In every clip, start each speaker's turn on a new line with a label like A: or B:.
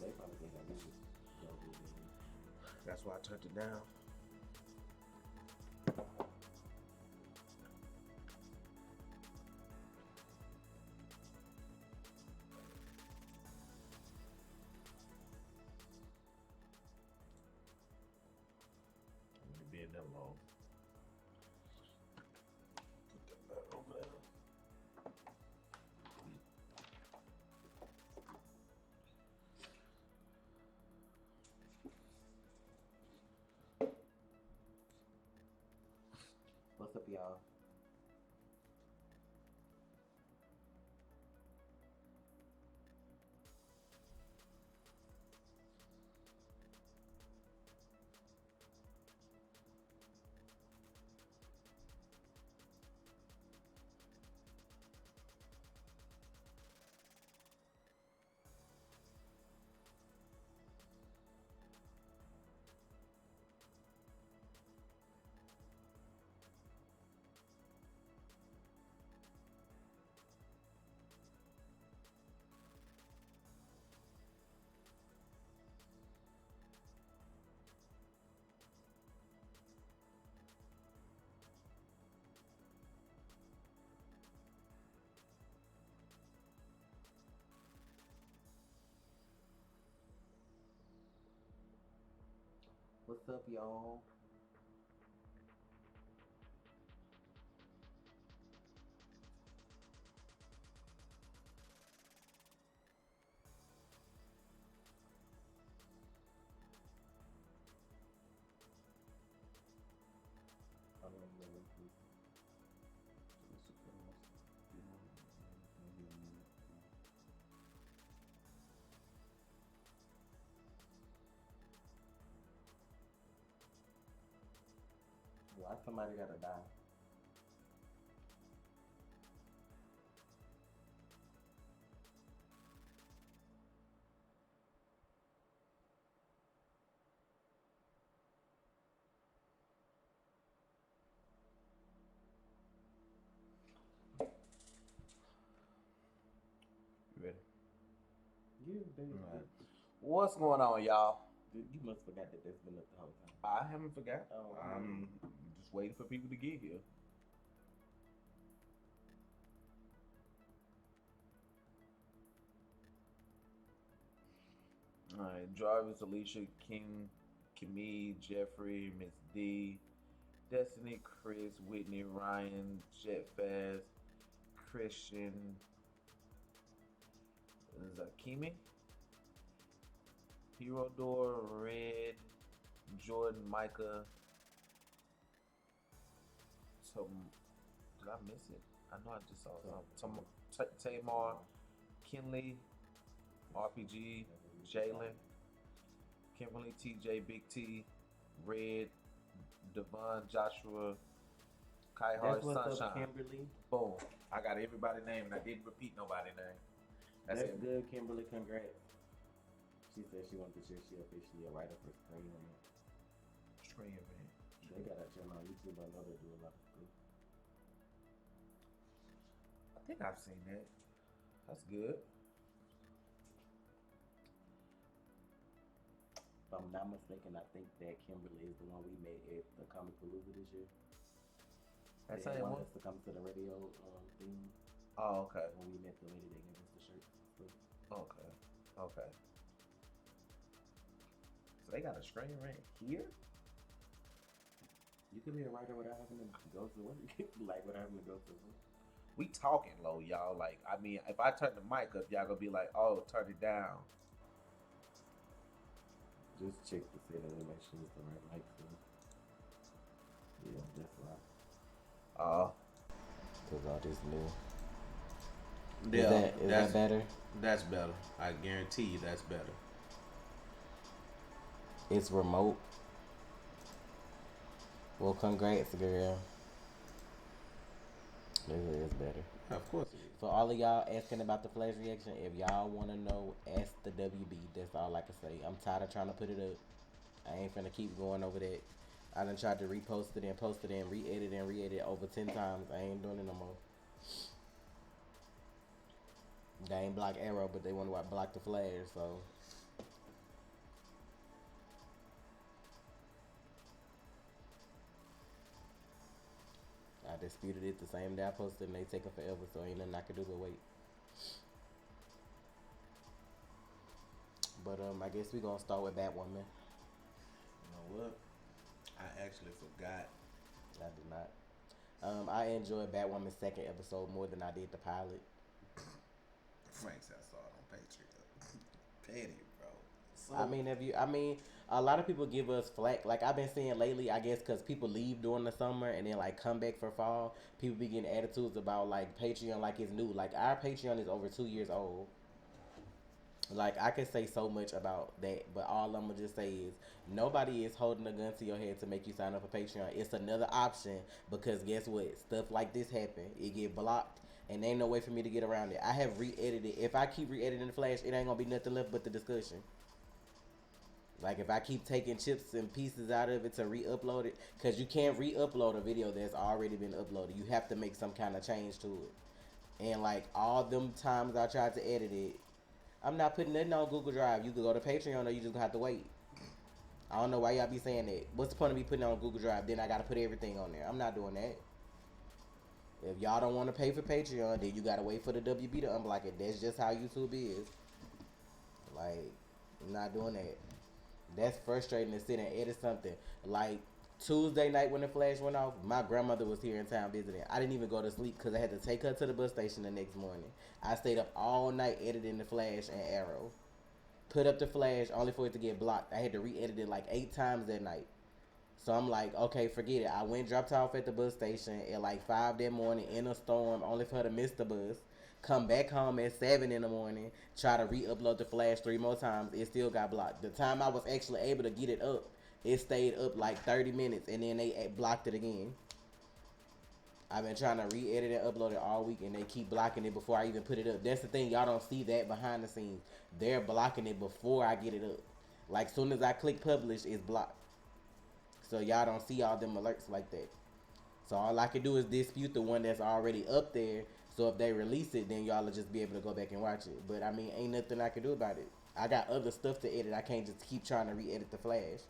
A: They probably think I this is double.
B: That's why I turned it down. I'm being that long. Put that back over there.
A: What's up, y'all? What's up, y'all? Why somebody gotta die?
B: You ready?
A: Yeah, baby.
B: Right. What's going on, y'all?
A: You must forgot that that's been up the whole time.
B: I haven't forgot.
A: Oh,
B: I'm just waiting for people to get here. All right, drivers: Alicia, King, Kimmy, Jeffrey, Miss D, Destiny, Chris, Whitney, Ryan, Jetfast, Christian, Zakimi, Hero Door, Red, Jordan, Micah. Did I miss it? I know I just saw something. Tamar, Kinley, RPG, Jalen, Kimberly, TJ, Big T, Red, Devon, Joshua, Kai Hart, Sunshine.
A: Kimberly.
B: Boom. I got everybody's name and I didn't repeat nobody's name.
A: That's good, Kimberly. Congrats. She said she wanted to share she officially a writer for Screen Rant.
B: Screen Rant.
A: They got that channel on YouTube. I know they do a lot of stuff.
B: I think I've seen that. That's good.
A: If I'm not mistaken, I think that Kimberly is the one we met at the Comic Palooza this year.
B: That's
A: they
B: same
A: wanted
B: one?
A: us to come to the radio thing.
B: Oh, okay.
A: When we met the lady that gave us the shirt.
B: Okay. Okay. So they got a Screen Rant here?
A: You could be a writer without having to go to work. Like without having to go to work.
B: We talking low, y'all. Like, I mean, if I turn the mic up, y'all gonna be like, "Oh, turn it down."
A: Just check the settings and make sure it's the right mic. Yeah, that's why. Cause all this new.
B: Yeah,
A: Is that better?
B: That's better. I guarantee you, that's better.
A: It's remote. Well, congrats, girl. It is better.
B: Yeah, of course it is.
A: For all of y'all asking about the Flash reaction, if y'all want to know, ask the WB. That's all I can say. I'm tired of trying to put it up. I ain't finna keep going over that. I done tried to repost it and post it and re-edit over 10 times. I ain't doing it no more. They ain't block Arrow, but they want to block the Flash, so. I disputed it the same day I posted and they taking forever, so ain't nothing I can do but wait. But I guess we gonna start with Batwoman.
B: You know what? I actually forgot.
A: I did not. I enjoyed Batwoman's second episode more than I did the pilot.
B: Frank said I saw it on Patreon. Petty, bro. So,
A: I mean, a lot of people give us flack. Like I've been seeing lately, I guess, because people leave during the summer and then like come back for fall. People be getting attitudes about like Patreon, like it's new. Like our Patreon is over 2 years old. Like I can say so much about that, but all I'm gonna just say is nobody is holding a gun to your head to make you sign up for Patreon. It's another option because guess what? Stuff like this happen. It get blocked, and ain't no way for me to get around it. I have re-edited. If I keep re-editing the Flash, it ain't gonna be nothing left but the discussion. Like if I keep taking chips and pieces out of it to re-upload it, because you can't re-upload a video that's already been uploaded. You have to make some kind of change to it. And like all them times I tried to edit it, I'm not putting nothing on Google Drive. You could go to Patreon or you just gonna have to wait. I don't know why y'all be saying that. What's the point of me putting it on Google Drive? Then I gotta put everything on there. I'm not doing that. If y'all don't want to pay for Patreon, then you gotta wait for the WB to unblock it. That's just how YouTube is. Like, I'm not doing that. That's frustrating to sit and edit something. Like Tuesday night when the Flash went off, my grandmother was here in town visiting. I didn't even go to sleep because I had to take her to the bus station the next morning. I stayed up all night editing the Flash and Arrow. Put up the Flash only for it to get blocked. I had to re-edit it like 8 times that night. So I'm like, okay, forget it. I went dropped off at the bus station at like 5 that morning in a storm, only for her to miss the bus. Come back home at 7 in the morning, try to re-upload the Flash 3 more times. It still got blocked. The time I was actually able to get it up, it stayed up like 30 minutes, and then they blocked it again. I've been trying to re-edit and upload it all week, and they keep blocking it before I even put it up. That's the thing. Y'all don't see that behind the scenes. They're blocking it before I get it up. Like, soon as I click publish, it's blocked. So y'all don't see all them alerts like that. So all I can do is dispute the one that's already up there. So if they release it, then y'all will just be able to go back and watch it. But, I mean, ain't nothing I can do about it. I got other stuff to edit. I can't just keep trying to re-edit the Flash.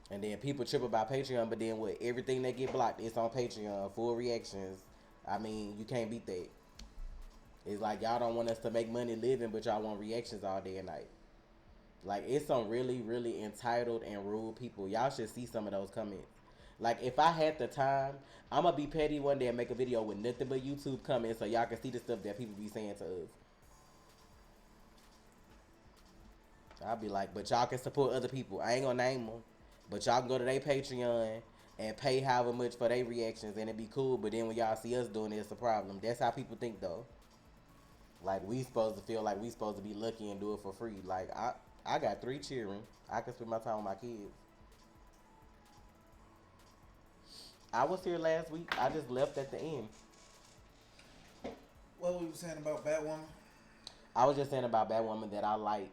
A: And then people trip about Patreon, but then what? Everything that get blocked, it's on Patreon. Full reactions. I mean, you can't beat that. It's like y'all don't want us to make money living, but y'all want reactions all day and night. Like, it's some really, really entitled and rude people. Y'all should see some of those comments. Like, if I had the time, I'm going to be petty one day and make a video with nothing but YouTube comments so y'all can see the stuff that people be saying to us. I'll be like, but y'all can support other people. I ain't going to name them. But y'all can go to their Patreon and pay however much for their reactions and it'd be cool. But then when y'all see us doing it, it's a problem. That's how people think, though. Like, we supposed to feel like we supposed to be lucky and do it for free. Like, I got 3 children. I can spend my time with my kids. I was here last week. I just left at the end.
B: What were you saying about Batwoman?
A: I was just saying about Batwoman that I like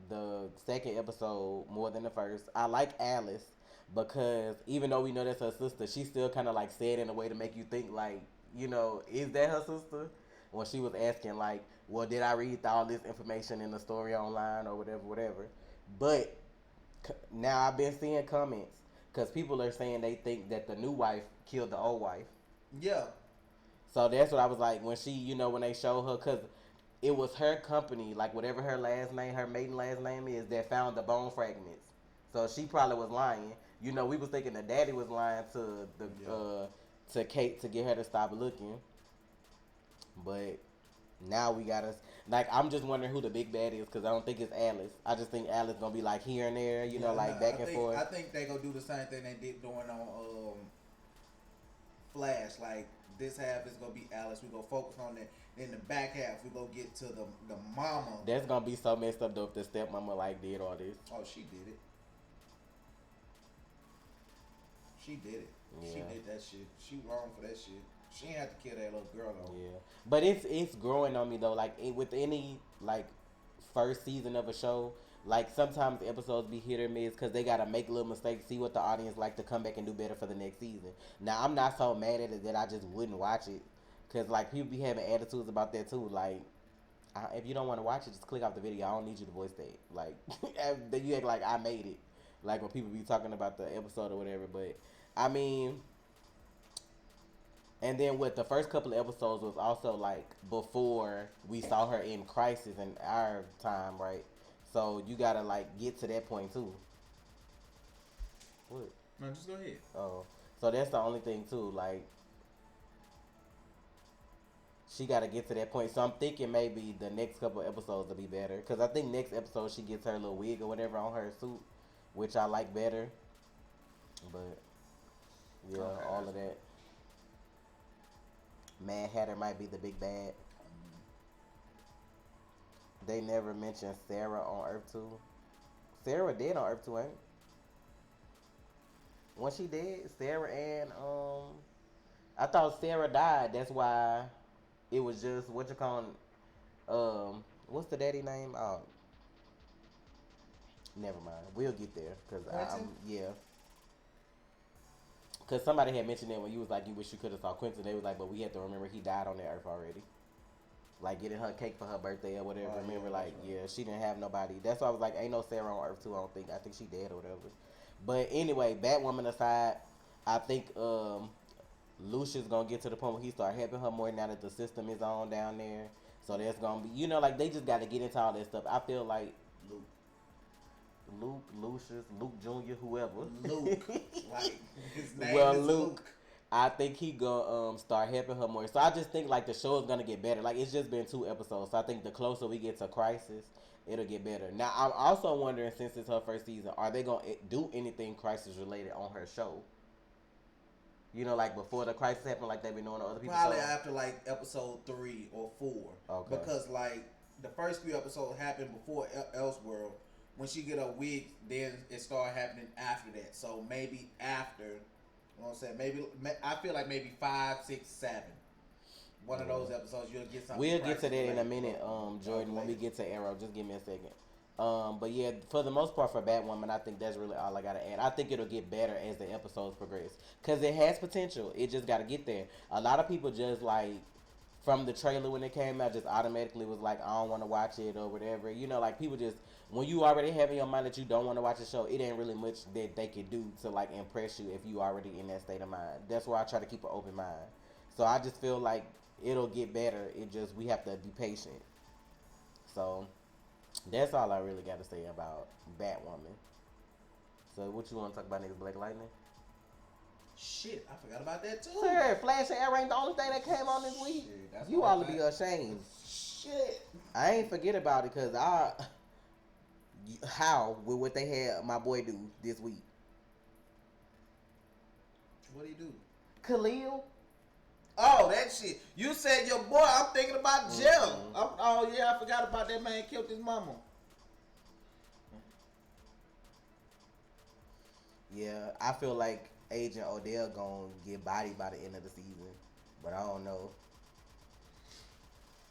A: the second episode more than the first. I like Alice because even though we know that's her sister, she still kind of like said in a way to make you think like, you know, is that her sister? When she was asking like, well, did I read all this information in the story online or whatever. But now I've been seeing comments because people are saying they think that the new wife killed the old wife.
B: Yeah.
A: So that's what I was like when she, you know, when they showed her, because it was her company, like whatever her last name, her maiden last name is, that found the bone fragments. So she probably was lying. You know, we was thinking the daddy was lying to the to Kate to get her to stop looking. But now we gotta like I'm just wondering who the big bad is because I don't think it's Alice. I just think Alice gonna be like here and there, you know, like back and forth.
C: I think they gonna do the same thing they did doing on Flash. Like this half is gonna be Alice. We gonna focus on that. Then the back half we gonna get to the mama.
A: That's gonna be so messed up though if the stepmama like did all this.
C: Oh, she did it. She did it. Yeah. She did that shit. She wrong for that shit. She ain't have to kill that little girl though.
A: Yeah, but it's growing on me though. Like with any like first season of a show, like sometimes episodes be hit or miss because they gotta make little mistakes, see what the audience like to come back and do better for the next season. Now I'm not so mad at it that I just wouldn't watch it, cause like people be having attitudes about that too. Like if you don't want to watch it, just click off the video. I don't need you to voice that. Like then you act like I made it. Like when people be talking about the episode or whatever. But I mean. And then with the first couple of episodes was also like before we saw her in Crisis in our time, right? So you gotta like get to that point too. What?
C: No, just go ahead.
A: Oh, so that's the only thing too. Like she gotta get to that point. So I'm thinking maybe the next couple of episodes will be better. Cause I think next episode she gets her little wig or whatever on her suit, which I like better. But yeah, okay, all of that. Mad Hatter might be the big bad. They never mentioned Sarah on Earth 2. Sarah dead on Earth 2, ain't? When she dead, Sarah and I thought Sarah died. That's why it was just what you call what's the daddy name? Oh, never mind. We'll get there because I'm yeah. Because somebody had mentioned that when you was like, you wish you could have saw Quentin. They was like, but we have to remember he died on that earth already. Like, getting her cake for her birthday or whatever. Oh, remember, yeah, like, right. Yeah, she didn't have nobody. That's why I was like, ain't no Sarah on Earth 2, I don't think. I think she dead or whatever. But anyway, Batwoman aside, I think Lucius going to get to the point where he start helping her more now that the system is on down there. So that's going to be, you know, like, they just got to get into all that stuff. I feel like Luke, Lucius, Luke Jr., whoever.
C: Luke. Like, his name is Luke.
A: I think he gonna start helping her more. So I just think, like, the show is going to get better. Like, it's just been 2 episodes. So I think the closer we get to Crisis, it'll get better. Now, I'm also wondering, since it's her first season, are they going to do anything Crisis related on her show? You know, like, before the Crisis happened, like they've been doing on other people's
C: Probably
A: shows?
C: after, like, episode 3 or 4.
A: Okay.
C: Because, like, the first few episodes happened before Elseworld. When she get a wig, then it started happening after that. So maybe after, you know what I'm saying? Maybe I feel like maybe 5, 6, 7. One of those episodes you'll get something.
A: We'll get to that in a minute, Jordan. When we get to Arrow, just give me a second. But yeah, for the most part for Batwoman, I think that's really all I gotta add. I think it'll get better as the episodes progress because it has potential. It just gotta get there. A lot of people just like from the trailer when it came out, just automatically was like, I don't want to watch it or whatever. You know, like people just. When you already have in your mind that you don't want to watch a show, it ain't really much that they can do to like impress you if you already in that state of mind. That's why I try to keep an open mind. So I just feel like it'll get better. It just we have to be patient. So that's all I really got to say about Batwoman. So what you want to talk about next, Black Lightning?
C: Shit, I forgot about that too.
A: Sir, Flash and Arrow ain't the only thing that came on this week. Shit, you ought to be ashamed.
C: Shit.
A: I ain't forget about it because how with what they had my boy do this week.
C: What did he do?
A: Khalil.
C: Oh, that shit. You said your boy. I'm thinking about Jill. Oh yeah, I forgot about that man killed his mama.
A: Yeah, I feel like Agent Odell gonna get bodied by the end of the season, but I don't know.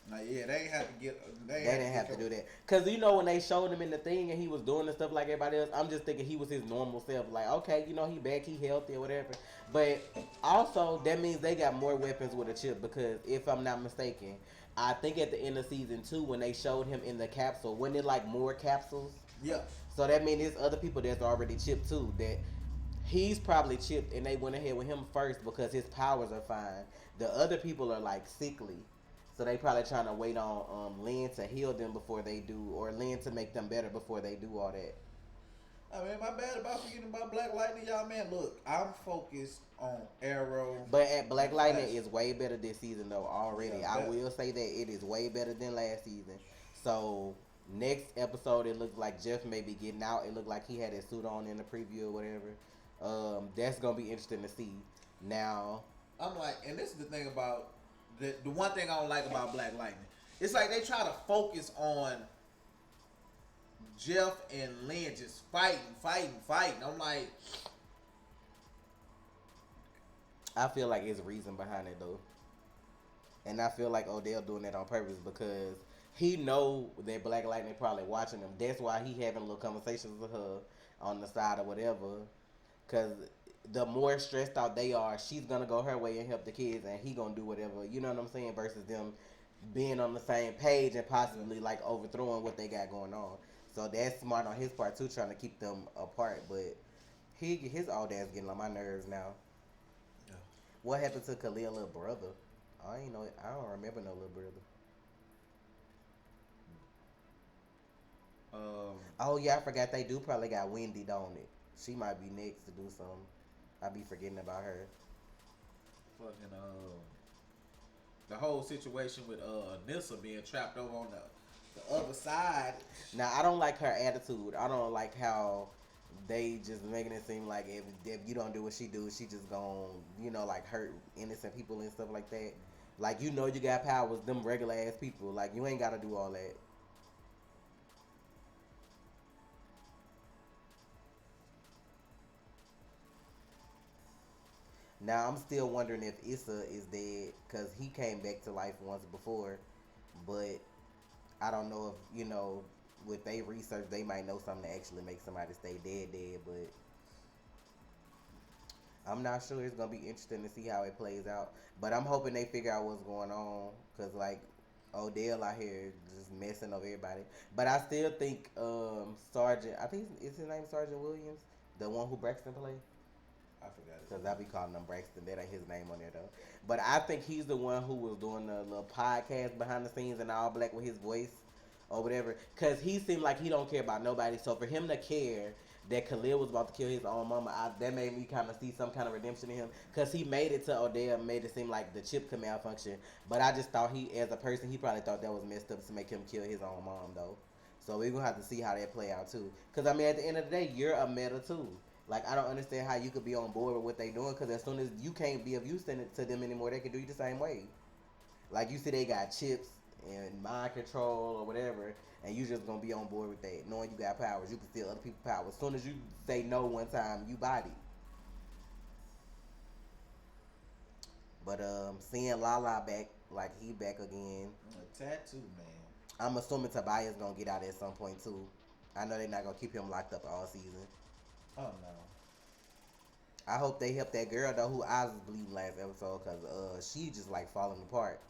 C: Nah, yeah, they ain't have to get.
A: They didn't have to do that. Cause you know when they showed him in the thing and he was doing the stuff like everybody else, I'm just thinking he was his normal self. Like, okay, you know he back, he healthy or whatever. But also that means they got more weapons with a chip because if I'm not mistaken, I think at the end of season 2 when they showed him in the capsule, wasn't it like more capsules?
C: Yeah.
A: So that means there's other people that's already chipped too. That he's probably chipped and they went ahead with him first because his powers are fine. The other people are like sickly. So they probably trying to wait on Lynn to heal them before they do, or Lynn to make them better before they do all that.
C: I man, my bad about forgetting about Black Lightning, y'all. Man, look, I'm focused on Arrow.
A: But at Black
C: and
A: Lightning
C: Flash.
A: is way better this season though already.
C: Yeah,
A: I will say that it is way better than last season. So next episode, it looks like Jeff may be getting out. It looked like he had his suit on in the preview or whatever. That's gonna be interesting to see. Now,
C: I'm like, and this is the thing about the one thing I don't like about Black Lightning. It's like they try to focus on Jeff and Lynn just fighting. I'm like,
A: I feel like it's reason behind it though, and I feel like Odell doing that on purpose because he know that Black Lightning probably watching him. That's why he having little conversations with her on the side or whatever. Cause the more stressed out they are, she's gonna go her way and help the kids, and he gonna do whatever. You know what I'm saying? Versus them being on the same page and possibly like overthrowing what they got going on. So that's smart on his part too, trying to keep them apart. But his old ass getting on my nerves now.
C: yeah.
A: What happened to Khalil's little brother? I ain't know. I don't remember no little brother. Oh yeah, I forgot they do probably got Wendy, don't it? She might be next to do something. I be forgetting about her.
C: Fucking the whole situation with Nissa being trapped over on the other side.
A: Now I don't like her attitude. I don't like how they just making it seem like if you don't do what she do, she just gon' like hurt innocent people and stuff like that. Like you got powers, them regular ass people. Like you ain't gotta do all that. Now I'm still wondering if Issa is dead because he came back to life once before, but I don't know if with they research they might know something to actually make somebody stay dead. But I'm not sure. It's gonna be interesting to see how it plays out. But I'm hoping they figure out what's going on because like Odell out here just messing up everybody. But I still think Sergeant. I think is his name Sergeant Williams, the one who Braxton played.
C: I forgot it.
A: Because I be calling him Braxton. That ain't his name on there, though. But I think he's the one who was doing the little podcast behind the scenes and all black with his voice or whatever. Because he seemed like he don't care about nobody. So for him to care that Khalil was about to kill his own mama, that made me kind of see some kind of redemption in him. Because he made it to Odell, made it seem like the chip could malfunction. But I just thought as a person, he probably thought that was messed up to make him kill his own mom, though. So we're going to have to see how that play out, too. Because, I mean, at the end of the day, you're a meta, too. Like, I don't understand how you could be on board with what they doing, because as soon as you can't be of use to them anymore, they can do you the same way. Like, you see they got chips and mind control or whatever, and you just going to be on board with that. Knowing you got powers, you can steal other people's powers. As soon as you say no one time, you body. But seeing Lala back, like, he back again.
C: A tattoo, man.
A: I'm assuming Tobias going to get out at some point, too. I know they're not going to keep him locked up all season.
C: Oh no.
A: I hope they help that girl though who eyes was bleeding last episode because she just like falling apart,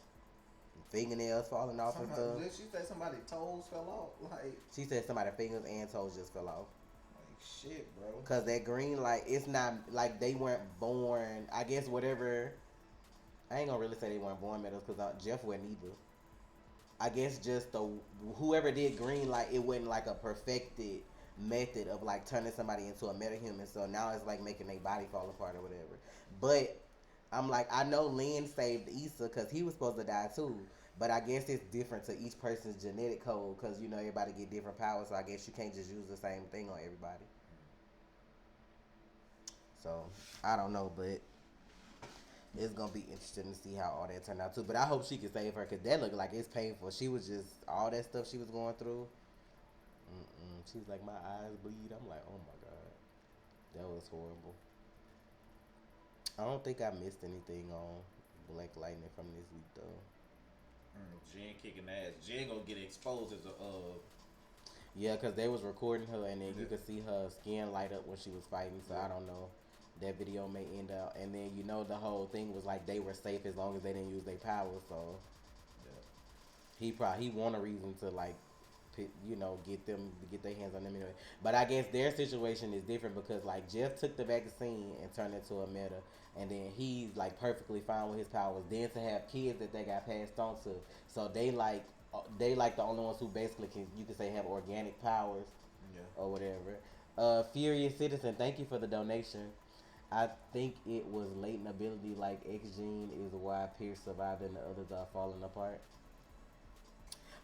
A: fingernails falling off and stuff.
C: Did she say somebody's toes fell off? Like
A: she said somebody's fingers and toes just fell off.
C: Like shit, bro.
A: Cause that green like it's not like they weren't born. I guess whatever. I ain't gonna really say they weren't born metals because Jeff wasn't either. I guess just whoever did green like it wasn't like a perfected method of like turning somebody into a metahuman, so now it's like making their body fall apart or whatever. But I'm like, I know Lynn saved Issa because he was supposed to die too, but I guess it's different to each person's genetic code because everybody get different powers, so I guess you can't just use the same thing on everybody. So I don't know, but it's gonna be interesting to see how all that turned out too. But I hope she can save her because that looked like it's painful. She was just all that stuff she was going through. She was like, my eyes bleed. I'm like, oh my God. That was horrible. I don't think I missed anything on Black Lightning from this week, though.
C: Jen kicking ass. Jen gonna get exposed as a,
A: Yeah, because they was recording her, and then you could see her skin light up when she was fighting, so I don't know. That video may end up, and then, the whole thing was like they were safe as long as they didn't use their powers, so. Yeah. He want a reason to, like, get their hands on them anyway. But I guess their situation is different because like Jeff took the vaccine and turned into a meta, and then he's like perfectly fine with his powers. Then to have kids that they got passed on to, so they like the only ones who basically you could say have organic powers, or whatever. Furious Citizen, thank you for the donation. I think it was latent ability like X gene is why Pierce survived and the others are falling apart.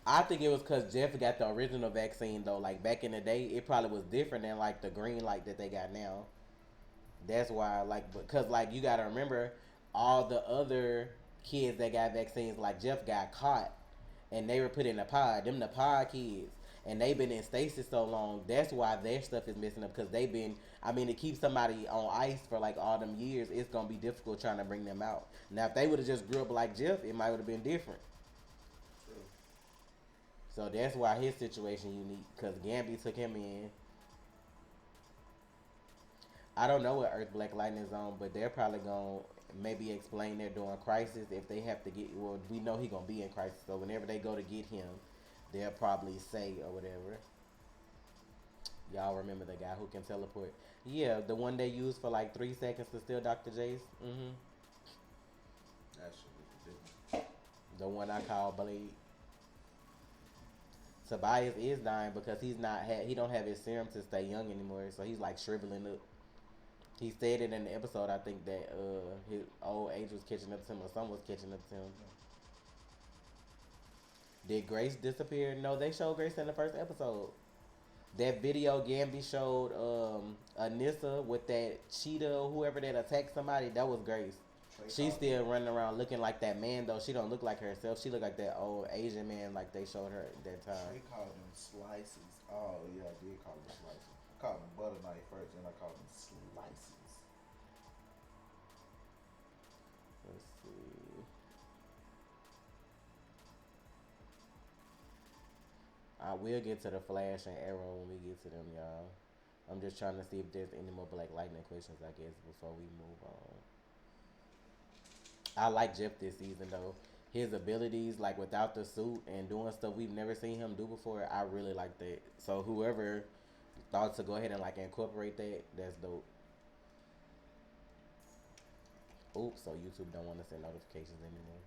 A: I think it was because Jeff got the original vaccine though. Like back in the day, it probably was different than like the green light that they got now. That's why, like, because like you gotta remember, all the other kids that got vaccines, like Jeff got caught, and they were put in a pod. Them the pod kids, and they been in stasis so long. That's why their stuff is messing up because they been. I mean, to keep somebody on ice for like all them years, it's gonna be difficult trying to bring them out. Now, if they would have just grew up like Jeff, it might would have been different.
C: True.
A: So that's why his situation unique because Gambi took him in. I don't know what Earth Black Lightning is on, but they're probably gonna maybe explain they're doing Crisis if they have to get. Well, we know he gonna be in Crisis, so whenever they go to get him, they'll probably say or whatever. Y'all remember the guy who can teleport? Yeah, the one they used for like 3 seconds to steal Dr. Jace.
C: That shit was ridiculous.
A: The one I call Blade. Tobias is dying because he don't have his serum to stay young anymore, so he's like shriveling up. He said it in the episode. I think that his old age was catching up to him, or something was catching up to him. Did Grace disappear? No, they showed Grace in the first episode. That video Gambi showed Anissa with that cheetah or whoever that attacked somebody. That was Grace. She's still running around looking like that man though. She don't look like herself. She look like that old Asian man like they showed her at that time.
C: They called them slices. Oh yeah, I did call them slices. I called them butter knife first, then I called them slices.
A: Let's see. I will get to the Flash and Arrow when we get to them, y'all. I'm just trying to see if there's any more Black Lightning questions, I guess, before we move on. I like Jeff this season, though. His abilities, like, without the suit and doing stuff we've never seen him do before, I really like that. So whoever thought to go ahead and, like, incorporate that, that's dope. Oops, so YouTube don't want to send notifications anymore.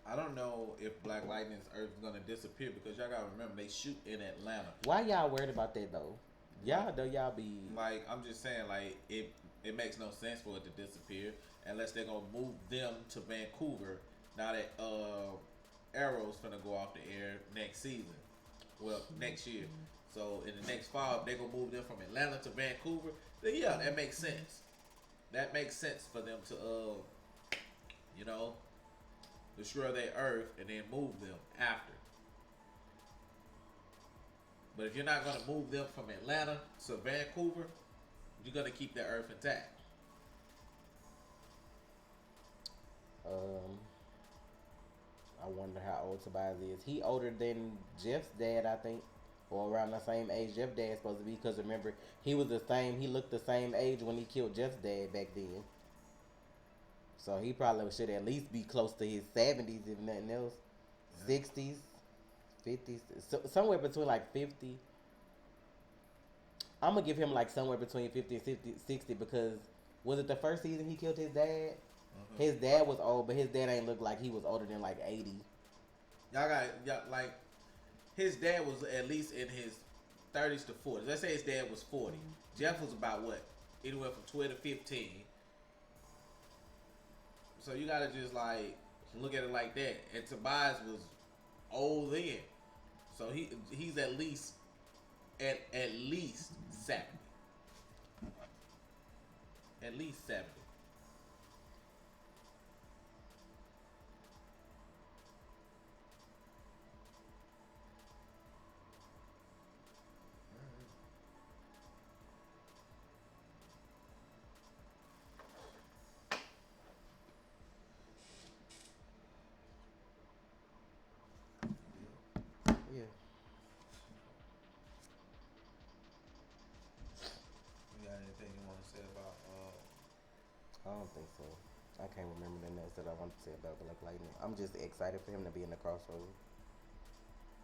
C: I don't know if Black Lightning's Earth is gonna disappear because y'all gotta remember they shoot in Atlanta.
A: Why y'all worried about that though? Y'all be
C: Like I'm just saying, like it makes no sense for it to disappear unless they're gonna move them to Vancouver. Now that Arrow's gonna go off the air next season, well next year. So in the next fall, they're gonna move them from Atlanta to Vancouver. Then yeah, that makes sense. That makes sense for them to you know, destroy their Earth and then move them after. But if you're not going to move them from Atlanta to Vancouver, you're going to keep their Earth intact.
A: I wonder how old Tobias is. He older than Jeff's dad, I think, or around the same age Jeff's dad's supposed to be. Because remember, he was the same. He looked the same age when he killed Jeff's dad back then. So he probably should at least be close to his 70s, if nothing else. Yeah. 60s, 50s, so somewhere between like 50. I'm gonna give him like somewhere between 50 and 60 because was it the first season he killed his dad? Mm-hmm. His dad was old, but his dad ain't look like he was older than like 80.
C: Y'all like his dad was at least in his 30s to 40s. Let's say his dad was 40. Mm-hmm. Jeff was about what? Anywhere from 12 to 15. So you gotta just like look at it like that. And Tobias was old then, so he's at least 70. At least 70.
A: I don't think so. I can't remember the notes that I want to say about Black Lightning. I'm just excited for him to be in the crossover.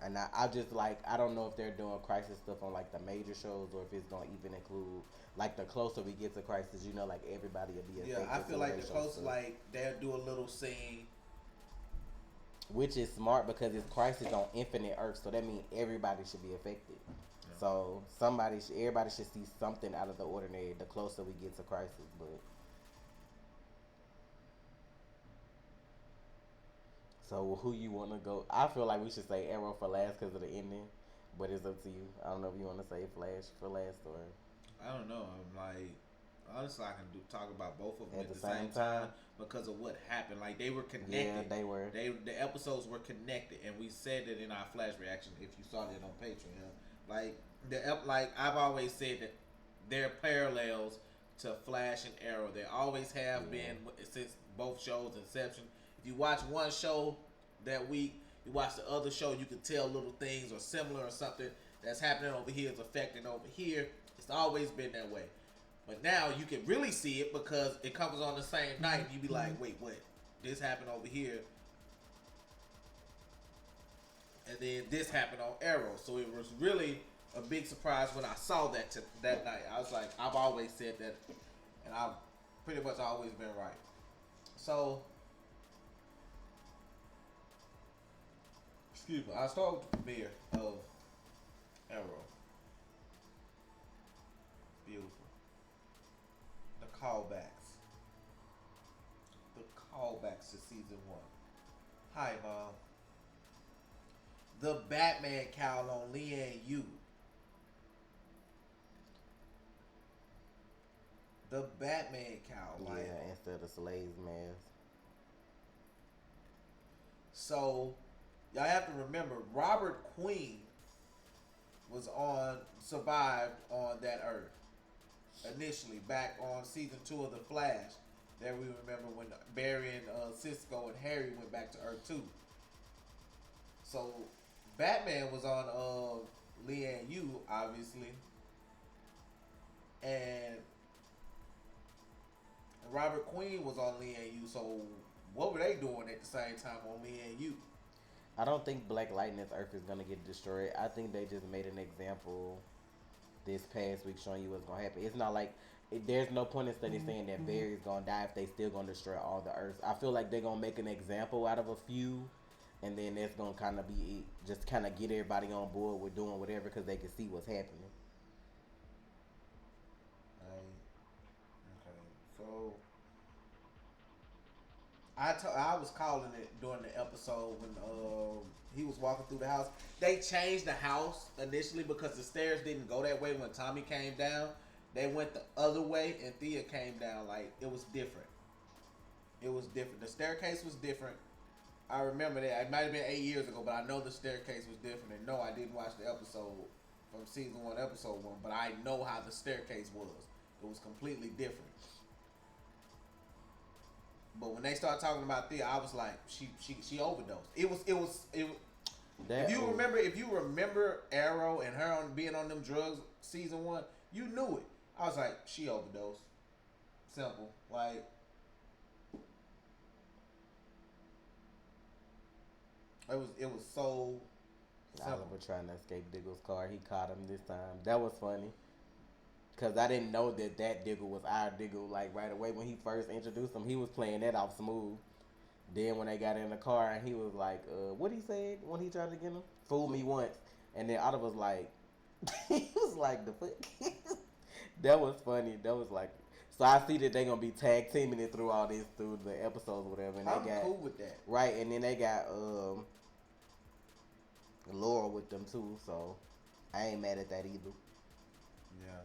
A: And I just like, I don't know if they're doing Crisis stuff on like the major shows or if it's going to even include, like the closer we get to Crisis, you know, like everybody will be affected.
C: Yeah, I feel like the closer, like they'll do a little scene.
A: Which is smart because it's Crisis on Infinite Earth, so that means everybody should be affected. So everybody should see something out of the ordinary the closer we get to Crisis. But so who you want to go? I feel like we should say Arrow for last because of the ending, but it's up to you. I don't know if you want to say Flash for last or
C: I don't know. I'm like, honestly, I can talk about both of them
A: At
C: at
A: the
C: the
A: same
C: same time
A: time?
C: because of what happened. Like they were connected.
A: yeah, they were.
C: The episodes were connected, and we said it in our flash reaction. If you saw that on Patreon, like like I've always said that they're parallels to Flash and Arrow. They always have been since both shows' inception. If you watch one show that week, you watch the other show, you can tell little things or similar or something that's happening over here is affecting over here. It's always been that way. But now you can really see it because it comes on the same night. And you be like, wait, what? This happened over here. And then this happened on Arrow. So it was really a big surprise when I saw that that night. I was like, I've always said that. And I've pretty much always been right. So, excuse me. I'll start with the premiere of Arrow. Beautiful. The callbacks. The callbacks to season 1. Hi, Mom. The Batman cowl on Lian Yu. The Batman cowl. Like,
A: Yeah, instead of Slay's mask.
C: so, y'all have to remember, Robert Queen survived on that Earth. Initially, back on season 2 of The Flash. There we remember when Barry and Cisco and Harry went back to Earth 2. So, Batman was on Lian Yu, obviously. And Robert Queen was on Lian Yu. So, what were they doing at the same time on Lian Yu?
A: I don't think Black Lightning's Earth is gonna get destroyed. I think they just made an example this past week showing you what's gonna happen. It's not like there's no point in study saying that Barry's gonna die if they still gonna destroy all the Earths. I feel like they're gonna make an example out of a few, and then that's gonna kind of be just kind of get everybody on board with doing whatever because they can see what's happening.
C: Okay, so I was calling it during the episode when he was walking through the house. They changed the house initially because the stairs didn't go that way when Tommy came down. They went the other way and Thea came down. Like, it was different. It was different. The staircase was different. I remember that. It might have been 8 years ago, but I know the staircase was different. And no, I didn't watch the episode from season 1, episode 1, but I know how the staircase was. It was completely different. But when they started talking about Thea, I was like, she overdosed. If you remember Arrow and her being on them drugs season 1, you knew it. I was like, she overdosed. Simple. Like, it was so simple.
A: Oliver trying to escape Diggle's car. He caught him this time. That was funny. Because I didn't know that Diggle was our Diggle. Like, right away when he first introduced him, he was playing that off smooth. Then when they got in the car and he was like, what he said when he tried to get him? Fool me once. And then Oliver was like, he was like, the fuck? That was funny. That was like, so I see that they're going to be tag teaming it through all this, through the episodes or whatever. And
C: I'm
A: they got,
C: cool with that.
A: right, and then they got Laura with them too, so I ain't mad at that either.
C: Yeah.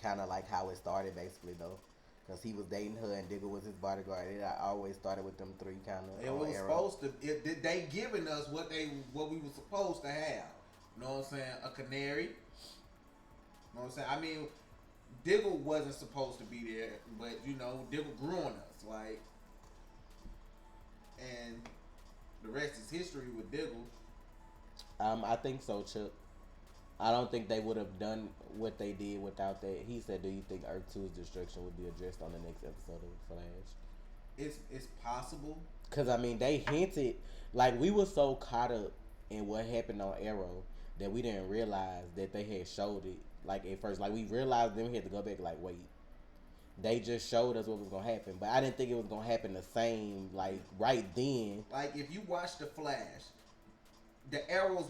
A: Kind of like how it started, basically, though. Because he was dating her and Diggle was his bodyguard. It always started with them three, kind of.
C: It was supposed to. They giving us what we were supposed to have. You know what I'm saying? A canary. You know what I'm saying? I mean, Diggle wasn't supposed to be there, but you know, Diggle grew on us, like, and the rest is history with Diggle.
A: I think so, Chuck. I don't think they would have done what they did without that. He said, "Do you think Earth 2's destruction would be addressed on the next episode of Flash?"
C: It's possible.
A: Cause I mean, they hinted, like, we were so caught up in what happened on Arrow that we didn't realize that they had showed it. Like, at first, like, we realized, then we had to go back. Like, wait, they just showed us what was gonna happen, but I didn't think it was gonna happen the same, like, right then.
C: Like, if you watch The Flash, the arrows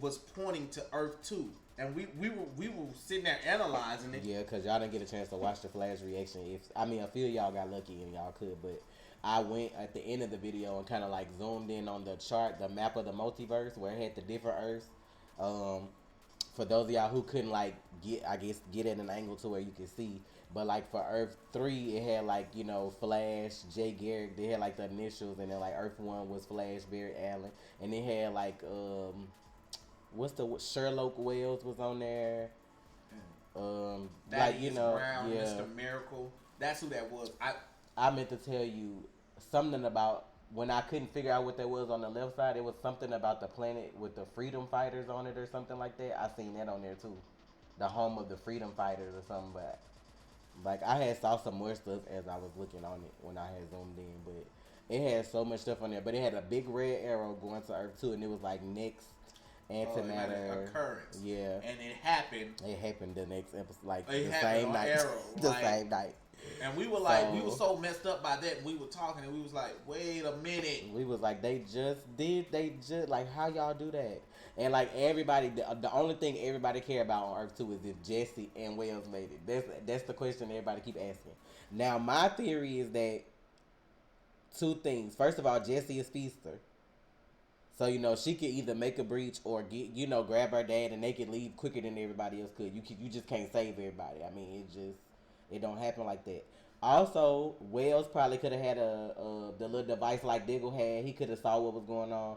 C: was pointing to Earth 2. And we were sitting there analyzing it.
A: Yeah, because y'all didn't get a chance to watch the Flash reaction. A few of y'all got lucky and y'all could, but I went at the end of the video and kind of like zoomed in on the chart, the map of the multiverse, where it had the different Earths. For those of y'all who couldn't like get at an angle to where you could see, but like for Earth 3, it had like, Flash, Jay Garrick. They had like the initials, and then like Earth 1 was Flash, Barry Allen, and it had like what's the Sherlock Wells was on there.
C: Brown,
A: yeah.
C: Mr. Miracle. That's who that was.
A: I meant to tell you something about when I couldn't figure out what that was on the left side. It was something about the planet with the freedom fighters on it or something like that. I seen that on there too, the home of the freedom fighters or something. But like I had saw some more stuff as I was looking on it when I had zoomed in, but it had so much stuff on there. But it had a big red arrow going to Earth 2, and it was like next antimatter
C: occurrence.
A: Yeah,
C: and it happened.
A: It happened the next episode, like
C: it
A: the same night.
C: Arrow,
A: the same night.
C: And we were like, we were so messed up by that. And we were talking, and we was like, wait a minute.
A: We was like, they just like, how y'all do that? And like everybody, the only thing everybody care about on Earth 2 is if Jesse and Wells made it. That's the question everybody keep asking. Now my theory is that two things. First of all, Jesse is speedster. So, she could either make a breach or get, grab her dad, and they could leave quicker than everybody else could. You just can't save everybody. I mean, it don't happen like that. Also, Wells probably could have had the little device like Diggle had. He could have saw what was going on.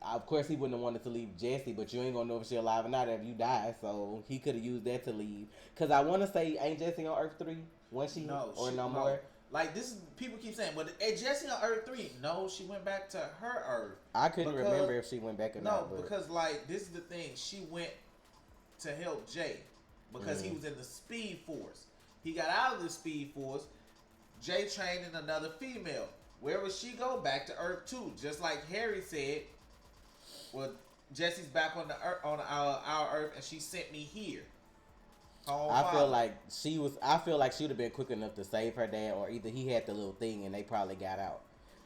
A: Of course, he wouldn't have wanted to leave Jessie, but you ain't gonna know if she's alive or not if you die. So he could have used that to leave. Cause I want to say, ain't Jessie on Earth 3? Was she?
C: No,
A: no more?
C: Like this is people keep saying, but Jessie on Earth 3? No, she went back to her Earth.
A: I couldn't remember if she went back or not.
C: No, because like this is the thing, she went to help Jay because he was in the Speed Force. He got out of the Speed Force. Jay trained in another female. Where would she go? Back to Earth 2. Just like Harry said, well, Jessie's back on the Earth, on our Earth, and she sent me here.
A: I feel like she would have been quick enough to save her dad, or either he had the little thing and they probably got out.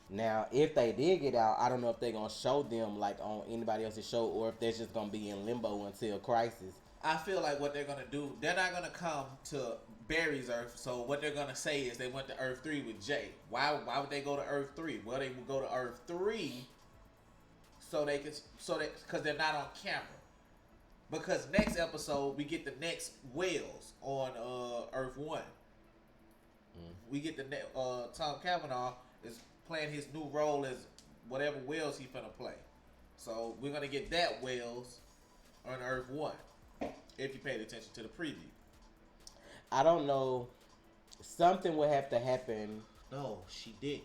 A: Now, if they did get out, I don't know if they're gonna show them like on anybody else's show, or if they're just gonna be in limbo until Crisis.
C: I feel like what they're gonna do, they're not gonna come to Barry's Earth. So what they're gonna say is they went to Earth 3 with Jay. Why would they go to Earth 3? Well, they would go to Earth 3 because they're not on camera. Because next episode we get the next Wells on Earth 1. We get the Tom Cavanaugh is playing his new role as whatever Wells he finna play. So we're gonna get that Wells on Earth 1. If you paid attention to the preview.
A: I don't know. Something would have to happen.
C: No, she didn't.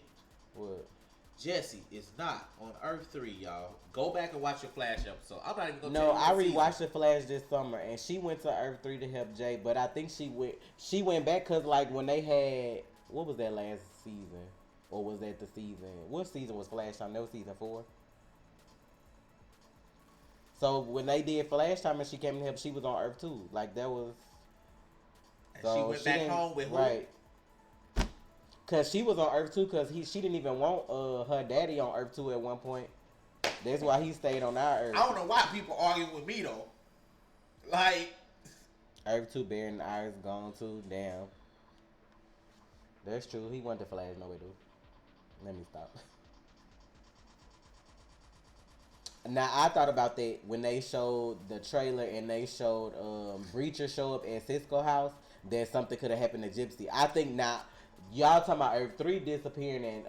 A: What?
C: Jessie is not on Earth 3, y'all. Go back and watch your Flash episode. I'm not even gonna
A: No,
C: tell you.
A: I rewatched the Flash this summer, and she went to Earth 3 to help Jay. But I think she went back because like when they had, what was that last season, or was that the season? What season was Flash Time? That was season 4. So when they did Flash Time and she came to help, she was on Earth 2. Like that was.
C: And so she went back home with who?
A: Right. Cause she was on Earth 2 because she didn't even want her daddy on Earth 2 at one point. That's why he stayed on our Earth.
C: I don't know why people arguing with me though. Like
A: Earth 2 Barry and Iris gone too. Damn. That's true. He went to Flash. No way, dude. Let me stop. Now I thought about that when they showed the trailer and they showed Breacher show up at Cisco house. That something could have happened to Gypsy. I think now. Y'all talking about Earth 3 disappearing and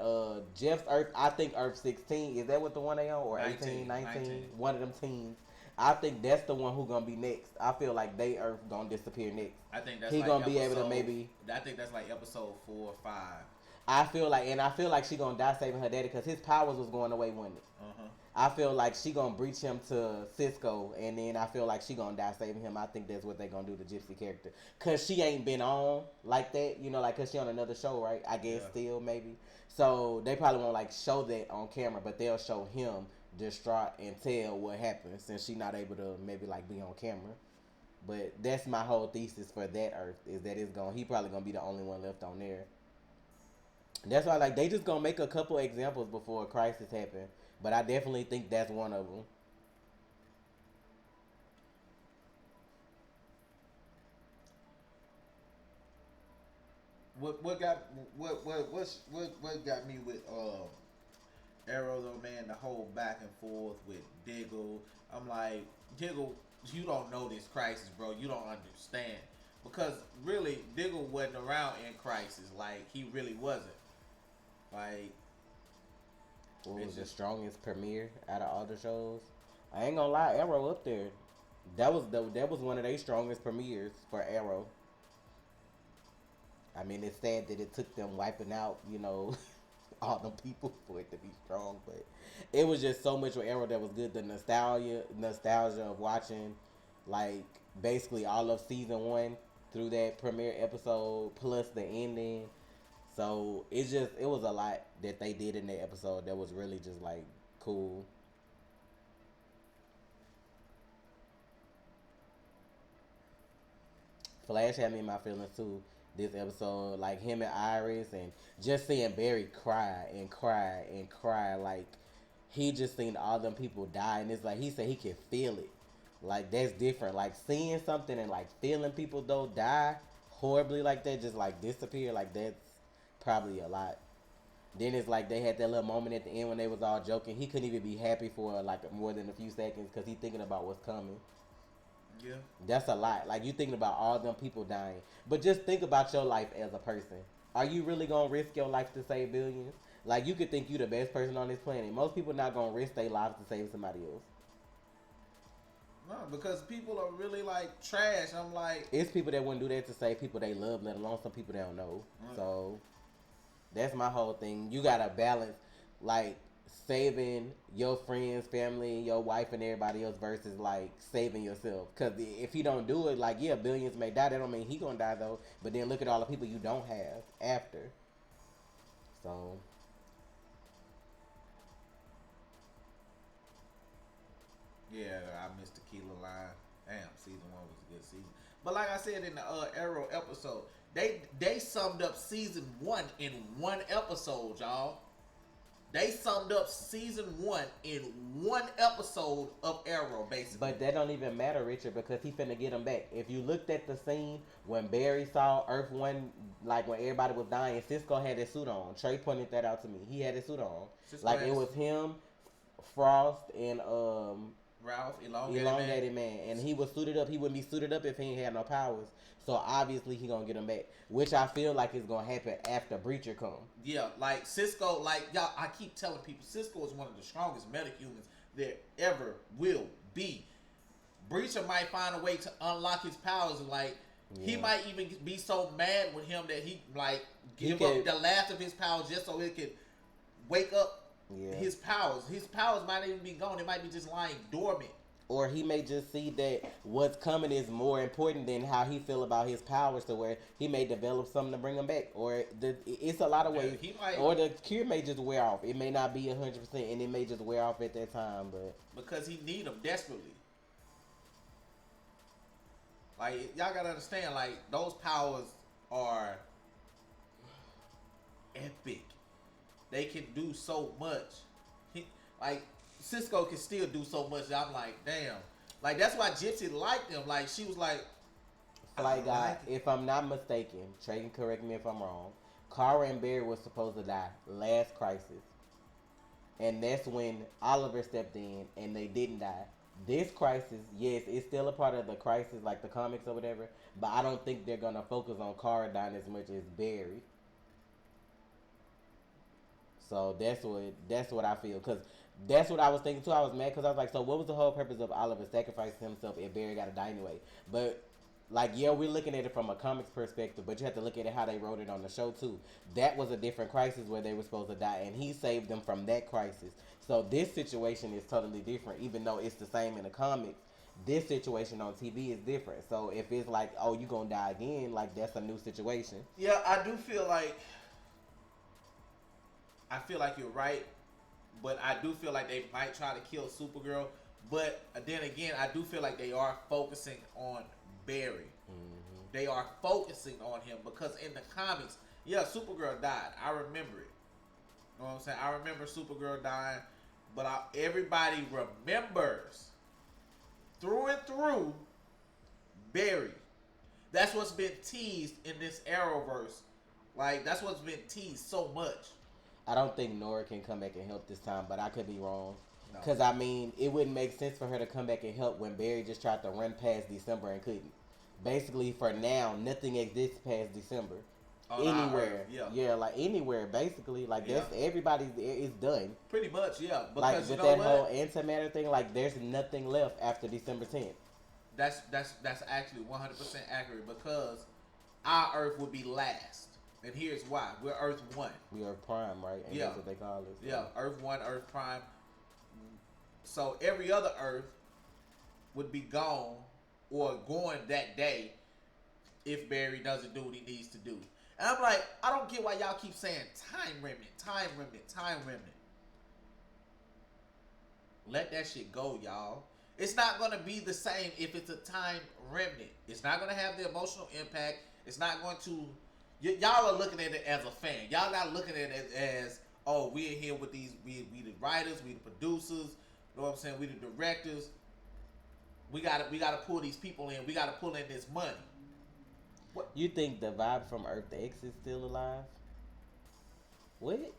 A: Jeff's Earth, I think Earth 16. Is that what the one they on? Or 18, 19? One of them teams. I think that's the one who gonna be next. I feel like they Earth gonna disappear next.
C: I think that's
A: he
C: like
A: gonna be able to maybe.
C: I think that's like episode 4 or 5.
A: I feel like she gonna die saving her daddy because his powers was going away, wasn't it? I feel like she gonna breach him to Cisco, and then I feel like she gonna die saving him. I think that's what they gonna do to Gypsy character, cause she ain't been on like that, like cause she on another show, right? I guess still maybe. So they probably won't like show that on camera, but they'll show him distraught and tell what happened since she not able to maybe like be on camera. But that's my whole thesis for that Earth is that he probably gonna be the only one left on there. That's why like they just gonna make a couple examples before a crisis happen. But I definitely think that's one of them.
C: what got what got me with Arrow though, man, the whole back and forth with Diggle. I'm like, Diggle, you don't know this crisis, bro. You don't understand. Because really, Diggle wasn't around in Crisis. Like, he really wasn't. Like,
A: What was the strongest premiere out of all the shows? I ain't gonna lie, Arrow up there. That was one of their strongest premieres for Arrow. I mean, it's sad that it took them wiping out, all them people for it to be strong, but it was just so much with Arrow that was good. The nostalgia of watching, like, basically all of season one through that premiere episode plus the ending. So it was a lot that they did in that episode that was really just like cool. Flash had me in my feelings too. This episode, like him and Iris, and just seeing Barry cry and cry and cry, like he just seen all them people die, and it's like he said he can feel it. Like that's different. Like seeing something and like feeling people though die horribly like that, just like disappear, like that's probably a lot. Then it's like they had that little moment at the end when they was all joking. He couldn't even be happy for like more than a few seconds because he thinking about what's coming.
C: yeah.
A: That's a lot. Like you thinking about all them people dying. But just think about your life as a person. Are you really gonna risk your life to save billions? Like you could think you the best person on this planet. Most people not gonna risk their lives to save somebody else.
C: No, because people are really like trash. I'm like,
A: It's people that wouldn't do that to save people they love, let alone some people they don't know. So that's my whole thing. You gotta balance like saving your friends, family, your wife, and everybody else versus like saving yourself. Cause if you don't do it, like yeah, billions may die. That don't mean he gonna die though. But then look at all the people you don't have after. So
C: yeah, I missed the Tequila line. Damn, season one was a good season. But like I said in the Arrow episode, they summed up season one in one episode, y'all. They summed up season one in one episode of Arrow, basically.
A: but that don't even matter, Richard, because he finna get him back. If you looked at the scene when Barry saw Earth One, like when everybody was dying, Cisco had his suit on. Trey pointed that out to me. He had his suit on.
C: Cisco
A: Like
C: has-
A: it was him, Frost, and
C: Ralph, elongated,
A: elongated man. And he was suited up. He wouldn't be suited up if he ain't had no powers. So obviously he gonna get him back, which I feel like is gonna happen after Breacher come.
C: Yeah, like Cisco, like y'all, I keep telling people, Cisco is one of the strongest metahumans there ever will be. Breacher might find a way to unlock his powers. Like he
A: Yeah.
C: might even be so mad with him that he like
A: He
C: give
A: could-
C: up the last of his powers just so it could wake up
A: Yeah.
C: his powers. His powers might even be gone. It might be just lying dormant.
A: Or he may just see that what's coming is more important than how he feel about his powers, to where he may develop something to bring him back. Or it's a lot of ways.
C: he might-
A: Or the cure may just wear off. It may not be 100%, and it may just wear off at that time. But
C: Because he need them desperately. Like y'all gotta understand, like those powers are epic. They can do so much. Like Cisco can still do so much. I'm like, damn. Like that's why Gypsy liked him. Like she was like,
A: Fly Guy,
C: like it.
A: if I'm not mistaken, Trey can correct me if I'm wrong. Kara and Barry was supposed to die last crisis, and that's when Oliver stepped in, and they didn't die. This crisis, yes, it's still a part of the crisis, like the comics or whatever. But I don't think they're gonna focus on Kara dying as much as Barry. So that's what I feel, cause that's what I was thinking too. I was mad because I was like, so what was the whole purpose of Oliver sacrificing himself if Barry got to die anyway? But like, yeah, we're looking at it from a comics perspective, but you have to look at it how they wrote it on the show too. That was a different crisis where they were supposed to die, and he saved them from that crisis. So this situation is totally different, even though it's the same in the comics. This situation on TV is different. So if it's like, oh, you gonna die again, like that's a new situation.
C: yeah, I do feel like. I feel like you're right, but I do feel like they might try to kill Supergirl. But then again, I do feel like they are focusing on Barry. They are focusing on him because in the comics, yeah, Supergirl died. I remember it. You know what I'm saying? I remember Supergirl dying, but everybody remembers through and through Barry. That's what's been teased in this Arrowverse Like that's what's been teased so much.
A: I don't think Nora can come back and help this time, but I could be wrong.
C: No.
A: Because, I mean, it wouldn't make sense for her to come back and help when Barry just tried to run past December and couldn't. Basically, for now, nothing exists past December. Anywhere. Yeah, like anywhere, basically. Like, that's everybody is done.
C: Pretty much, yeah. Because
A: Like,
C: you
A: with
C: know
A: that
C: what?
A: whole antimatter thing, like, there's nothing left after December 10th.
C: That's actually 100% accurate because our Earth would be last. And here's why. We're Earth 1.
A: We are prime, right? And that's what they call it. So.
C: Yeah, Earth 1, Earth Prime. So every other Earth would be gone or going that day if Barry doesn't do what he needs to do. And I'm like, I don't get why y'all keep saying time remnant, time remnant, time remnant. Let that shit go, y'all. It's not going to be the same if it's a time remnant. It's not going to have the emotional impact. It's not going to... y'all are looking at it as a fan. Y'all not looking at it as, oh, we're here with these... We the writers, we the producers. You know what I'm saying? We the directors. We gotta pull these people in. We gotta pull in this money.
A: What? You think the vibe from Earth X is still alive? What?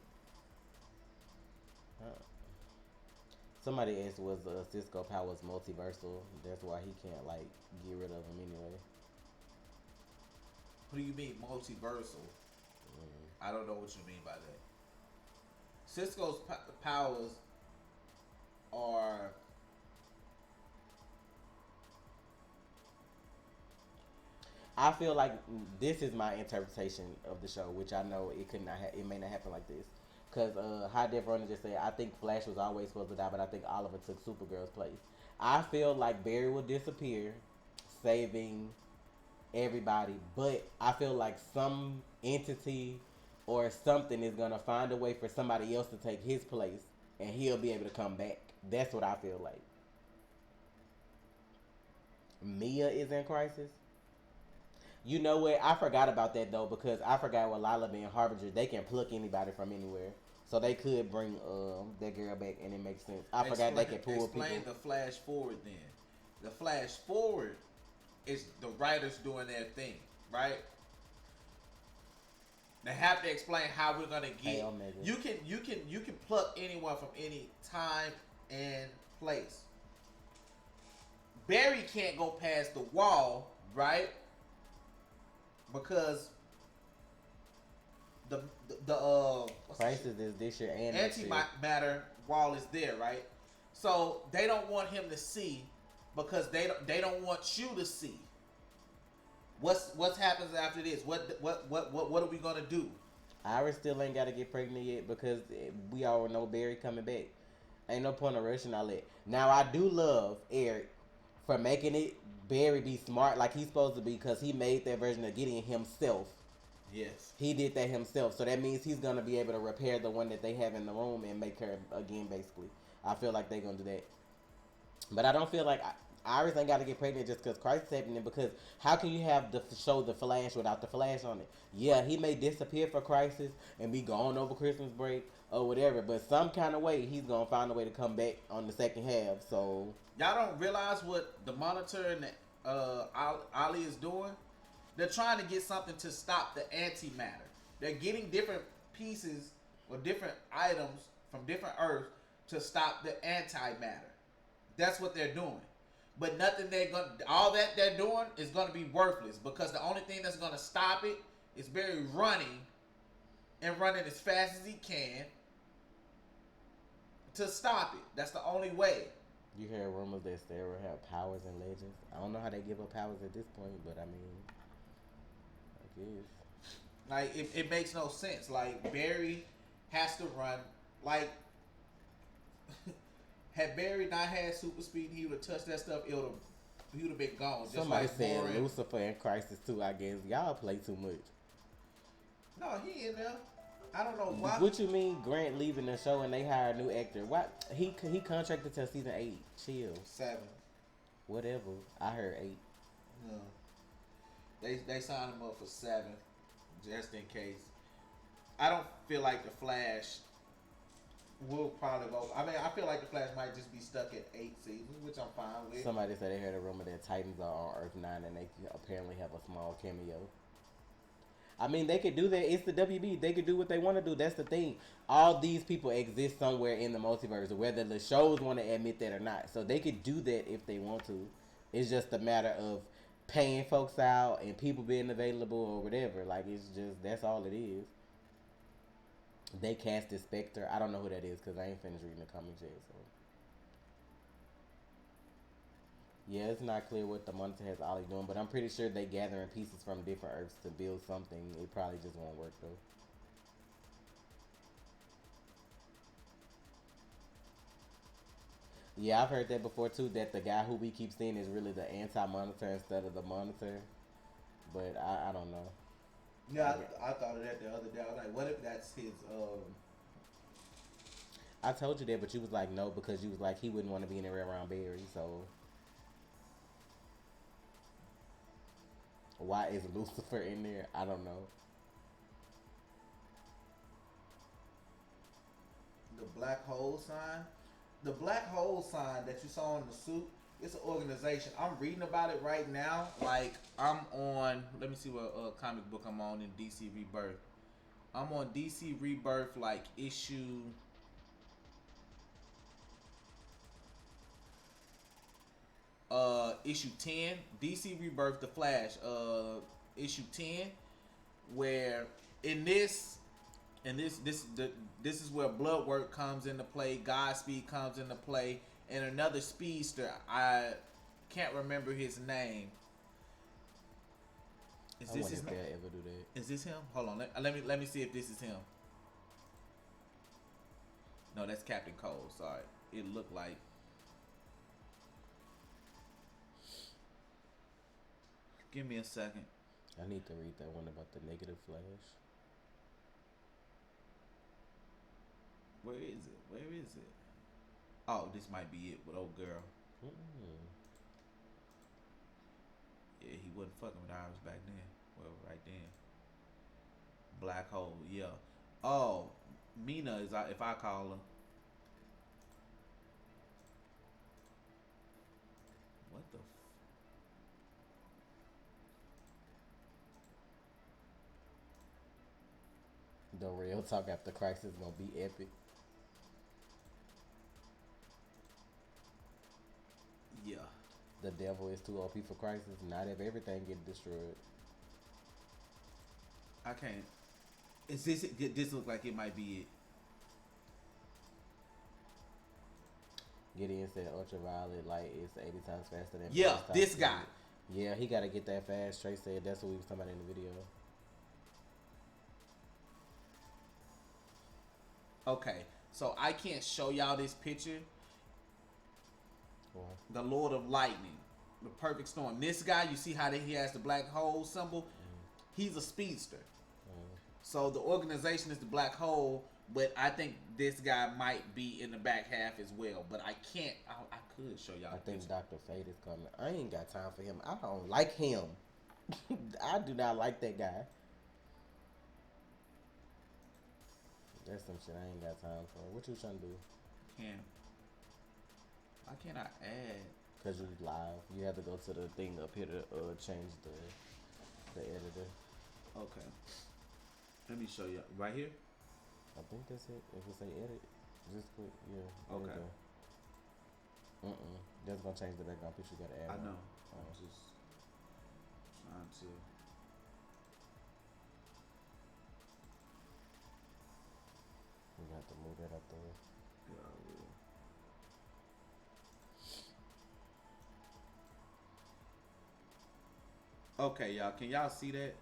A: Somebody asked, was Cisco powers multiversal? That's why he can't, like, get rid of them anyway.
C: What do you mean, multiversal? I don't know what you mean by that. Cisco's powers are...
A: I feel like this is my interpretation of the show, which I know it could not. It may not happen like this, because High Def Runner just said I think Flash was always supposed to die, but I think Oliver took Supergirl's place. I feel like Barry will disappear, saving everybody, but I feel like some entity or something is gonna find a way for somebody else to take his place, and he'll be able to come back. That's what I feel like. Mia is in crisis. You know what? I forgot about that though, because I forgot with Lila being Harbinger, they can pluck anybody from anywhere. So they could bring that girl back and it makes sense. I forgot they can pull people.
C: Explain the flash forward then. The flash forward is the writers doing their thing, right? They have to explain how we're gonna get. You can pluck anyone from any time and place. Barry can't go past the wall, right? Because the
A: crisis is this year and next year.
C: Antimatter wall is there, right? So they don't want him to see because they don't want you to see. What happens after this? What are we gonna do?
A: Iris still ain't gotta get pregnant yet because we all know Barry coming back. Ain't no point in rushing all that. Now I do love Eric for making it Barry be smart like he's supposed to be, because he made that version of Gideon himself.
C: Yes. He
A: did that himself. So that means he's going to be able to repair the one that they have in the room and make her again, basically. I feel like they're going to do that. But I don't feel like Iris ain't got to get pregnant just because Crisis happening, because how can you have the show The Flash without The Flash on it? Yeah, he may disappear for Crisis and be gone over Christmas break or whatever, but some kind of way he's going to find a way to come back on the second half, so...
C: Y'all don't realize what the Monitor and Ollie is doing? They're trying to get something to stop the antimatter. They're getting different pieces or different items from different Earths to stop the antimatter. That's what they're doing. But all that they're doing is gonna be worthless, because the only thing that's gonna stop it is Barry running as fast as he can to stop it. That's the only way.
A: You hear rumors that Sarah have powers and legends. I don't know how they give up powers at this point, but I mean, I guess.
C: Like, it makes no sense. Like, Barry has to run. Like, had Barry not had super speed, he would have touched that stuff, he would have been gone. Just
A: somebody
C: like
A: said
C: Warren.
A: Lucifer and Crisis too, I guess. Y'all play too much.
C: No, he in there. I don't know why.
A: What you mean Grant leaving the show and they hire a new actor? What? He contracted till season 8. Chill.
C: 7.
A: Whatever. I heard 8.
C: No. They signed him up for 7, just in case. I don't feel like the Flash will probably go. I mean, I feel like the Flash might just be stuck at 8 seasons, which I'm fine with.
A: Somebody said they heard a rumor that Titans are on Earth 9 and they apparently have a small cameo. I mean, they could do that. It's the WB. They could do what they want to do. That's the thing. All these people exist somewhere in the multiverse, whether the shows want to admit that or not. So they could do that if they want to. It's just a matter of paying folks out and people being available or whatever. Like, it's just, that's all it is. They casted Spectre. I don't know who that is because I ain't finished reading the comics yet. So. Yeah, it's not clear what the Monitor has Ollie doing, but I'm pretty sure they gathering pieces from different Earths to build something. It probably just won't work though. Yeah, I've heard that before too. That the guy who we keep seeing is really the anti-Monitor instead of the Monitor. But I don't know.
C: Yeah, I thought of that the other day. I was like, what if that's his?
A: I told you that, but you was like no because you was like he wouldn't want to be in there around Barry. So why is Lucifer in there? I don't know.
C: The black hole sign. The black hole sign that you saw in the suit, it's an organization. I'm reading about it right now. Like, I'm on, let me see what comic book I'm on in DC Rebirth. I'm on DC Rebirth, like, issue 10. DC Rebirth, The Flash, issue 10, where in this this is where Bloodwork comes into play, Godspeed comes into play, and another speedster. I can't remember his name. Is this his name?
A: Ever do that?
C: Is this him? Hold on. Let me see if this is him. No, that's Captain Cole. Sorry, it looked like. Give me a second.
A: I need to read that one about the negative Flash.
C: Where is it? Where is it? Oh, this might be it with old girl. Yeah, he wasn't fucking with Iris back then. Well, right then. Black hole, yeah. Oh, Mina is if I call her. What the?
A: The real talk after Crisis gonna be epic.
C: Yeah.
A: The devil is too OP for Crisis. Not if everything get destroyed.
C: I can't. Is this? This looks like it might be it.
A: Gideon said ultraviolet light is 80 times faster than.
C: Yeah, this
A: speed.
C: guy.
A: Yeah, he gotta get that fast. Trey said that's what we was talking about in the video.
C: Okay, so I can't show y'all this picture.
A: Cool.
C: The Lord of Lightning, the perfect storm. This guy, you see how he has the black hole symbol? He's a speedster. So the organization is the black hole, but I think this guy might be in the back half as well. But I can't. I could show y'all.
A: I think Dr. Fate is coming. I ain't got time for him. I don't like him. I do not like that guy. That's some shit I ain't got time for. What you trying to do?
C: Why can't I add?
A: Cause you live. You have to go to the thing up here to change the editor.
C: Okay. Let me show you. Right here?
A: I think that's it. If it say edit, just click. Yeah.
C: Okay.
A: That's gonna change the background picture. You gotta add.
C: I know.
A: I'm
C: just trying to.
A: We got to move that up there.
C: Yeah, I will. Okay, y'all. Can y'all see that?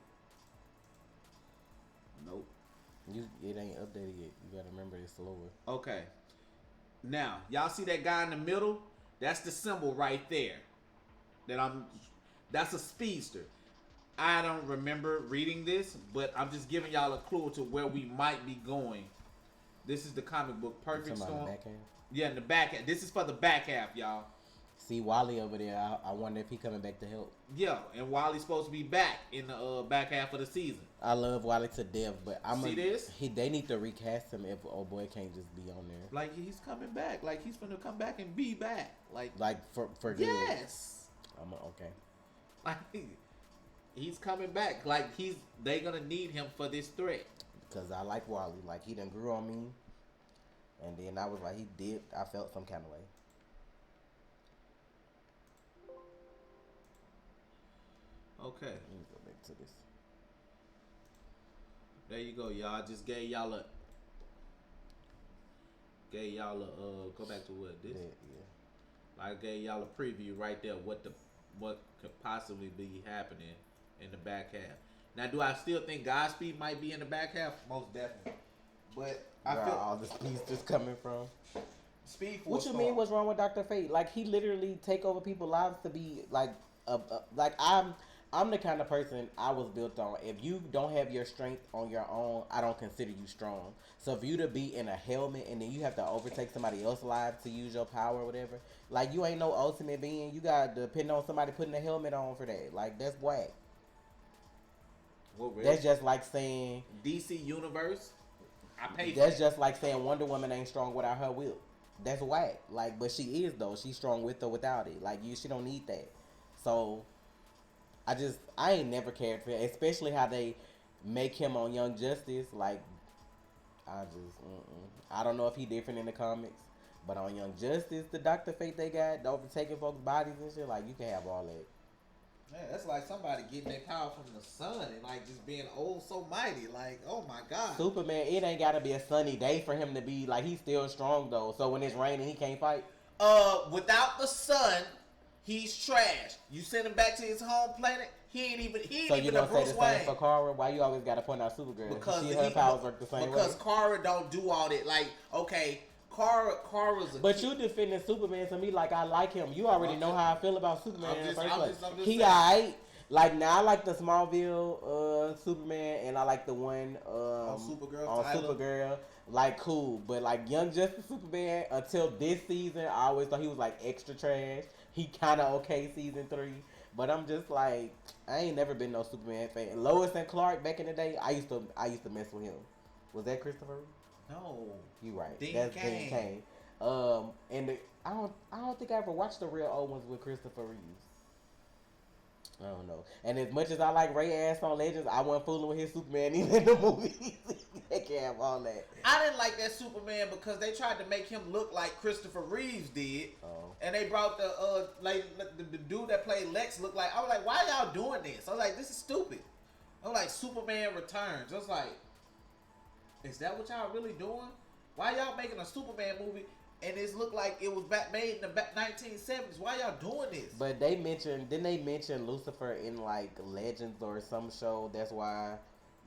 C: Nope.
A: It ain't updated yet. You gotta remember it's slower.
C: Okay. Now, y'all see that guy in the middle? That's the symbol right there. That's a speedster. I don't remember reading this, but I'm just giving y'all a clue to where we might be going. This is the comic book Perfect Storm.
A: The back half?
C: Yeah, in the back half. This is for the back half, y'all.
A: See Wally over there. I wonder if he coming back to help.
C: Yeah, and Wally's supposed to be back in the back half of the season.
A: I love Wally to death, but
C: this?
A: They need to recast him if old boy can't just be on there.
C: Like he's coming back. Like he's gonna come back and be back. Like
A: for good.
C: Yes.
A: Okay.
C: Like
B: he's coming back. Like they gonna need him for this threat.
A: Because I like Wally. Like, he done grew on me. And then I was like, he did. I felt some kind of way.
B: Okay,
A: Let me go back to this.
B: there you go, y'all. Just gave y'all a go back to what this.
A: Yeah.
B: I gave y'all a preview right there. What could possibly be happening in the back half. Now, do I still think Godspeed might be in the back half? Most definitely. But I
A: Where
B: feel
A: all this piece just coming from.
C: Speed Force.
A: What you mean? What's wrong with Dr. Fate? Like, he literally take over people's lives to be like I'm the kind of person I was built on. If you don't have your strength on your own, I don't consider you strong. So for you to be in a helmet and then you have to overtake somebody else's life to use your power or whatever, like, you ain't no ultimate being. You got to depend on somebody putting a helmet on for that. Like, that's whack.
B: What, really?
A: That's just like saying
B: DC Universe. I pay for
A: that's
B: that.
A: just like saying Wonder Woman ain't strong without her will. That's whack. Like, but she is though. She's strong with or without it. Like, she don't need that. So I ain't never cared for it, especially how they make him on Young Justice. Like, I don't know if he different in the comics, but on Young Justice, the Dr. Fate they got, the overtaking folks' bodies and shit, like, you can have all that.
B: Man, that's like somebody getting their power from the sun and like just being old so mighty. Like, oh my god.
A: Superman, it ain't gotta be a sunny day for him to be like, he's still strong though. So when it's raining, he can't fight.
B: Without the sun, he's trash. You send him back to his home planet. He ain't
A: So you
B: even a
A: gonna say
B: Bruce
A: the
B: Wayne.
A: same for Kara? Why you always gotta point out Supergirl?
B: Because
A: her powers work the same way.
B: Because Kara don't do all that. Like, okay, Kara's a
A: But
B: kid.
A: you defending Superman to me like I like him. You already know how I feel about Superman in the first place.
B: I'm just
A: He
B: saying.
A: alright. Like, now I like the Smallville Superman, and I like the one
C: On Supergirl,
A: on
C: Tyler.
A: Supergirl. Like, cool. But like Young Justice Superman, until this season, I always thought he was like extra trash. He kind of okay season 3. But I'm just like, I ain't never been no Superman fan. Lois and Clark back in the day, I used to mess with him. Was that Christopher Reeve?
B: No.
A: You right.
B: Dean
A: That's
B: Cain.
A: Dean Cain. And I don't think I ever watched the real old ones with Christopher Reeves. I don't know. And as much as I like Ray Ass on Legends, I wasn't fooling with his Superman even in the movies. They can have all that.
B: I didn't like that Superman because they tried to make him look like Christopher Reeves did.
A: Oh.
B: And they brought the dude that played Lex look like. I was like, why y'all doing this? I was like, this is stupid. I was like, Superman Returns. I was like, is that what y'all really doing? Why y'all making a Superman movie and it looked like it was made in the 1970s? Why y'all doing this?
A: But didn't they mention Lucifer in like Legends or some show? That's why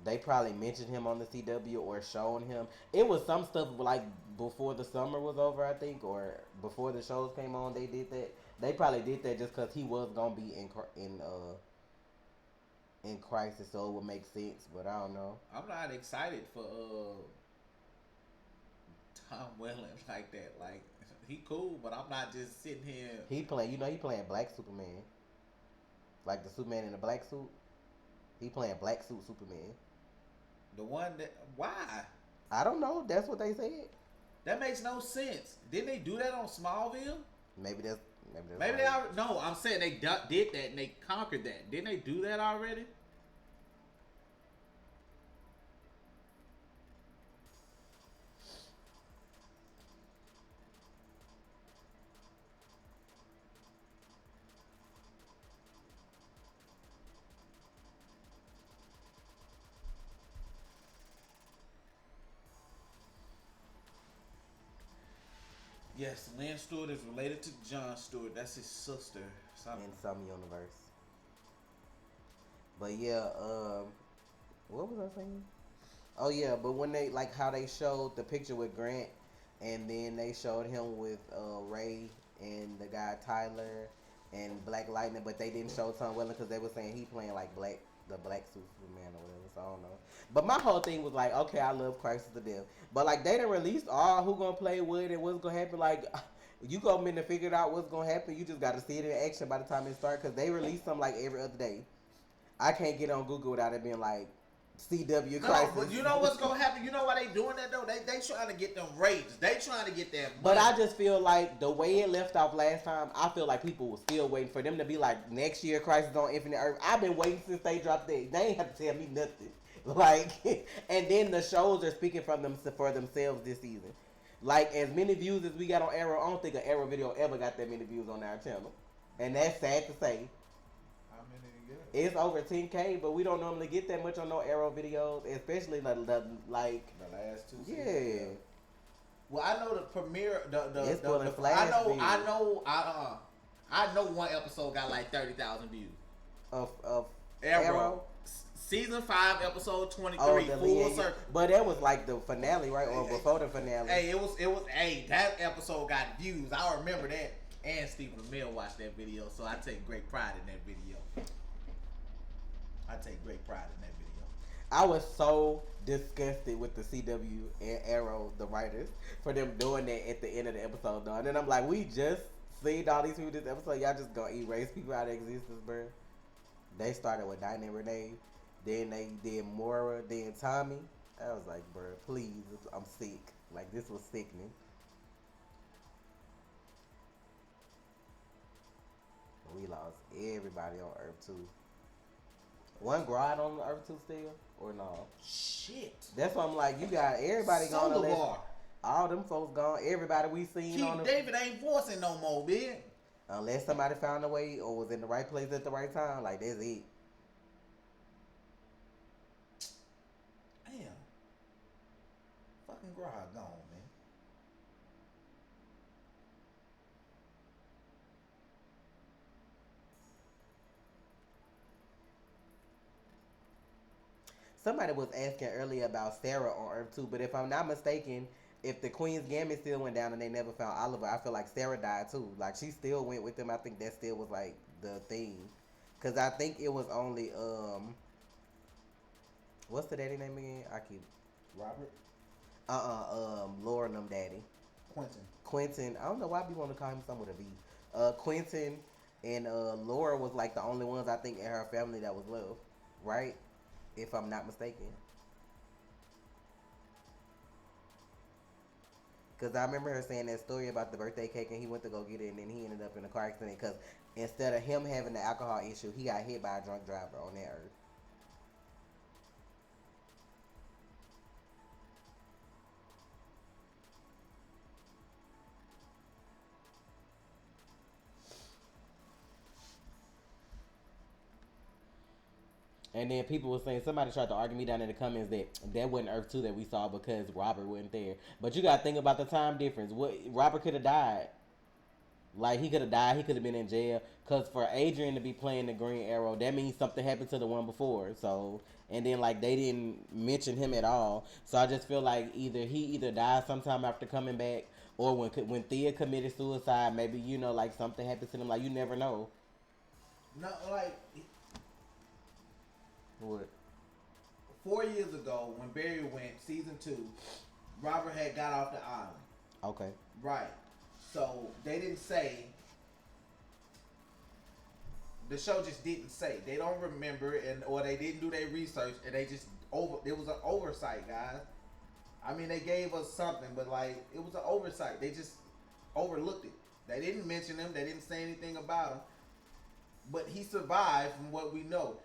A: they probably mentioned him on the CW or shown him. It was some stuff like before the summer was over, I think, or before the shows came on. They did that. They probably did that just because he was gonna be in Crisis, so it would make sense. But I don't know.
B: I'm not excited for Tom Welling like that. Like, he cool, but I'm not just sitting here.
A: He playing Black Superman, like the Superman in the black suit. He playing Black Suit Superman.
B: The one that why?
A: I don't know. That's what they said.
B: That makes no sense. Didn't they do that on Smallville?
A: Maybe that's
B: Maybe they already. No, I'm saying they did that and they conquered that. Didn't they do that already? Yes, Lynn Stewart is related to John Stewart. That's his sister.
A: in some universe. But yeah, what was I saying? Oh yeah, but when they like how they showed the picture with Grant, and then they showed him with Ray and the guy Tyler and Black Lightning, but they didn't show Tom Welling because they were saying he playing like the Black Superman or whatever. So I don't know. But my whole thing was like, okay, I love Crisis to death, but like they done released all who gonna play with and what's gonna happen. Like you go in to figure out what's gonna happen. You just gotta see it in action by the time it starts because they release them like every other day. I can't get on Google without it being like CW
C: No,
A: crisis.
C: but you know what's gonna happen? You know why they doing that though? They trying to get them ratings. They trying to get that money.
A: But I just feel like the way it left off last time, I feel like people were still waiting for them to be like next year Crisis on Infinite Earth. I've been waiting since they dropped that. They ain't have to tell me nothing. Like, and then the shows are speaking for themselves this season. Like, as many views as we got on Arrow, I don't think an Arrow video ever got that many views on our channel. And that's sad to say.
C: How many did you get?
A: It's over 10K, but we don't normally get that much on no Arrow videos, especially like
C: The last two seasons.
A: yeah.
C: Well, I know the premiere.
A: It's pulling
C: I
A: flash
C: know.
A: views.
C: I know one episode got like 30,000 views.
A: Of
C: Arrow. Season 5, episode 23,
A: the
C: full
A: lead,
C: circle.
A: but that was like the finale, right? Or before the finale.
C: Hey, it was. Hey, that episode got views. I remember that. And Stephen Amell watched that video, so I take great pride in that video. I take great pride in that video.
A: I was so disgusted with the CW and Arrow, the writers, for them doing that at the end of the episode, though. And then I'm like, we just seen all these people this episode. Y'all just gonna erase people out of existence, bro. They started with Dinah and Renee. Then they did Moira, then Tommy. I was like, bro, please, I'm sick. Like, this was sickening. We lost everybody on Earth 2. One Grodd on Earth 2 still? Or no?
C: Shit.
A: That's why I'm like, you got everybody gone.
C: Solar
A: All them folks gone. Everybody we seen on
C: Keith
A: the...
C: David ain't voicing no more, man.
A: Unless somebody found a way or was in the right place at the right time. Like, that's it.
C: Damn. Fucking Grodd gone, man.
A: Somebody was asking earlier about Sarah on Earth 2, but if I'm not mistaken, if the Queen's Gambit still went down and they never found Oliver, I feel like Sarah died too. Like, she still went with them. I think that still was like the thing. Cause I think it was only what's the daddy name again? I keep
C: Robert?
A: Laura and them daddy. Quentin. I don't know why people want to call him something with a V. Quentin and Laura was like the only ones I think in her family that was left, right? If I'm not mistaken. Because I remember her saying that story about the birthday cake and he went to go get it and then he ended up in a car accident because instead of him having the alcohol issue, he got hit by a drunk driver on that earth. And then people were saying, somebody tried to argue me down in the comments that wasn't Earth 2 that we saw because Robert wasn't there. But you got to think about the time difference. Robert could have died. Like, he could have died. He could have been in jail. Because for Adrian to be playing the Green Arrow, that means something happened to the one before. So, and then, like, they didn't mention him at all. So I just feel like he died sometime after coming back, or when Thea committed suicide, maybe, you know, like, something happened to them. Like, you never know.
C: No, like...
A: What?
C: 4 years ago, when Barry went, season 2, Robert had got off the island.
A: Okay.
C: Right. So, they didn't say... The show just didn't say. They don't remember, or they didn't do their research, and they just... It was an oversight, guys. I mean, they gave us something, but, like, it was an oversight. They just overlooked it. They didn't mention him. They didn't say anything about him. But he survived from what we know.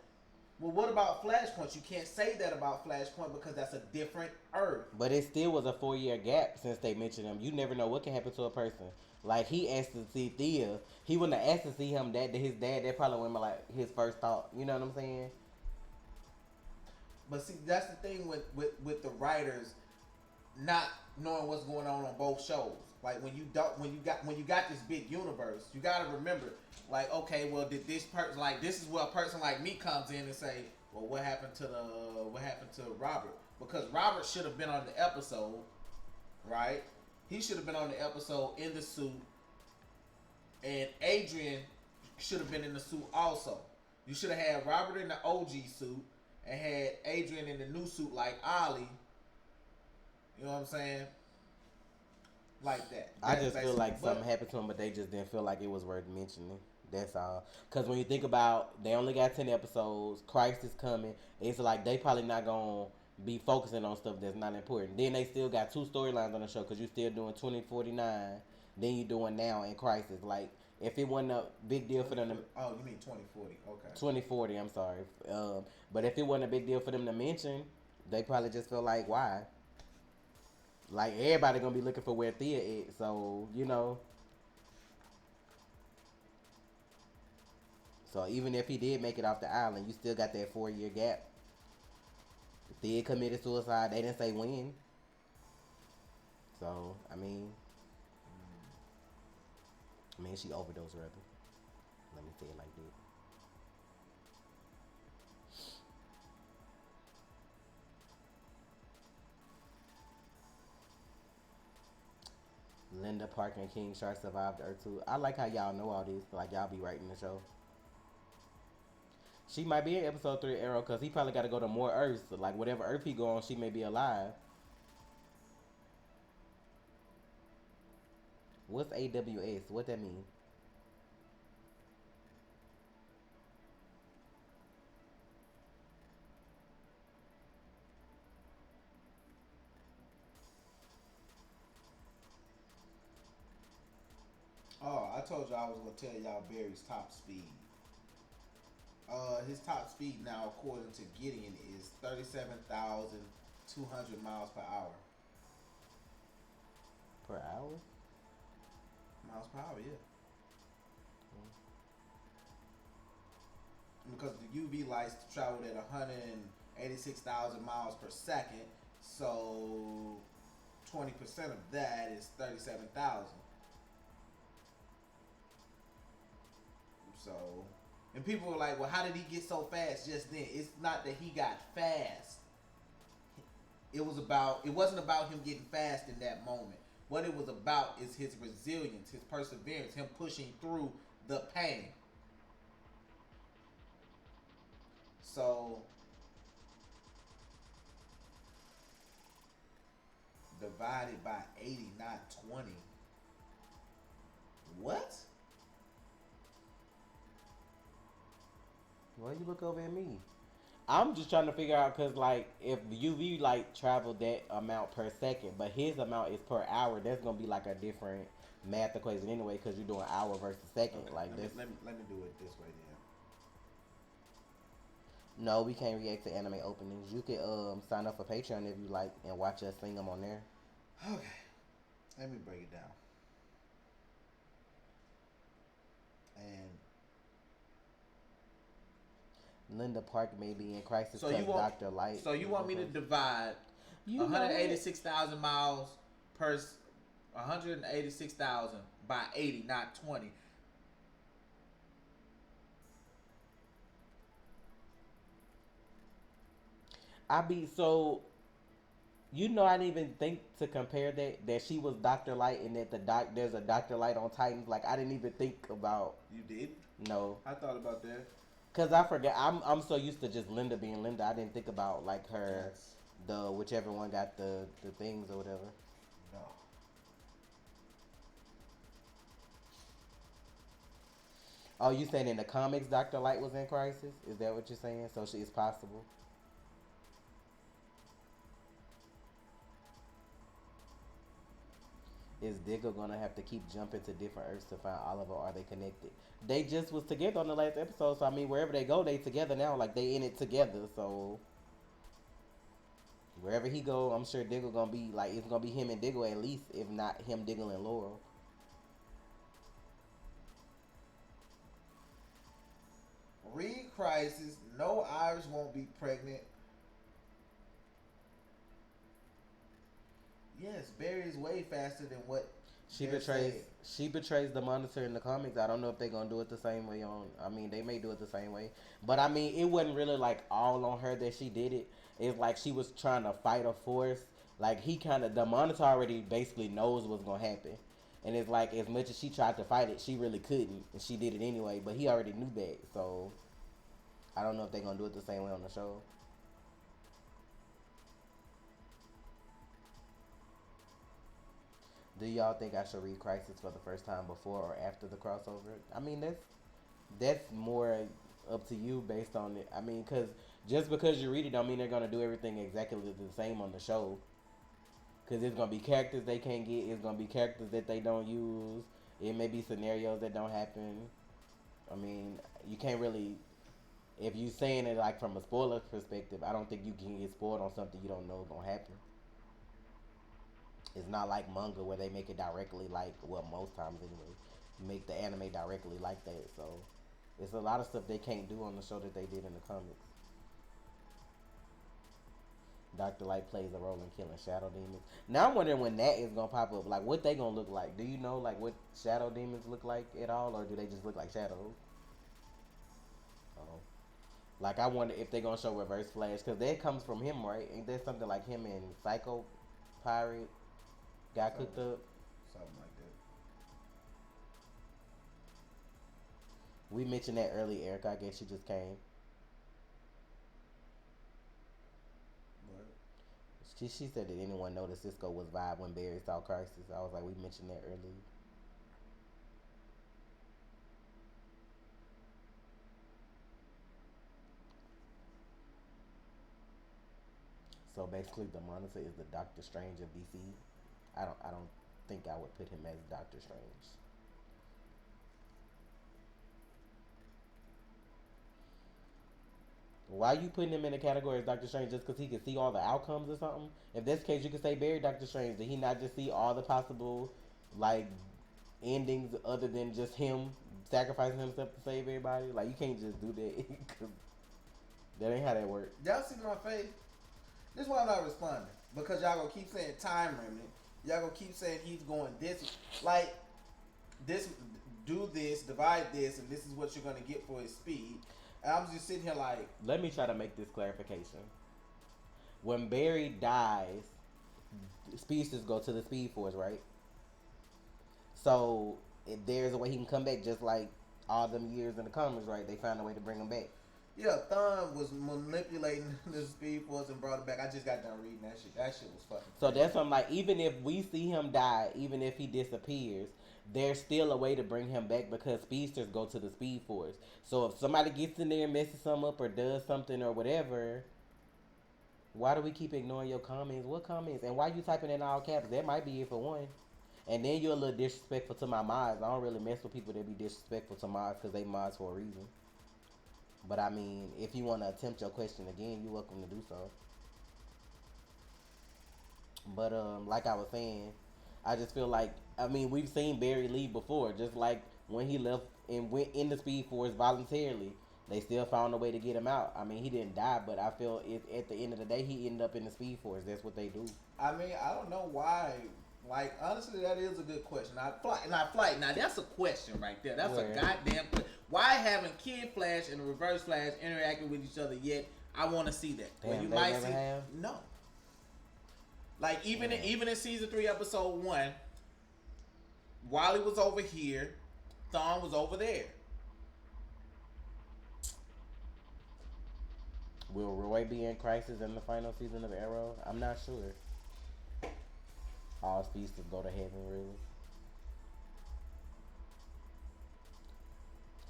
C: Well, what about Flashpoint? You can't say that about Flashpoint because that's a different Earth.
A: But it still was a 4-year gap since they mentioned him. You never know what can happen to a person. Like, he asked to see Thea. He wouldn't have asked to see him. His dad, that probably went like his first thought. You know what I'm saying?
C: But see, that's the thing with the writers not knowing what's going on both shows. Like, when you got this big universe, you got to remember. Like, okay, well, did this person, like, this is where a person like me comes in and say, well, what happened to Robert? Because Robert should have been on the episode, right? He should have been on the episode in the suit, and Adrian should have been in the suit also. You should have had Robert in the OG suit and had Adrian in the new suit like Ollie. You know what I'm saying? Like that.
A: I just feel like something happened to him, but they just didn't feel like it was worth mentioning. That's all. Because when you think about, they only got 10 episodes. Christ is coming. It's like they probably not gonna be focusing on stuff that's not important. Then they still got two storylines on the show because you still doing 2049. Then you doing now in Crisis. Like if it wasn't a big deal for them to
C: Oh, you mean 2040? Okay.
A: 2040, I'm sorry. But if it wasn't a big deal for them to mention, they probably just feel like why? Like everybody gonna be looking for where Thea is. So you know. So even if he did make it off the island, you still got that 4 year gap. Thea committed suicide. They didn't say when. So she overdosed rather. Let me say it like that. Linda Park and King Shark survived Earth 2. I like how y'all know all this. Like y'all be writing the show. She might be in episode 3 of Arrow because he probably got to go to more Earths. Like whatever Earth he go on, she may be alive. What's AWS? What that mean?
C: Oh, I told you I was gonna tell y'all Barry's top speed. His top speed now, according to Gideon, is 37,200 miles per hour.
A: Per hour?
C: Miles per hour, yeah. Because the UV lights traveled at 186,000 miles per second, so 20% of that is 37,000. So, and people were like, well, how did he get so fast just then? It's not that he got fast. It wasn't about him getting fast in that moment. What it was about is his resilience, his perseverance, him pushing through the pain. So, divided by 80, not 20. What?
A: Why you look over at me? I'm just trying to figure out because like if UV light traveled that amount per second, but his amount is per hour, that's gonna be like a different math equation anyway because you're doing hour versus second.
C: Okay,
A: Like this.
C: let me do it this way then.
A: No, we can't react to anime openings. You could sign up for Patreon if you like and watch us sing them on there.
C: Okay, let me break it down. And
A: Linda Park may be in crisis
C: so
A: because
C: you want
A: Dr. Light.
C: so you want me to divide
A: You know
C: 186,000 miles per 186,000 by 80, not 20.
A: I be so. You know, I didn't even think to compare that she was Dr. Light and that there's a Dr. Light on Titans. Like I didn't even think about.
C: You did?
A: No,
C: I thought about that.
A: cause I forget. I'm so used to just Linda being Linda. I didn't think about like her,
C: Yes.
A: the whichever one got the things or whatever.
C: No.
A: Oh, you saying in the comics Dr. Light was in crisis? Is that what you're saying? So it's possible. Is Diggle gonna have to keep jumping to different Earths to find Oliver? Or are they connected? They just was together on the last episode, so I mean, wherever they go, they together now. Like they in it together, so wherever he go, I'm sure Diggle gonna be like it's gonna be him and Diggle at least, if not him, Diggle and Laurel.
C: Reed Crisis. No, Iris won't be pregnant. Yes, Barry is way faster than what
A: She
C: they're
A: betrays.
C: saying.
A: She betrays the Monitor in the comics. I don't know if they're gonna do it the same way on. I mean, they may do it the same way, but I mean, it wasn't really like all on her that she did it. It's like she was trying to fight a force. Like he kind of the Monitor already basically knows what's gonna happen, and it's like as much as she tried to fight it, she really couldn't, and she did it anyway. But he already knew that, so I don't know if they're gonna do it the same way on the show. Do y'all think I should read Crisis for the first time before or after the crossover? I mean, that's more up to you based on it. I mean, because just because you read it don't mean they're gonna do everything exactly the same on the show. Because it's gonna be characters they can't get. It's gonna be characters that they don't use. It may be scenarios that don't happen. I mean, you can't really. If you saying it like from a spoiler perspective, I don't think you can get spoiled on something you don't know gonna happen. It's not like manga where they make it directly like well most times anyway, make the anime directly like that. So it's a lot of stuff they can't do on the show that they did in the comics. Dr. Light plays a role in killing shadow demons. Now I'm wondering when that is gonna pop up. Like what they gonna look like? Do you know like what shadow demons look like at all, or do they just look like shadows? Oh. Like I wonder if they gonna show Reverse Flash because that comes from him, right? Ain't there something like him and Psycho Pirate got cooked
C: Something,
A: up?
C: something like that.
A: We mentioned that earlier, Erica. I guess she just came.
C: But
A: She said that anyone noticed Cisco was vibe when Barry saw Crisis. I was like, we mentioned that earlier. So basically, the Monitor is the Doctor Strange of DC. I don't think I would put him as Doctor Strange. Why you putting him in the category as Doctor Strange just because he can see all the outcomes or something? If that's the case, you could say Barry Doctor Strange. Did he not just see all the possible like endings other than just him sacrificing himself to save everybody? Like you can't just do that because that ain't how that works.
C: y'all see my face? This is why I'm not responding because y'all gonna keep saying time remnant. Y'all gonna keep saying he's going this like this. Do this, divide this, and this is what you're gonna get for his speed. And I'm just sitting here like,
A: Let me try to make this clarification. When Barry dies, speedsters go to the Speed Force, right? So if there's a way he can come back, just like all them years in the comics, right? They found a way to bring him back.
C: yeah, Thumb was manipulating the speed force and brought it back. I just got done reading that shit. That shit was fucking
A: So
C: crazy.
A: that's what I'm like. Even if we see him die, even if he disappears, there's still a way to bring him back because speedsters go to the Speed Force. So if somebody gets in there and messes something up or does something or whatever, why do we keep ignoring your comments? What comments? And why you typing in all caps? That might be it for one. And then you're a little disrespectful to my mods. I don't really mess with people that be disrespectful to mods because they mods for a reason. But I mean, if you want to attempt your question again, you're welcome to do so. But like I was saying, I just feel like I mean we've seen Barry leave before, just like when he left and went in the Speed Force voluntarily. They still found a way to get him out. I mean, he didn't die, but I feel at the end of the day, he ended up in the Speed Force. That's what they do.
C: I mean, I don't know why. Like, honestly, that is a good question. Not flight. Now, that's a question right there. That's
A: Where?
C: a goddamn question. Why haven't Kid Flash and the Reverse Flash interacted with each other yet? I want to see that.
A: Damn,
C: Well, you
A: they
C: might
A: never
C: see.
A: have?
C: No. Like, even
A: Yeah.
C: even in season 3, episode 1, Wally was over here, Thawne was over there.
A: Will Roy be in Crisis in the final season of Arrow? I'm not sure. All speedsters go to heaven, really.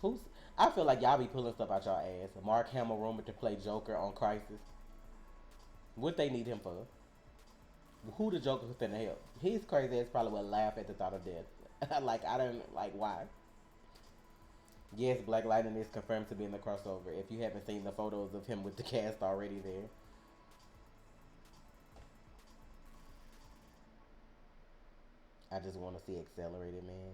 A: Who's? I feel like y'all be pulling stuff out y'all ass. Mark Hamill rumored to play Joker on Crisis. What they need him for? Who the Joker finna help? His crazy ass probably would laugh at the thought of death. Like I don't like why. Yes, Black Lightning is confirmed to be in the crossover. If you haven't seen the photos of him with the cast already there. I just want to see Accelerated Man.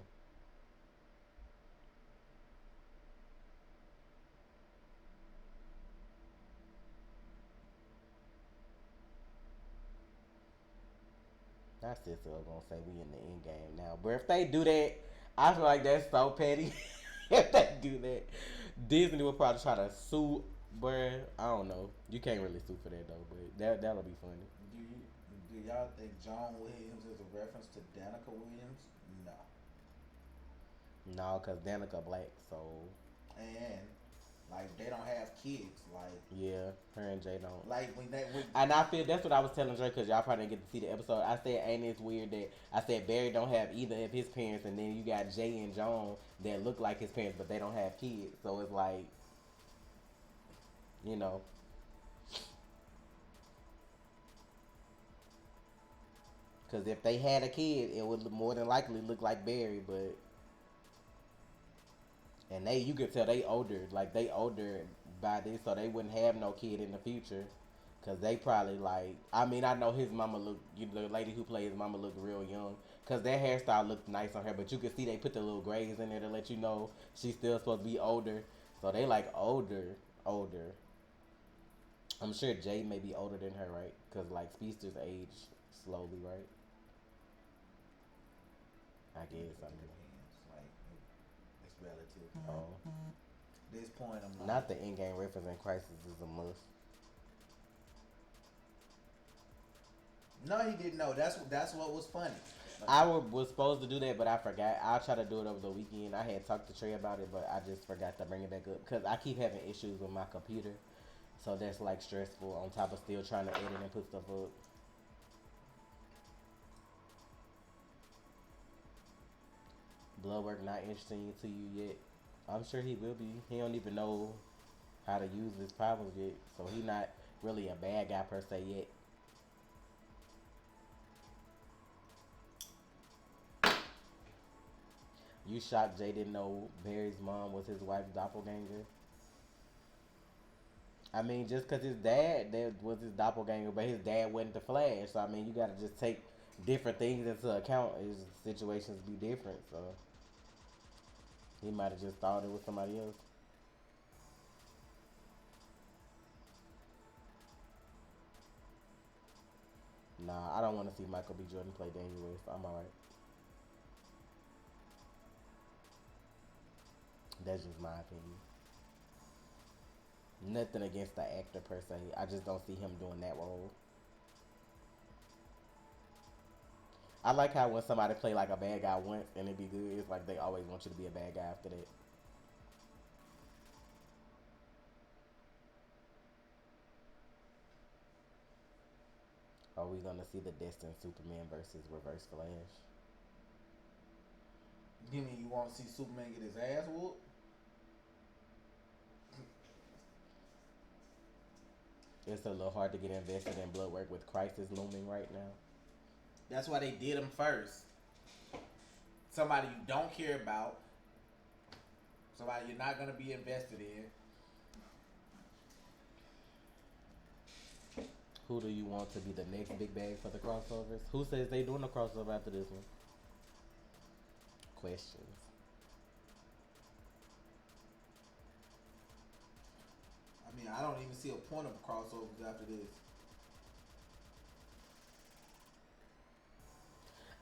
A: My sister was gonna say we in the end game now, but if they do that, I feel like that's so petty. If they do that, Disney will probably try to sue. Bruh, I don't know. You can't really sue for that though, but that'll be funny.
C: Do y'all think John Williams is a reference to Danica Williams? No.
A: No, cause Danica black, so
C: And Like they don't have kids.
A: Yeah, her and Jay don't.
C: Like when they when
A: And I feel that's what I was telling Dre because y'all probably didn't get to see the episode. I said, ain't it weird that I said Barry don't have either of his parents, and then you got Jay and Joan that look like his parents, but they don't have kids. So it's like, you know, because if they had a kid, it would more than likely look like Barry, but. And you could tell they older, like they older by this, so they wouldn't have no kid in the future. Cause they probably like, I mean, I know his mama look, the lady who plays his mama look real young. Cause their hairstyle looked nice on her, but you could see they put the little grays in there to let you know she's still supposed to be older. So they like older. I'm sure Jay may be older than her, right? Cause like speedsters age slowly, right? I guess. I mean,
C: depends. Like it's relative.
A: oh,
C: At this point, I'm like,
A: not the in-game reference in Crisis is a must.
C: no, he didn't know. That's what was funny.
A: Was supposed to do that, but I forgot. I'll try to do it over the weekend. I had talked to Trey about it, but I just forgot to bring it back up because I keep having issues with my computer, so that's like stressful. On top of still trying to edit and put stuff up. Blood work not interesting to you yet? I'm sure he will be. He don't even know how to use his powers yet, so he not really a bad guy per se yet. You shocked Jay didn't know Barry's mom was his wife's doppelganger? I mean, just because his dad that was his doppelganger, but his dad wasn't the Flash. So I mean, you got to just take different things into account. His situations be different, so he might have just thought it was somebody else. Nah, I don't want to see Michael B. Jordan play Daniel West. I'm alright. That's just my opinion. Nothing against the actor per se. I just don't see him doing that role. I like how when somebody play like a bad guy once and it be good, it's like they always want you to be a bad guy after that. Are we gonna see the Destined Superman versus Reverse Flash?
C: You mean you want to see Superman get his ass whooped?
A: It's a little hard to get invested in blood work with Crisis looming right now.
C: That's why they did him first. Somebody you don't care about. Somebody you're not gonna be invested in.
A: Who do you want to be the next big bag for the crossovers? Who says they doing a crossover after this one? Questions.
C: I mean, I don't even see a point of crossovers after this.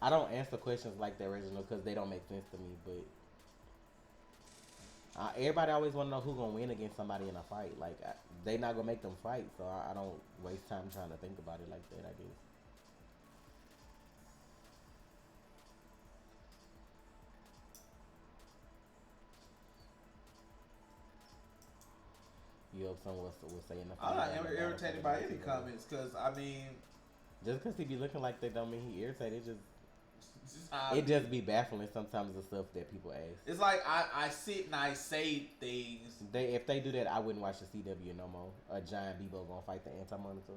A: I don't answer questions like the original because they don't make sense to me. But everybody always want to know who gonna win against somebody in a fight. Like they not gonna make them fight, so I don't waste time trying to think about it like that. I guess. You hope someone will say in the fight.
C: I'm not irritated by any comments because I mean,
A: just because he be looking like that don't mean he irritated.
C: It
A: just be baffling sometimes the stuff that people ask.
C: It's like I sit and I say things.
A: If they do that, I wouldn't watch the CW no more. A giant Bebo gonna fight the Anti-Monitor.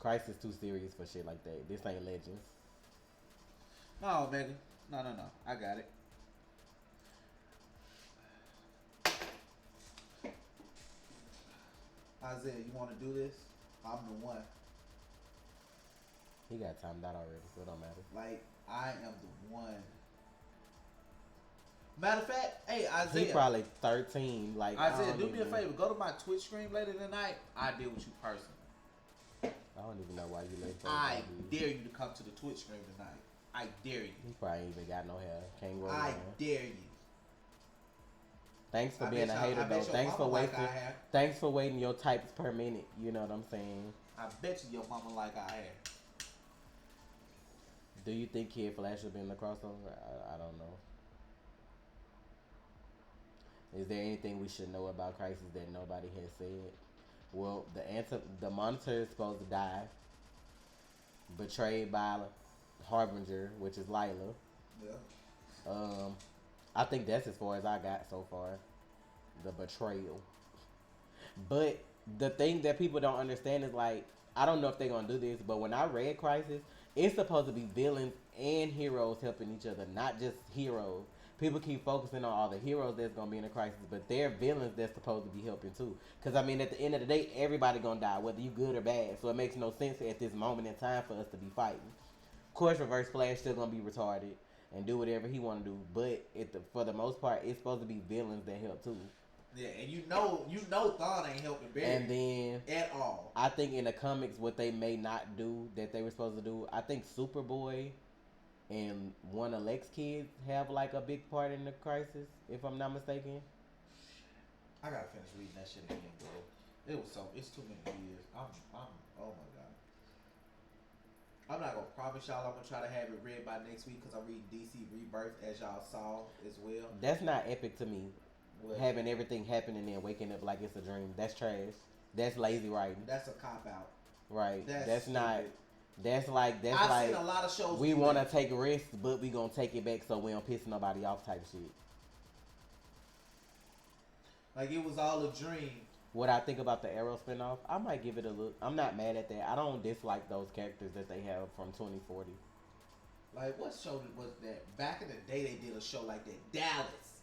A: Christ is too serious for shit like that. This ain't Legends.
C: No, nigga. No. I got it. Isaiah, you want to do this? I'm the one.
A: He got timed out already, so it don't matter.
C: Like, I am the one. Matter of fact, hey, Isaiah.
A: He probably 13. Like,
C: Isaiah, do me a favor. Go to my Twitch stream later tonight. I deal with you personally.
A: I don't even know why you late.
C: I dare you to come to the Twitch stream tonight. I dare you.
A: He probably ain't even got no hair. Can't grow
C: I
A: hair.
C: dare you.
A: Thanks for being a hater, though. Thanks for waiting your types per minute. You know what I'm saying?
C: I bet you your mama like our hair.
A: Do you think Kid Flash will be in the crossover? I don't know. Is there anything we should know about Crisis that nobody has said? Well, the Monitor is supposed to die, betrayed by Harbinger, which is Lila.
C: Yeah.
A: Um, I think that's as far as I got so far. The betrayal. But the thing that people don't understand is like, I don't know if they're gonna do this, but when I read Crisis, it's supposed to be villains and heroes helping each other, not just heroes. People keep focusing on all the heroes that's gonna be in the Crisis, but they're villains that's supposed to be helping too. Cause I mean, at the end of the day, everybody gonna die, whether you good or bad. So it makes no sense at this moment in time for us to be fighting. Of course, Reverse Flash still gonna be retarded and do whatever he wanna do, but for the most part, it's supposed to be villains that help too.
C: Yeah, and you know Thawne ain't helping Barry
A: And then
C: at all.
A: I think in the comics, what they may not do that they were supposed to do, I think Superboy and one of Lex kids have like a big part in the Crisis, if I'm not mistaken.
C: I gotta finish reading that shit again, bro. It's too many years. I'm oh my god. I'm not gonna promise y'all I'm gonna try to have it read by next week because I'm reading DC Rebirth as y'all saw as well.
A: That's not epic to me.
C: What?
A: Having everything happen and then waking up like it's a dream. That's trash. That's lazy writing.
C: That's a cop out.
A: Right. That's
C: stupid.
A: not. That's like
C: I've seen a lot of shows.
A: We want to take risks, but we gonna take it back so we don't piss nobody off type shit.
C: Like it was all a dream.
A: What I think about the Arrow spinoff, I might give it a look. I'm not mad at that. I don't dislike those characters that they have from 2040.
C: Like what show was that? Back in the day, they did a show like that. Dallas.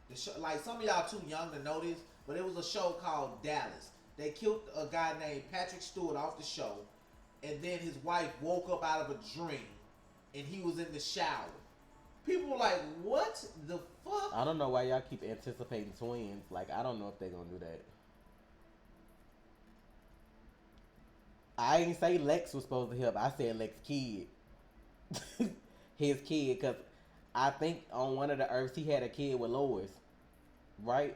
C: The show, like some of y'all too young to know this, but it was a show called Dallas. They killed a guy named Patrick Stewart off the show, and then his wife woke up out of a dream, and he was in the shower. People were like, "What the fuck?"
A: I don't know why y'all keep anticipating twins. Like, I don't know if they're gonna do that. I ain't say Lex was supposed to help. I said Lex kid. His kid, because I think on one of the Earths he had a kid with Lois. Right?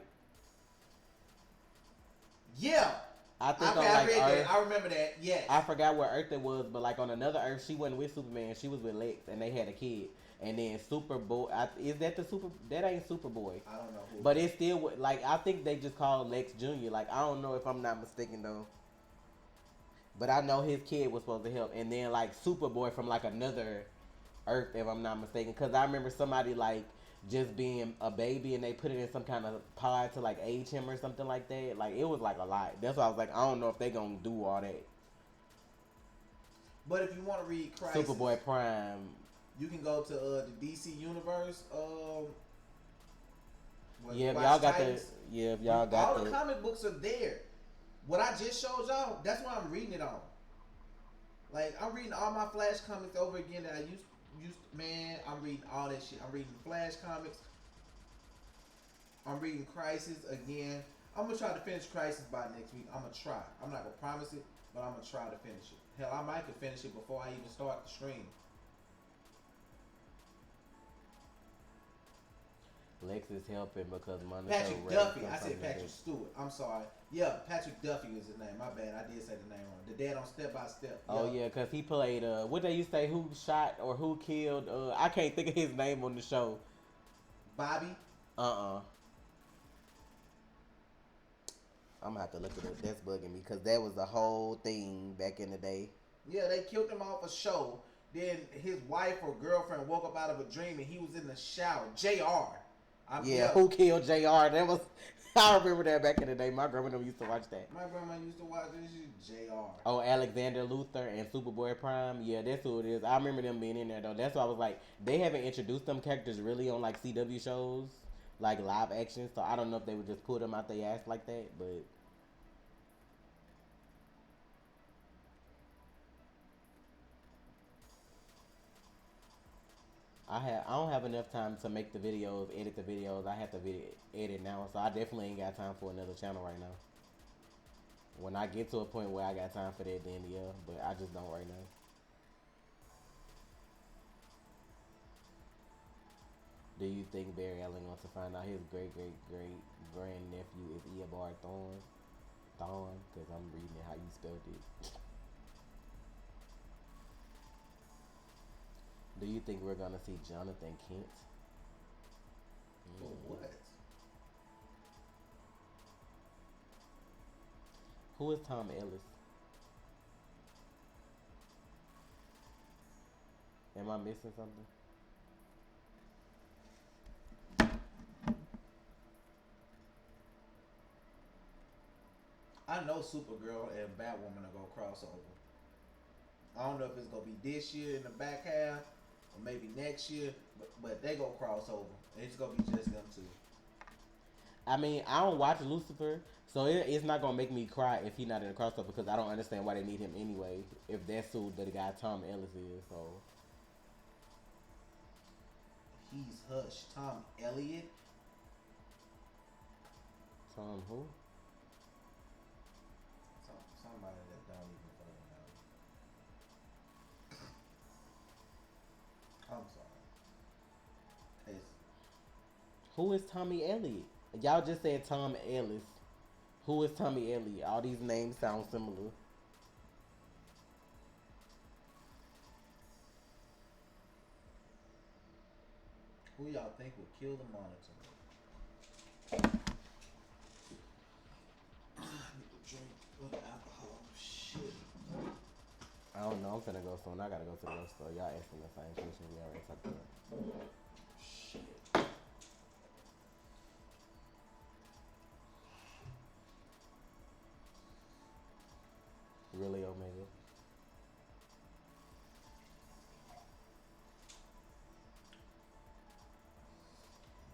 C: Yeah.
A: I think
C: okay,
A: on like Earth,
C: I remember that. Yes.
A: I forgot where Earth it was, but like on another Earth, she wasn't with Superman. She was with Lex, and they had a kid. And then Superboy, is that the Super? That ain't Superboy.
C: I don't know who.
A: But it's still like I think they just call Lex Junior. Like I don't know if I'm not mistaken though. But I know his kid was supposed to help, and then like Superboy from like another Earth, if I'm not mistaken, because I remember somebody like just being a baby and they put it in some kind of pod to like age him or something like that. Like it was like a lot. That's why I was like, I don't know if they gonna do all that.
C: But if you want to read Crisis,
A: Superboy Prime,
C: you can go to the DC Universe.
A: yeah, if
C: Watch
A: y'all got
C: Titans.
A: if y'all got
C: all the comic books are there. What I just showed y'all, that's what I'm reading it on. Like I'm reading all my Flash comics over again that I used. Man, I'm reading all that shit. I'm reading Flash comics. I'm reading Crisis again. I'm gonna try to finish Crisis by next week. I'm gonna try. I'm not gonna promise it, but I'm gonna try to finish it. Hell, I might could finish it before I even start the stream.
A: Lex is helping because Monica
C: Patrick Duffy. I said Patrick Stewart. I'm sorry. Yeah, Patrick Duffy was his name. My bad. I did say the name wrong. The dad on Step by Step.
A: Oh yeah, because he played what they used to say, who shot or who killed. I can't think of his name on the show.
C: Bobby.
A: I'm gonna have to look it up. That's bugging me because that was the whole thing back in the day.
C: Yeah, they killed him off a show. Then his wife or girlfriend woke up out of a dream and he was in the shower. JR.
A: Who killed JR? That was I remember that back in the day. My grandma used to watch that.
C: My grandma used to watch this shit. JR.
A: Oh, Alexander Luthor and Superboy Prime. Yeah, that's who it is. I remember them being in there though. That's why I was like, they haven't introduced them characters really on like CW shows, like live action. So I don't know if they would just put them out their ass like that, but. I don't have enough time to make the videos, edit the videos. I have to edit now, so I definitely ain't got time for another channel right now. When I get to a point where I got time for that, then yeah, but I just don't right now. Do you think Barry Allen wants to find out his great grandnephew is Eobard Thawne? Thawne, because I'm reading it how you spelled it. Do you think we're gonna see Jonathan Kent?
C: For what?
A: Who is Tom Ellis? Am I missing something?
C: I know Supergirl and Batwoman are gonna cross over. I don't know if it's gonna be this year in the back half or maybe next year, but they gonna cross over. It's gonna be just them two.
A: I mean, I don't watch Lucifer, so it's not gonna make me cry if he's not in the crossover because I don't understand why they need him anyway. If that's who the guy Tom Ellis is, so
C: He's Hush. Tom Elliott.
A: Tom who?
C: Somebody that don't even fucking know. I'm sorry. It's,
A: Who is Tommy Elliott? Y'all just said Tom Ellis. Who is Tommy Elliott? All these names sound similar.
C: who y'all think would kill the Monitor? I need to drink alcohol. Shit.
A: I don't know. I'm finna go soon. I gotta go to the store. Y'all asking the same question we already talked about.
C: Shit.
A: Really, Omega?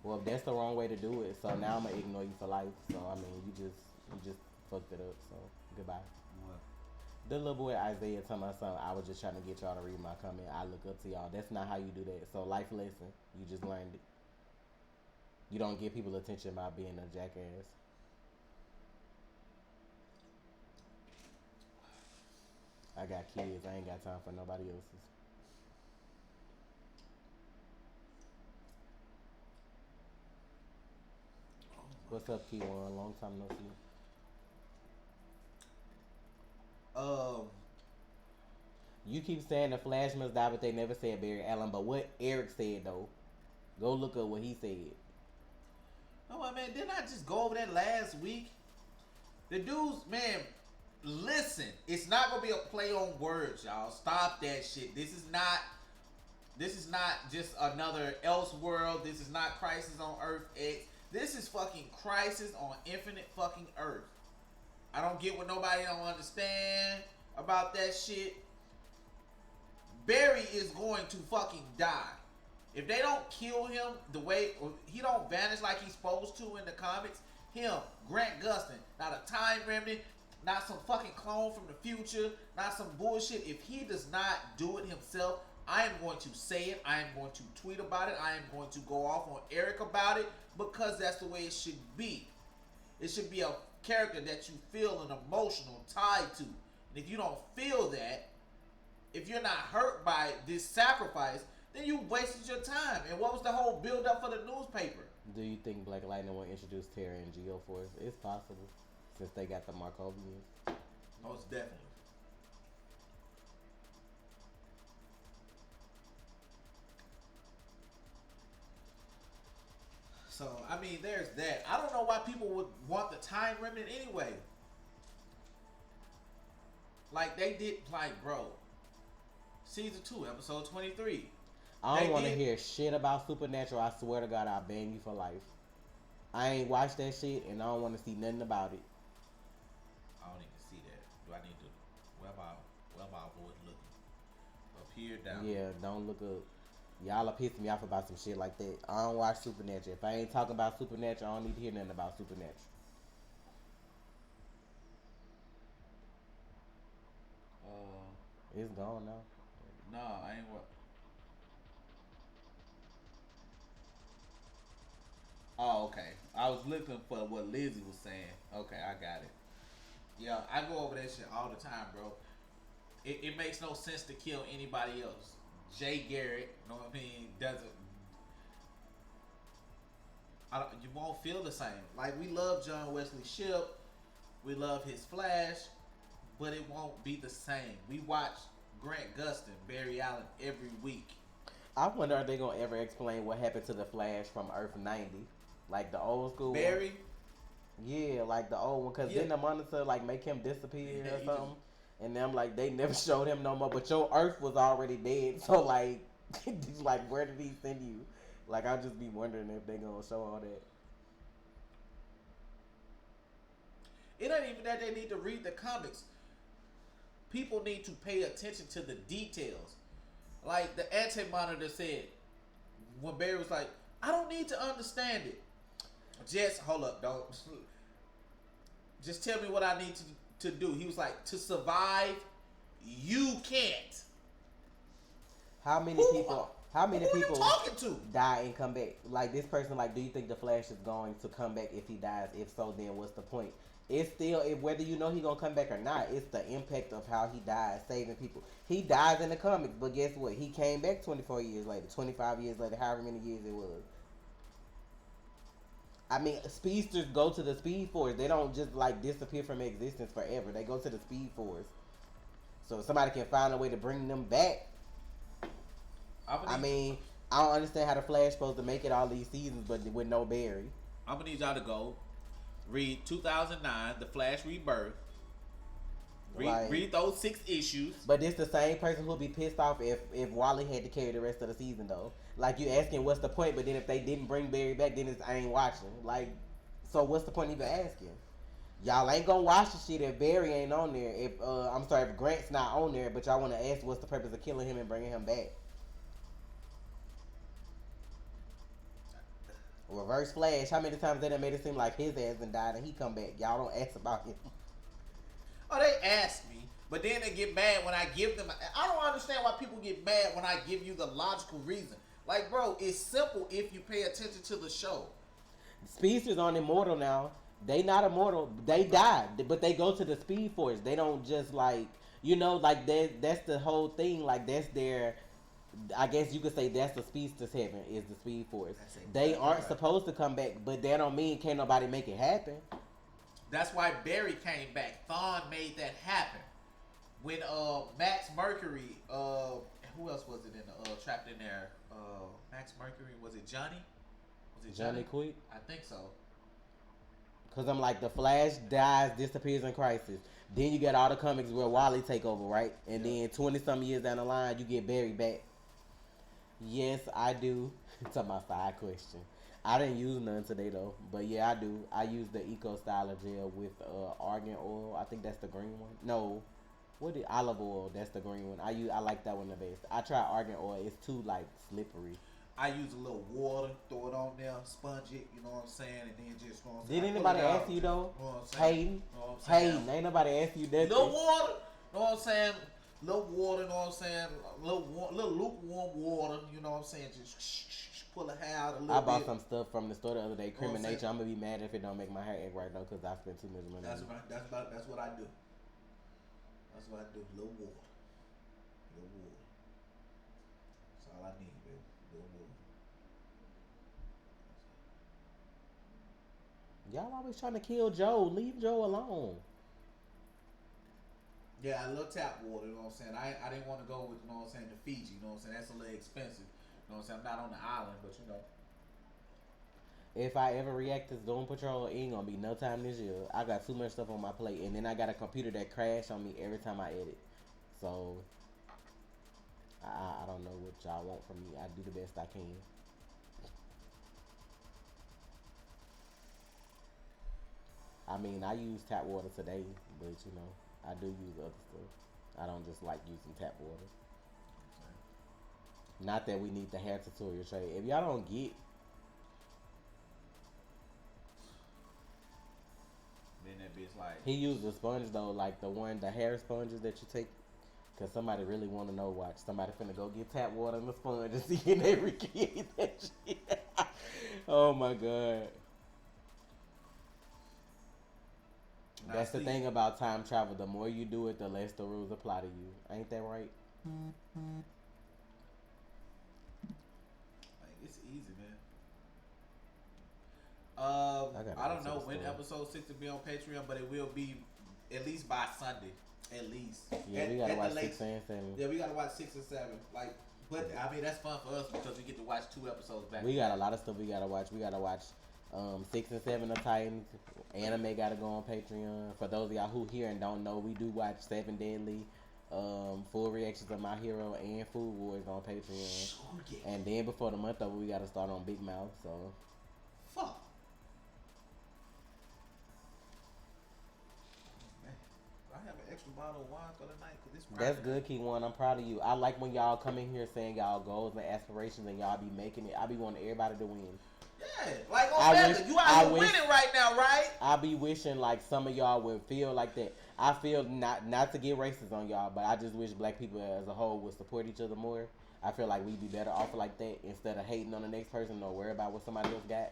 A: Well, if that's the wrong way to do it, so now I'm gonna ignore you for life. So I mean, you just fucked it up. So goodbye.
C: What?
A: The little boy Isaiah told my son, I was just trying to get y'all to read my comment. I look up to y'all. That's not how you do that. So life lesson, you just learned it. You don't give people attention by being a jackass. I got kids. I ain't got time for nobody else's. What's up, Keywan? Long time no see.
C: Um,
A: You keep saying the Flash must die, but they never said Barry Allen. But what Eric said though, go look up what he said.
C: no, man, didn't I just go over that last week? The dudes, man, listen, it's not gonna be a play on words, y'all. Stop that shit. This is not just another Elseworld. This is not Crisis on Earth X. This is fucking Crisis on Infinite fucking Earth. I don't get what nobody don't understand about that shit. Barry is going to fucking die. If they don't kill him the way, or he don't vanish like he's supposed to in the comics, him, Grant Gustin, not a time remnant, not some fucking clone from the future, not some bullshit. If he does not do it himself, I am going to say it. I am going to tweet about it. I am going to go off on Eric about it because that's the way it should be. It should be a character that you feel an emotional tie to. And if you don't feel that, if you're not hurt by this sacrifice, then you wasted your time. And what was the whole build up for the newspaper?
A: Do you think Black Lightning will introduce Terra and Geoforce? It's possible, since they got the Markovians.
C: Most definitely. So, I mean, there's that. I don't know why people would want the time remnant anyway. Like, they did, like, bro, season 2, episode 23.
A: I don't want to hear shit about Supernatural. I swear to God, I'll ban you for life. I ain't watched that shit, and I don't want to see nothing about it.
C: I don't even see that. Do I need to? Where about avoid looking? Up here, down.
A: Yeah, don't look up. Y'all are pissing me off about some shit like that. I don't watch Supernatural. If I ain't talking about Supernatural, I don't need to hear nothing about Supernatural. It's gone now.
C: No, I ain't what. Oh, okay. I was looking for what Lizzie was saying. Okay, I got it. Yeah, I go over that shit all the time, bro. It makes no sense to kill anybody else. Jay Garrett, you know what I mean, doesn't. You won't feel the same. Like, we love John Wesley Shipp, we love his Flash, but it won't be the same. We watch Grant Gustin, Barry Allen every week.
A: I wonder are they gonna ever explain what happened to the Flash from Earth 90, like the old school
C: Barry,
A: one? Yeah, like the old one. Cause
C: Yeah.
A: then the monitor like make him disappear
C: Yeah,
A: or
C: he
A: something. And then I'm like, they never showed him no more. But your Earth was already dead. So like, like where did he send you? Like I'll just be wondering if they gonna show all that.
C: It ain't even that they need to read the comics. People need to pay attention to the details. Like the anti-monitor said, when Barry was like, I don't need to understand it. Just hold up, don't. Just tell me what I need to do. He was like, to survive, you can't.
A: How many people? How many
C: who
A: people
C: are you talking to?
A: die and come back? Like this person, like, do you think the Flash is going to come back if he dies? If so, then what's the point? It's still whether you know he gonna come back or not. It's the impact of how he died, saving people. He dies in the comics, but guess what? He came back 24 years later, 25 years later, however many years it was. I mean, speedsters go to the Speed Force. They don't just like disappear from existence forever. They go to the Speed Force. So if somebody can find a way to bring them back. I mean, I don't understand how the Flash supposed to make it all these seasons, but with no Barry.
C: I'm gonna need y'all to go read 2009, The Flash Rebirth. Read those 6 issues.
A: But it's the same person who'll be pissed off if Wally had to carry the rest of the season though. Like you asking what's the point, but then if they didn't bring Barry back, then I ain't watching. Like, so what's the point even asking? Y'all ain't gonna watch the shit if Barry ain't on there. If I'm sorry, if Grant's not on there, but y'all want to ask what's the purpose of killing him and bringing him back? Reverse Flash. How many times they done made it seem like his ass and died and he come back? Y'all don't ask about him.
C: Oh, they ask me, but then they get mad when I give them. I don't understand why people get mad when I give you the logical reason. Like, bro, it's simple if you pay attention to the show.
A: Speedsters aren't immortal now. They not immortal. They die, but they go to the Speed Force. They don't just like, you know, like that's the whole thing. Like that's their, I guess you could say that's the Speedsters heaven is the Speed Force. They aren't supposed to come back, but that don't mean can't nobody make it happen.
C: That's why Barry came back. Thawne made that happen. When Max Mercury, who else was it in the trapped in there? Max Mercury, was it Johnny? Was it
A: Johnny Quick?
C: I think so.
A: Cause I'm like the Flash dies, disappears in Crisis. Then you get all the comics where Wally take over, right? And then 20-some years down the line, you get Barry back. Yes, I do. It's on my side question. I didn't use none today though, but yeah, I do. I use the Eco Styler gel with argan oil. I think that's the green one. No, what is olive oil? That's the green one. I like that one the best. I try argan oil. It's too like slippery.
C: I use a little water, throw it on there, sponge it. You know what I'm saying, and then just. You know what I'm
A: Did anybody ask you though?
C: You know what I'm saying?
A: Hayden, Hayden, ain't nobody ask you that.
C: Little water. You know what I'm saying? Little water. You know what I'm saying? Little lukewarm water. You know what I'm saying? Just. Pull a hair out a little bit.
A: I bought some stuff from the store the other day. Cream of Nature. I'm gonna be mad if it don't make my hair act right though, cause I spent too much money.
C: That's what I do. That's what I do. Little water. That's all I need, baby. Little water.
A: Y'all always trying to kill Joe. Leave Joe alone.
C: Yeah, a little tap water. You know what I'm saying? I didn't want to go with, you know what I'm saying, the Fiji. You know what I'm saying? That's a little expensive. You know what I'm saying? I'm not on the island, but you know.
A: If I ever react to Doom Patrol, it ain't gonna be no time this year. I got too much stuff on my plate, and then I got a computer that crash on me every time I edit. So I don't know what y'all want from me. I do the best I can. I mean, I use tap water today, but you know, I do use other stuff. I don't just like using tap water. Not that we need the hair tutorial trade. If y'all don't get,
C: then that bitch like
A: he used a sponge though, like the hair sponges that you take. Cause somebody really want to know. Watch, somebody finna go get tap water and the sponge and see if they recreate that shit. Oh my god. That's the thing about time travel. The more you do it, the less the rules apply to you. Ain't that right?
C: It's easy, man. I don't know when episode 6 will be on Patreon, but it will be at least by Sunday. At least.
A: Yeah, we gotta watch 6 and 7.
C: Yeah, we gotta watch 6 and 7. Like, but I mean that's fun for us because we get to watch 2 episodes back.
A: We got a lot of stuff we gotta watch. We gotta watch 6 and 7 of Titans. Anime gotta go on Patreon. For those of y'all who here and don't know, we do watch Seven Deadly, full reactions of My Hero and Food Wars on Patreon.
C: Oh, yeah.
A: And then before the month over, we gotta start on Big Mouth. So
C: Fuck. Man, I have an extra bottle of wine for the night because this.
A: that's good, Key1. I'm proud of you. I like when y'all come in here saying y'all goals and aspirations, and y'all be making it. I be wanting everybody to win.
C: Yeah, like on Saturday, you out here winning right now, right?
A: I be wishing like some of y'all would feel like that. I feel not to get racist on y'all, but I just wish black people as a whole would support each other more. I feel like we'd be better off like that instead of hating on the next person or worry about what somebody else got.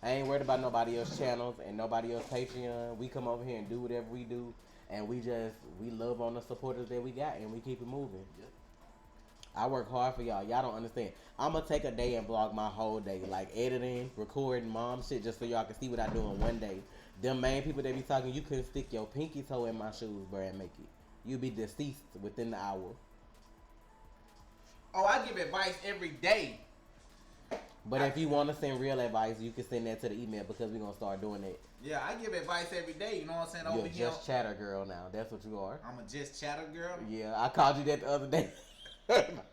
A: I ain't worried about nobody else's channels and nobody else's Patreon. We come over here and do whatever we do, and we love on the supporters that we got, and we keep it moving.
C: Yep.
A: I work hard for y'all. Y'all don't understand. I'm gonna take a day and vlog my whole day, like editing, recording, mom shit, just so y'all can see what I do in one day. Them main people that be talking, you couldn't stick your pinky toe in my shoes, bro, and make it. You be deceased within the hour.
C: Oh, I give advice every day.
A: But if you want to send real advice, you can send that to the email because we're gonna start doing that.
C: Yeah, I give advice every day. You know what I'm saying?
A: You're
C: Over here,
A: just chatter girl now. That's what you are.
C: I'm a just chatter girl.
A: Yeah, I called you that the other day.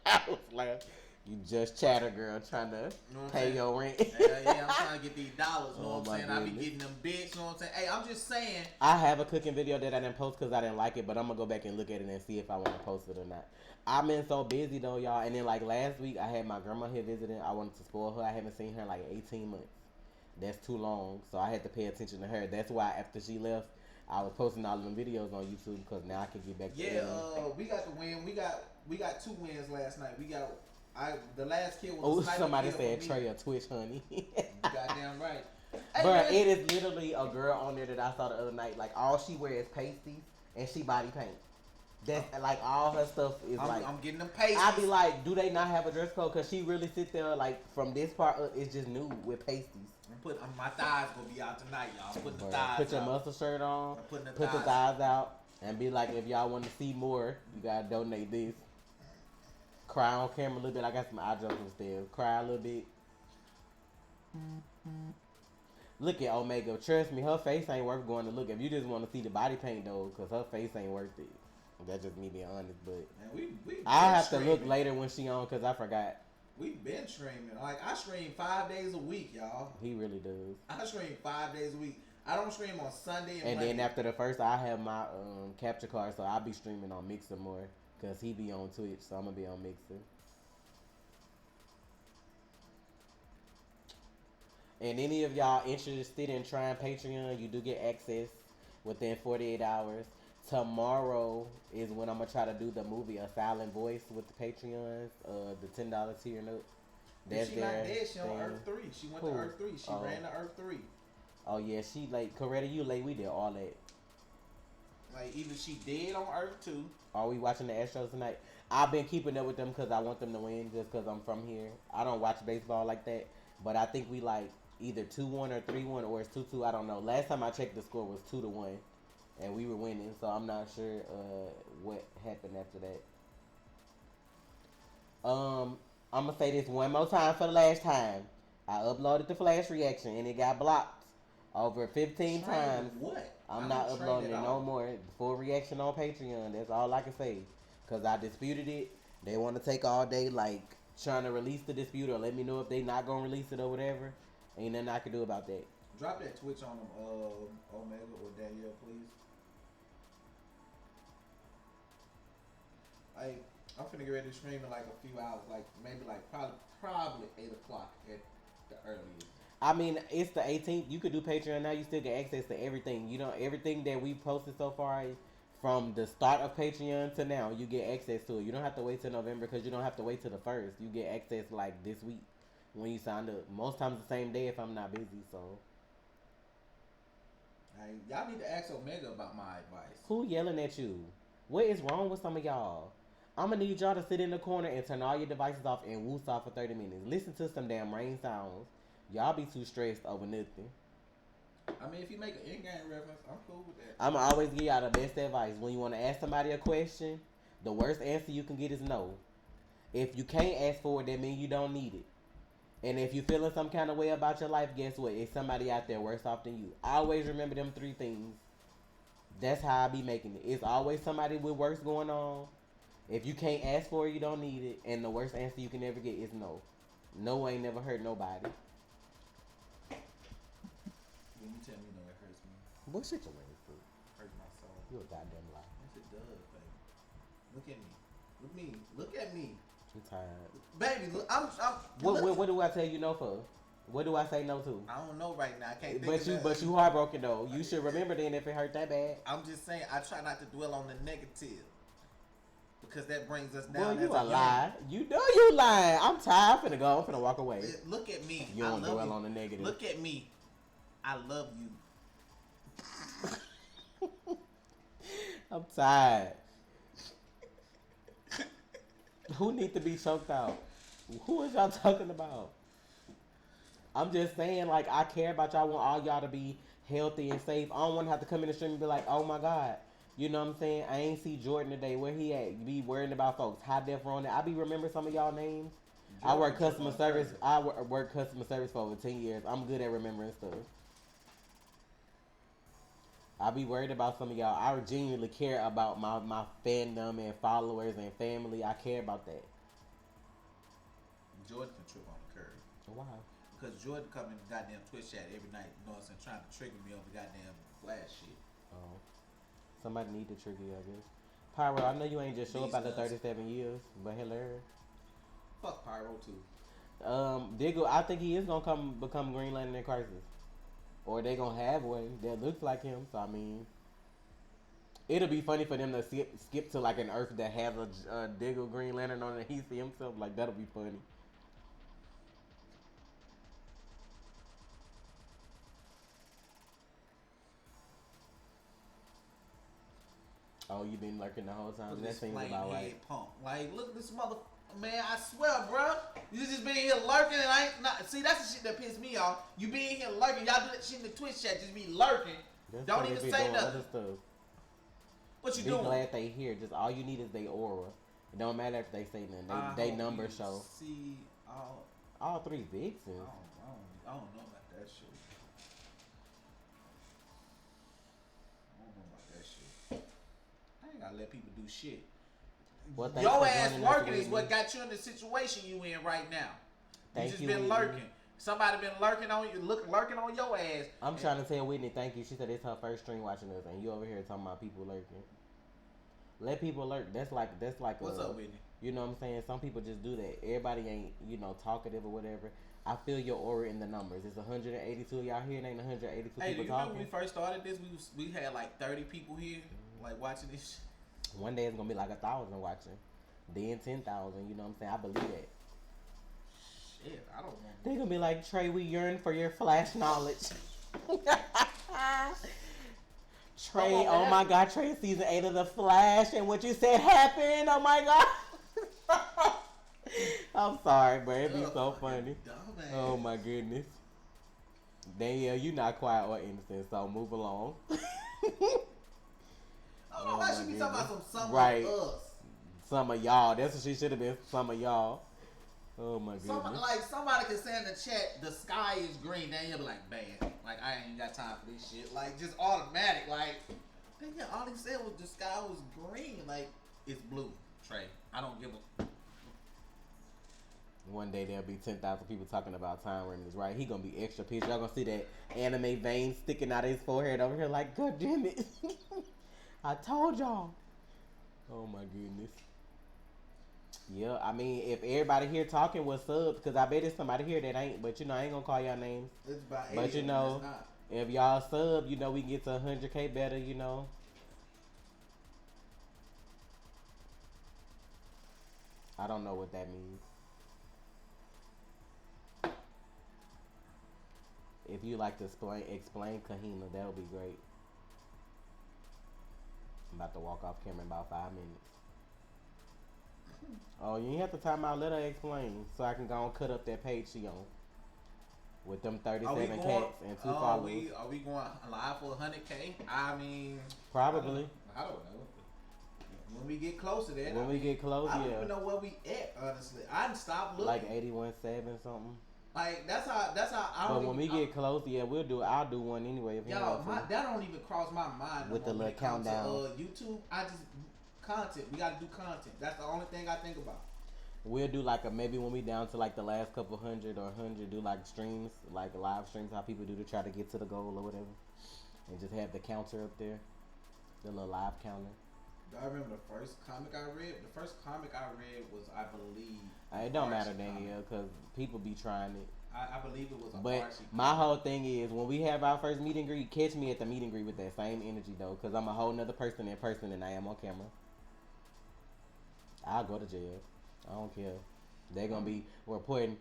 A: I was like, you just chatter girl trying to pay your rent.
C: Yeah, I'm trying to get these dollars. You know
A: Oh,
C: what I'm
A: my
C: saying? I be
A: goodness.
C: getting them bits. You know what I'm saying? Hey, I'm just saying.
A: I have a cooking video that I didn't post because I didn't like it, but I'm gonna go back and look at it and see if I want to post it or not. I've been so busy though, y'all. And then like last week, I had my grandma here visiting. I wanted to spoil her. I haven't seen her in like 18 months. That's too long, so I had to pay attention to her. That's why after she left, I was posting all of them videos on YouTube because now I can get back to
C: We got the win. We got 2 wins last night. The last kill was
A: Oh,
C: a sniper
A: somebody
C: kill
A: said
C: for me.
A: Trey a Twitch, honey.
C: Goddamn right. Hey,
A: But
C: man.
A: it is literally a girl on there that I saw the other night. Like all she wears is pasties and she body paint. That's like all her stuff is
C: I'm getting them pasties.
A: I be like, do they not have a dress code? Cause she really sit there like from this part up, it's just nude with pasties.
C: My thighs gonna be out tonight, y'all. I'm putting the
A: Bruh,
C: thighs
A: put your
C: out.
A: muscle shirt on,
C: I'm putting the
A: put the
C: thighs
A: thighs out, and be like, if y'all want to see more, you gotta donate this. Cry on camera a little bit. I got some eye drops upstairs. Cry a little bit. Look at Omega. Trust me, her face ain't worth going to look. If you just want to see the body paint though, cause her face ain't worth it. That's just me being honest, but
C: Man, we
A: I have to
C: streaming.
A: look later when she on, cause I forgot.
C: We've been streaming. Like I stream 5 days a week, y'all.
A: He really does.
C: I stream 5 days a week. I don't stream on Sunday and
A: And
C: Monday.
A: then after the first, I have my capture card, so I'll be streaming on Mixer more, cause he be on Twitch, so I'm gonna be on Mixer. And any of y'all interested in trying Patreon, you do get access within 48 hours. Tomorrow is when I'm gonna try to do the movie A Silent Voice with the Patreons, the $10 tier note. That's
C: she not
A: their
C: dead. She on
A: thing.
C: Earth 3. She went
A: Who?
C: to Earth 3. She
A: Oh.
C: ran to Earth 3.
A: Oh yeah, she late. Coretta, you late. We did all that.
C: Like either she dead on Earth 2.
A: Are we watching the Astros tonight? I've been keeping up with them because I want them to win just because I'm from here. I don't watch baseball like that, but I think we like either 2-1 or 3-1 or it's 2-2. I don't know. Last time I checked, the score was 2-1, and we were winning. So I'm not sure what happened after that. I'm gonna say this one more time for the last time. I uploaded the Flash reaction and it got blocked over 15 times.
C: What?
A: I'm not uploading it no more. Full reaction on Patreon. That's all I can say. Because I disputed it. They want to take all day, like, trying to release the dispute or let me know if they not going to release it or whatever. Ain't nothing I can do about that.
C: Drop that Twitch on them, Omega or Danielle, please. Like, I'm finna get ready to stream in like a few hours. Like, maybe like probably 8 o'clock at the earliest.
A: I mean, it's the 18th. You could do Patreon now. You still get access to everything. You know, everything that we've posted so far from the start of Patreon to now, you get access to it. You don't have to wait till November because you don't have to wait till the 1st. You get access like this week when you signed up. Most times the same day if I'm not busy, so.
C: Hey, y'all need to ask Omega about my advice.
A: Who yelling at you? What is wrong with some of y'all? I'm gonna need y'all to sit in the corner and turn all your devices off and woos off for 30 minutes. Listen to some damn rain sounds. Y'all be too stressed over nothing.
C: I mean, if you make an in-game reference, I'm cool with that.
A: I'ma always give y'all the best advice. When you want to ask somebody a question, the worst answer you can get is no. If you can't ask for it, that means you don't need it. And if you feeling some kind of way about your life, guess what? It's somebody out there worse off than you. Always remember them 3 things. That's how I be making it. It's always somebody with worse going on. If you can't ask for it, you don't need it. And the worst answer you can ever get is no. No ain't never hurt nobody.
C: When you tell me no, it hurts me.
A: What shit you waiting for?
C: Hurts my soul.
A: You a goddamn lie.
C: Yes, it does, baby. Look at me. Look at me.
A: You tired.
C: Baby, look, I'm
A: What do I tell you no for? What do I say no to?
C: I don't know right now. I can't think
A: But
C: of
A: you,
C: that.
A: but you heartbroken though. You should remember then if it hurt that bad.
C: I'm just saying, I try not to dwell on the negative. Because that brings us down.
A: Well, you
C: as
A: a lie. You know you lying. I'm tired. I'm finna go. I'm finna walk away.
C: Look at me.
A: You don't
C: I love
A: dwell
C: you.
A: on the negative.
C: Look at me. I love you.
A: I'm tired. Who need to be choked out? Who is y'all talking about? I'm just saying, like, I care about y'all. I want all y'all to be healthy and safe. I don't want to have to come in the stream and be like, oh my God. You know what I'm saying? I ain't see Jordan today. Where he at? You be worrying about folks. High def on it. I be remembering some of y'all names. I work customer service. I work customer service for over 10 years. I'm good at remembering stuff. I be worried about some of y'all. I genuinely care about my fandom and followers and family. I care about that.
C: Jordan can trip on the curb.
A: Why?
C: Because Jordan come in the goddamn Twitch chat every night, you know what I'm saying, trying to trigger me over goddamn Flash shit.
A: Oh. Somebody need to trigger you, I guess. Pyro, I know you ain't just show up after 37 years, but hello.
C: Fuck Pyro too.
A: Diggle, I think he is gonna become Green Lantern in Crisis. Or they gonna have one that looks like him, so I mean, it'll be funny for them to skip to like an Earth that has a Diggle Green Lantern on it and he see himself, like that'll be funny. Oh, you been lurking the whole time? That seems about right.
C: Pump. Like, look at this mother... Man, I swear, bro. You just been here lurking and I ain't not... See, that's the shit that pissed me off. You been here lurking. Y'all do that shit in the Twitch chat. Just be lurking. Don't even say nothing. What you doing?
A: Be glad they here. Just all you need is they aura. It don't matter if they say nothing. They number show.
C: See,
A: all 3 vixens.
C: I don't know about that shit. I ain't gotta let people do shit.
A: Well,
C: your ass working is what got you in the situation you in right now. You just been lurking. Somebody been lurking on you, lurking on your ass.
A: I'm trying to tell Whitney, thank you. She said it's her first stream watching us, and you over here talking about people lurking. Let people lurk. That's like.
C: What's up, Whitney?
A: You know what I'm saying? Some people just do that. Everybody ain't talkative or whatever. I feel your aura in the numbers. It's 182 y'all here, and ain't 182 people talking. Hey, do you remember
C: when we first started this? We had like 30 people here, like watching this shit.
A: One day it's gonna be like 1,000 watching, then 10,000. You know what I'm saying? I believe that.
C: Shit, I don't know.
A: They gonna be like, Trey, we yearn for your Flash knowledge. Trey, oh my God, Trey, season 8 of the Flash, and what you said happened. Oh my God. I'm sorry, but it'd be so funny. Oh my goodness. Danielle, you not quiet or innocent, so move along.
C: I don't know why she be talking about some
A: right.
C: of us.
A: Some of y'all. That's what she should have been. Some of y'all. Oh my goodness.
C: Somebody can say in the chat, the sky is green. Then you'll be like, bad. Like, I ain't got time for this shit. Like, just automatic. Like, all he said was the sky was green. Like, it's blue, Trey. I don't give a...
A: One day there'll be 10,000 people talking about time remedies, right? He gonna be extra pissed. Y'all gonna see that anime vein sticking out of his forehead over here like, God damn it. I told y'all. Oh my goodness. Yeah, I mean, if everybody here talking was subs, because I bet there's somebody here that ain't, but I ain't gonna call y'all names.
C: It's about
A: but if y'all sub, we can get to 100K better, I don't know what that means. If you like to explain Kahina, that would be great. I'm about to walk off camera in about 5 minutes. Oh, you ain't have to time out. Let her explain so I can go and cut up that page she on. With them 37 cats and 2 followers.
C: Are we going live for 100K? I mean...
A: Probably.
C: I don't know. When we get close to that.
A: When we get close,
C: I don't even know where we at, honestly. I didn't stop looking.
A: Like 81.7 something.
C: Like that's how I
A: But
C: don't.
A: when we get close, yeah, I'll do one anyway. If
C: Y'all, that don't even cross my mind.
A: With the little countdown.
C: YouTube, I just content. We gotta do content. That's the only thing I think about.
A: We'll do like maybe when we down to like the last couple hundred or 100, do like streams, like live streams, how people do to try to get to the goal or whatever, and just have the counter up there, the little live counter.
C: Do I remember the first comic I read? The first comic I read was, I believe,
A: it don't matter, Danielle, because people be trying it.
C: I believe it was a
A: But
C: Archie
A: my whole thing is, when we have our first meet and greet, catch me at the meet and greet with that same energy, though, because I'm a whole nother person in person than I am on camera. I'll go to jail. I don't care. They're going to be reporting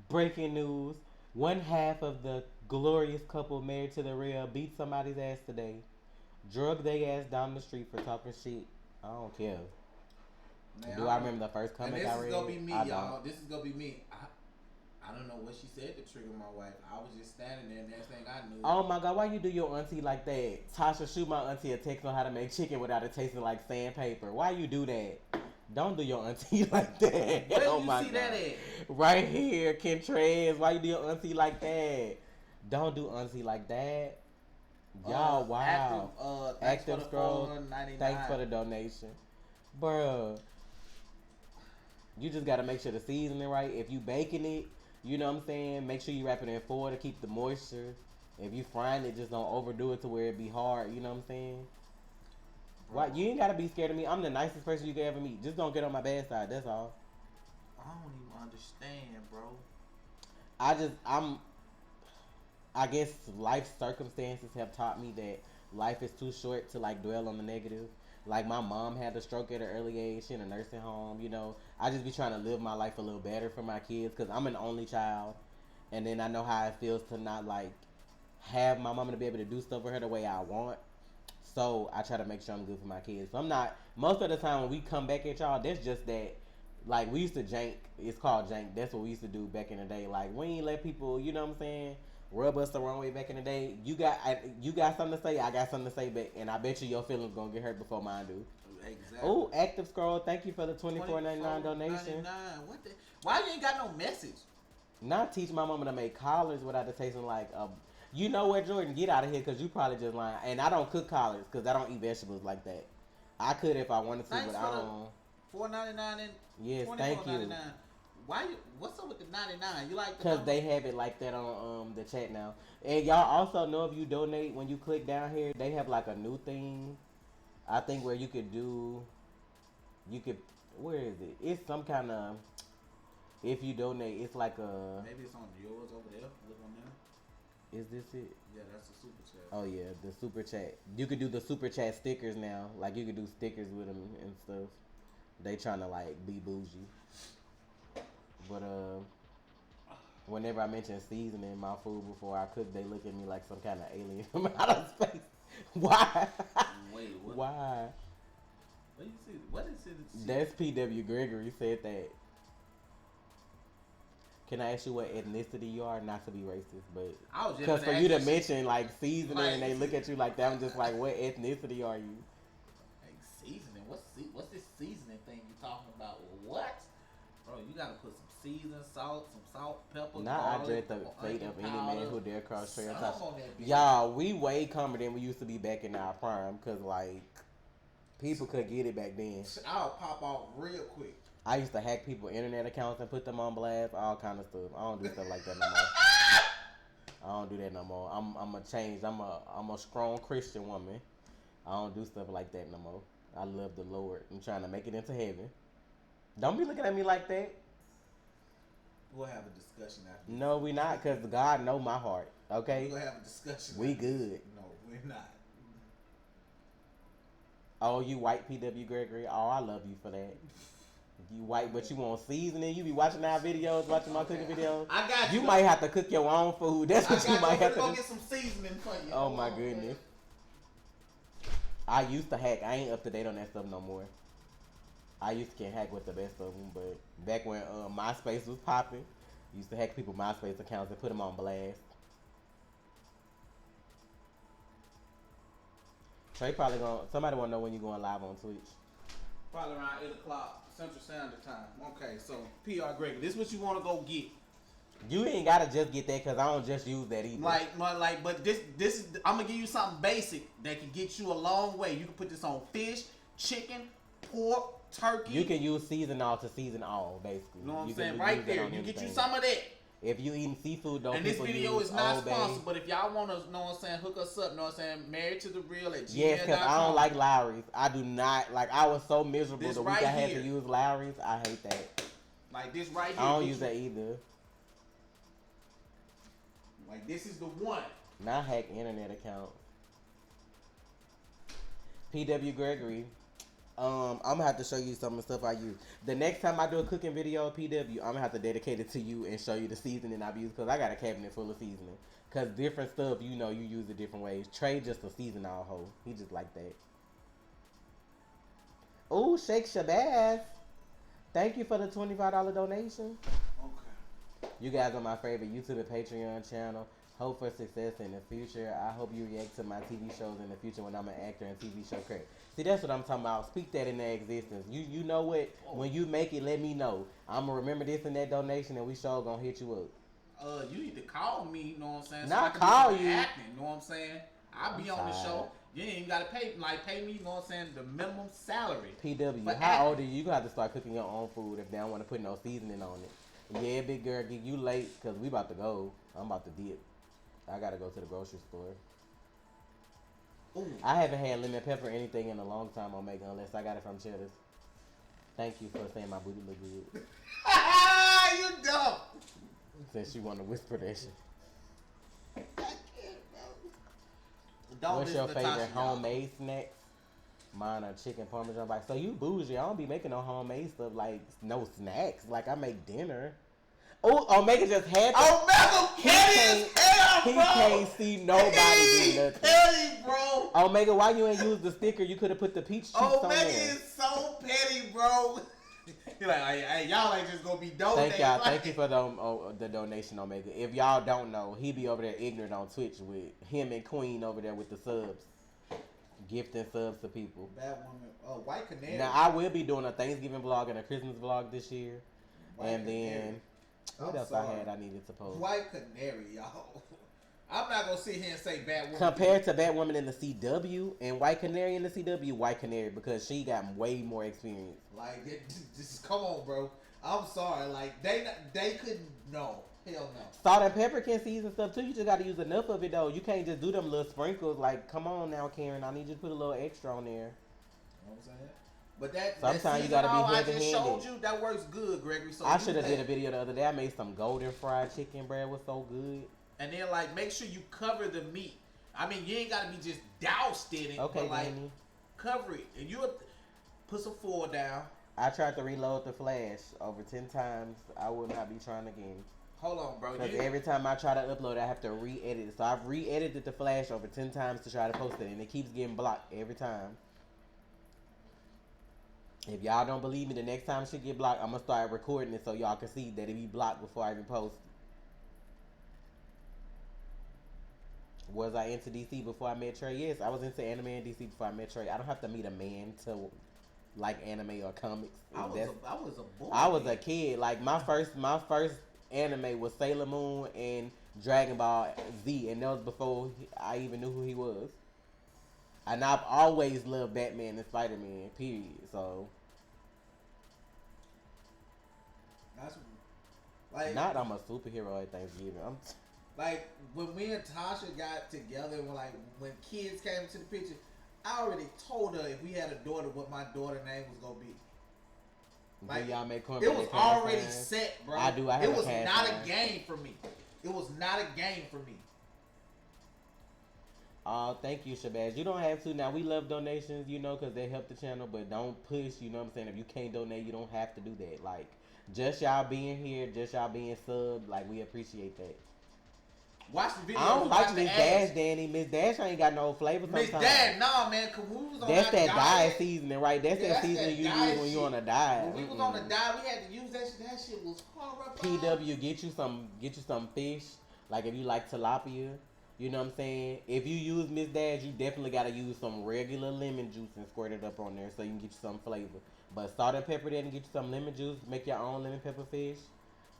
A: breaking news. One half of the glorious couple married to the real beat somebody's ass today. Drug their ass down the street for talking shit. I don't care.
C: Now,
A: do I remember the first comic I read?
C: This is going to be me, y'all. This is going to be me. I don't know what she said to trigger my wife. I was just standing there, and next thing I knew.
A: Oh my God, why you do your auntie like that? Tasha, shoot my auntie a text on how to make chicken without it tasting like sandpaper. Why you do that? Don't do your auntie like that.
C: Where
A: oh
C: you
A: my
C: see
A: God.
C: that at?
A: Right here, Kentrez. Why you do your auntie like that? Don't do auntie like that. Y'all, wow. Active scroll. Thanks for the donation. Bruh. You just got to make sure the seasoning right. If you baking it, you know what I'm saying? Make sure you wrap it in foil to keep the moisture. If you frying it, just don't overdo it to where it be hard. You know what I'm saying? Why? You ain't gotta be scared of me. I'm the nicest person you could ever meet. Just don't get on my bad side. That's all.
C: I don't even understand, bro.
A: I guess life circumstances have taught me that life is too short to like dwell on the negative. Like my mom had a stroke at an early age. She in a nursing home. You know, I just be trying to live my life a little better for my kids because I'm an only child, and then I know how it feels to not like have my mama to be able to do stuff for her the way I want. So I try to make sure I'm good for my kids. So I'm not, most of the time when we come back at y'all, that's just that, like we used to jank, it's called jank, that's what we used to do back in the day. Like we ain't let people, you know what I'm saying, rub us the wrong way back in the day. You got something to say, I got something to say back, and I bet you your feelings gonna get hurt before mine do.
C: Exactly.
A: Oh, Active Scroll, thank you for the $24.99 donation.
C: What the? Why you ain't got no message?
A: Not teach my mama to make collars without it tasting like a... You know what, Jordan? Get out of here because you probably just lying. And I don't cook collards because I don't eat vegetables like that. I could if I wanted to,
C: Thanks
A: but I don't.
C: $4.99 and
A: yes, thank you.
C: Why you? What's up with the 99? You like?
A: Because they have it like that on the chat now. And y'all also know if you donate when you click down here, they have like a new thing. I think where you could do. You could. Where is it? It's some kind of. If you donate, it's like a.
C: Maybe it's on yours over there. Look on there.
A: Is this it?
C: Yeah, that's the super chat.
A: Oh yeah, the super chat. You could do the super chat stickers now. Like you could do stickers with them and stuff. They trying to like be bougie. But whenever I mention seasoning in my food before I cook, they look at me like some kind of alien from outer space. Why?
C: Wait, what?
A: Why?
C: What you see? What is it?
A: That's P.W. Gregory said that. Can I ask you what ethnicity you are? Not to be racist, but because for you to mention like seasoning and they look at you like that, I'm just like, what ethnicity are you?
C: Like seasoning? What's this seasoning thing you talking about? What? Bro, you gotta put some seasoning, salt, pepper.
A: I dread the fate of any man who dare cross stereotypes.
C: Y'all,
A: we way calmer than we used to be back in our prime, cause like people could get it back then.
C: I'll pop off real quick.
A: I used to hack people's internet accounts and put them on blast, all kind of stuff. I don't do stuff like that no more. I don't do that no more. I'm a change. I'm a strong Christian woman. I don't do stuff like that no more. I love the Lord. I'm trying to make it into heaven. Don't be looking at me like that.
C: We'll have a discussion after.
A: No, we not, cause God know my heart. Okay.
C: We'll have a discussion.
A: We good.
C: No, we're not.
A: Oh, you white P.W. Gregory. Oh, I love you for that. You white, but you want seasoning. You be watching our videos, watching my cooking videos.
C: I got you.
A: You might have to cook your own food. That's what you might have to
C: go
A: do.
C: Get some seasoning for you.
A: Oh my goodness. I used to hack. I ain't up to date on that stuff no more. I used to hack with the best of them, but back when MySpace was popping, used to hack people's MySpace accounts and put them on blast. Trey probably somebody want to know when you going live on Twitch.
C: Probably around 8 o'clock Central Standard Time. Okay, so PR Gregory, this is what you want to go get.
A: You ain't gotta just get that because I don't just use that either.
C: But this is. I'm gonna give you something basic that can get you a long way. You can put this on fish, chicken, pork, turkey.
A: You can use season all to season all, basically.
C: You know what I'm
A: You
C: saying?
A: can
C: Right
A: use that
C: there.
A: on
C: You get you
A: anything.
C: some of that.
A: If you eating seafood, don't
C: And this
A: people
C: video
A: use
C: is not
A: Old Bay?
C: sponsored, but if y'all want to, know what I'm saying, hook us up, know what I'm saying, married to the real at gmail.com.
A: Yes, because I don't like Lowry's. I do not. Like, I was so miserable
C: This
A: the week
C: right
A: I had
C: here.
A: to use Lowry's. I hate that.
C: Like this right here.
A: I don't
C: get
A: use
C: you-
A: that either.
C: Like this is the one.
A: Not hack internet accounts. PW Gregory. I'm gonna have to show you some of the stuff I use. The next time I do a cooking video, PW, I'm gonna have to dedicate it to you and show you the seasoning I've used because I got a cabinet full of seasoning. Cause different stuff, you know, you use it different ways. Trey just a season all hoe. He just like that. Ooh, Shake Shabazz. Thank you for the $25 donation.
C: Okay.
A: You guys are my favorite YouTube and Patreon channel. Hope for success in the future. I hope you react to my TV shows in the future when I'm an actor and TV show creator. See, that's what I'm talking about. Speak that into existence. You know what? When you make it, let me know. I'm going to remember this in that donation and we sure going to hit you up.
C: You need to call me, you know what I'm saying?
A: Not
C: I can
A: call
C: do some
A: you.
C: acting, you know what I'm saying? I'll be
A: I'm
C: on the
A: tired.
C: show. You ain't even gotta pay me, you know what I'm saying, the minimum salary.
A: PW,
C: But
A: how old are you? You gonna have to start cooking your own food if they don't want to put no seasoning on it. Yeah, big girl, get you late because we about to go. I'm about to dip. I gotta go to the grocery store.
C: Ooh.
A: I haven't had lemon pepper or anything in a long time, Omega, unless I got it from Cheddar's. Thank you for saying my booty look good.
C: You dumb.
A: Since you want to whisper that shit.
C: I can't, bro.
A: What's your
C: listen to
A: favorite
C: Tasha, y'all.
A: homemade snacks? Mine are chicken parmesan bites. So you bougie. I don't be making no homemade stuff like no snacks. Like I make dinner. Oh, Omega just had to.
C: Omega petty as hell,
A: He
C: bro.
A: can't see nobody do nothing.
C: Petty, bro.
A: Omega, why you ain't use the sticker? You could have put the peach cheeks on
C: Omega
A: there.
C: is so petty, bro. He like, hey, y'all ain't just gonna be donating.
A: Thank y'all.
C: Like,
A: Thank you for the donation, Omega. If y'all don't know, he be over there ignorant on Twitch with him and Queen over there with the subs. Gifting subs to people.
C: Batwoman, White Canary.
A: Now, I will be doing a Thanksgiving vlog and a Christmas vlog this year.
C: White
A: and
C: Canary.
A: then, what
C: I'm
A: else
C: sorry.
A: I had I needed to post?
C: White Canary, y'all. I'm not gonna sit here and say Batwoman.
A: Compared to Batwoman in the CW and White Canary in the CW, White Canary because she got way more experience.
C: Like, just come on, bro. I'm sorry. Like, they couldn't. No, hell no.
A: Salt and pepper can season stuff too. You just got to use enough of it though. You can't just do them little sprinkles. Like, come on now, Karen. I need you to put a little extra on there.
C: You know what I'm saying? But that
A: Sometimes you
C: season
A: gotta be
C: oil I
A: heavy-handed.
C: just showed you that works good, Gregory. So
A: I
C: do
A: should have
C: that.
A: did a video the other day. I made some golden fried chicken bread. Was so good.
C: And then like make sure you cover the meat. I mean, you ain't gotta be just doused in it,
A: Okay,
C: but like
A: Danny.
C: cover it. And you put some foil down.
A: I tried to reload the flash over 10 times. I will not be trying again.
C: Hold on, bro.
A: Because every time I try to upload, I have to re-edit it. So I've re-edited the flash over 10 times to try to post it, and it keeps getting blocked every time. If y'all don't believe me, the next time shit get blocked, I'm going to start recording it so y'all can see that it be blocked before I even post it. Was I into DC before I met Trey? Yes, I was into anime and DC before I met Trey. I don't have to meet a man to like anime or comics.
C: I was a boy.
A: I was a kid. Like my first anime was Sailor Moon and Dragon Ball Z, and that was before I even knew who he was. And I've always loved Batman and Spider-Man. Period. So
C: That's like
A: not I'm a superhero at Thanksgiving.
C: like when me and Tasha got together, when kids came into the picture, I already told her if we had a daughter, what my daughter's name was gonna be. Like,
A: do y'all make
C: it was already set, bro.
A: I do. I have
C: it was
A: a
C: not
A: sign.
C: a game for me. It was not a game for me.
A: Oh, thank you, Shabazz. You don't have to. Now, we love donations, you know, because they help the channel, but don't push, you know what I'm saying? If you can't donate, you don't have to do that. Like, just y'all being here, just y'all being sub, like, we appreciate that.
C: Watch the video.
A: I don't
C: watch
A: like
C: the
A: Miss
C: ads.
A: Dash, Danny. Miss Dash ain't got no flavor
C: Miss
A: sometimes.
C: Dad, nah, man, cause we was on
A: That's that diet
C: diet
A: seasoning, right? That's
C: Yeah,
A: that
C: that's
A: seasoning
C: that
A: you
C: diet
A: use when you
C: shit.
A: on a diet.
C: When we was on the diet, we had to use that shit. That shit was horrible.
A: PW, get you some fish. Like if you like tilapia, you know what I'm saying? If you use Miss Dash, you definitely gotta use some regular lemon juice and squirt it up on there so you can get you some flavor. But salt and pepper that and get you some lemon juice. Make your own lemon pepper fish.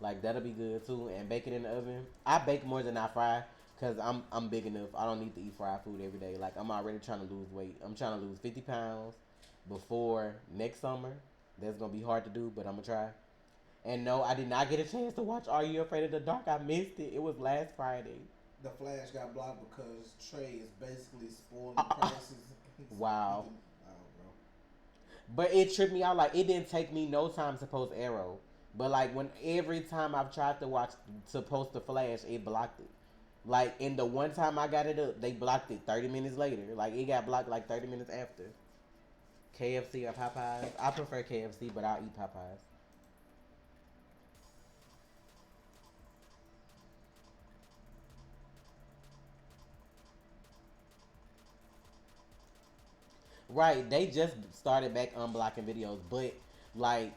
A: Like that'll be good too. And bake it in the oven. I bake more than I fry because I'm big enough. I don't need to eat fried food every day. Like I'm already trying to lose weight. I'm trying to lose 50 pounds before next summer. That's gonna be hard to do, but I'm gonna try. And no, I did not get a chance to watch Are You Afraid of the Dark? I missed it. It was last Friday.
C: The Flash got blocked because Trey is basically spoiling the prices.
A: Wow.
C: Oh, bro.
A: But it tripped me out. Like it didn't take me no time to post Arrow. But like when every time I've tried to post the Flash, it blocked it. Like in the one time I got it up, they blocked it 30 minutes later. Like it got blocked like 30 minutes after. KFC or Popeyes? I prefer KFC, but I'll eat Popeyes. Right, they just started back unblocking videos, but like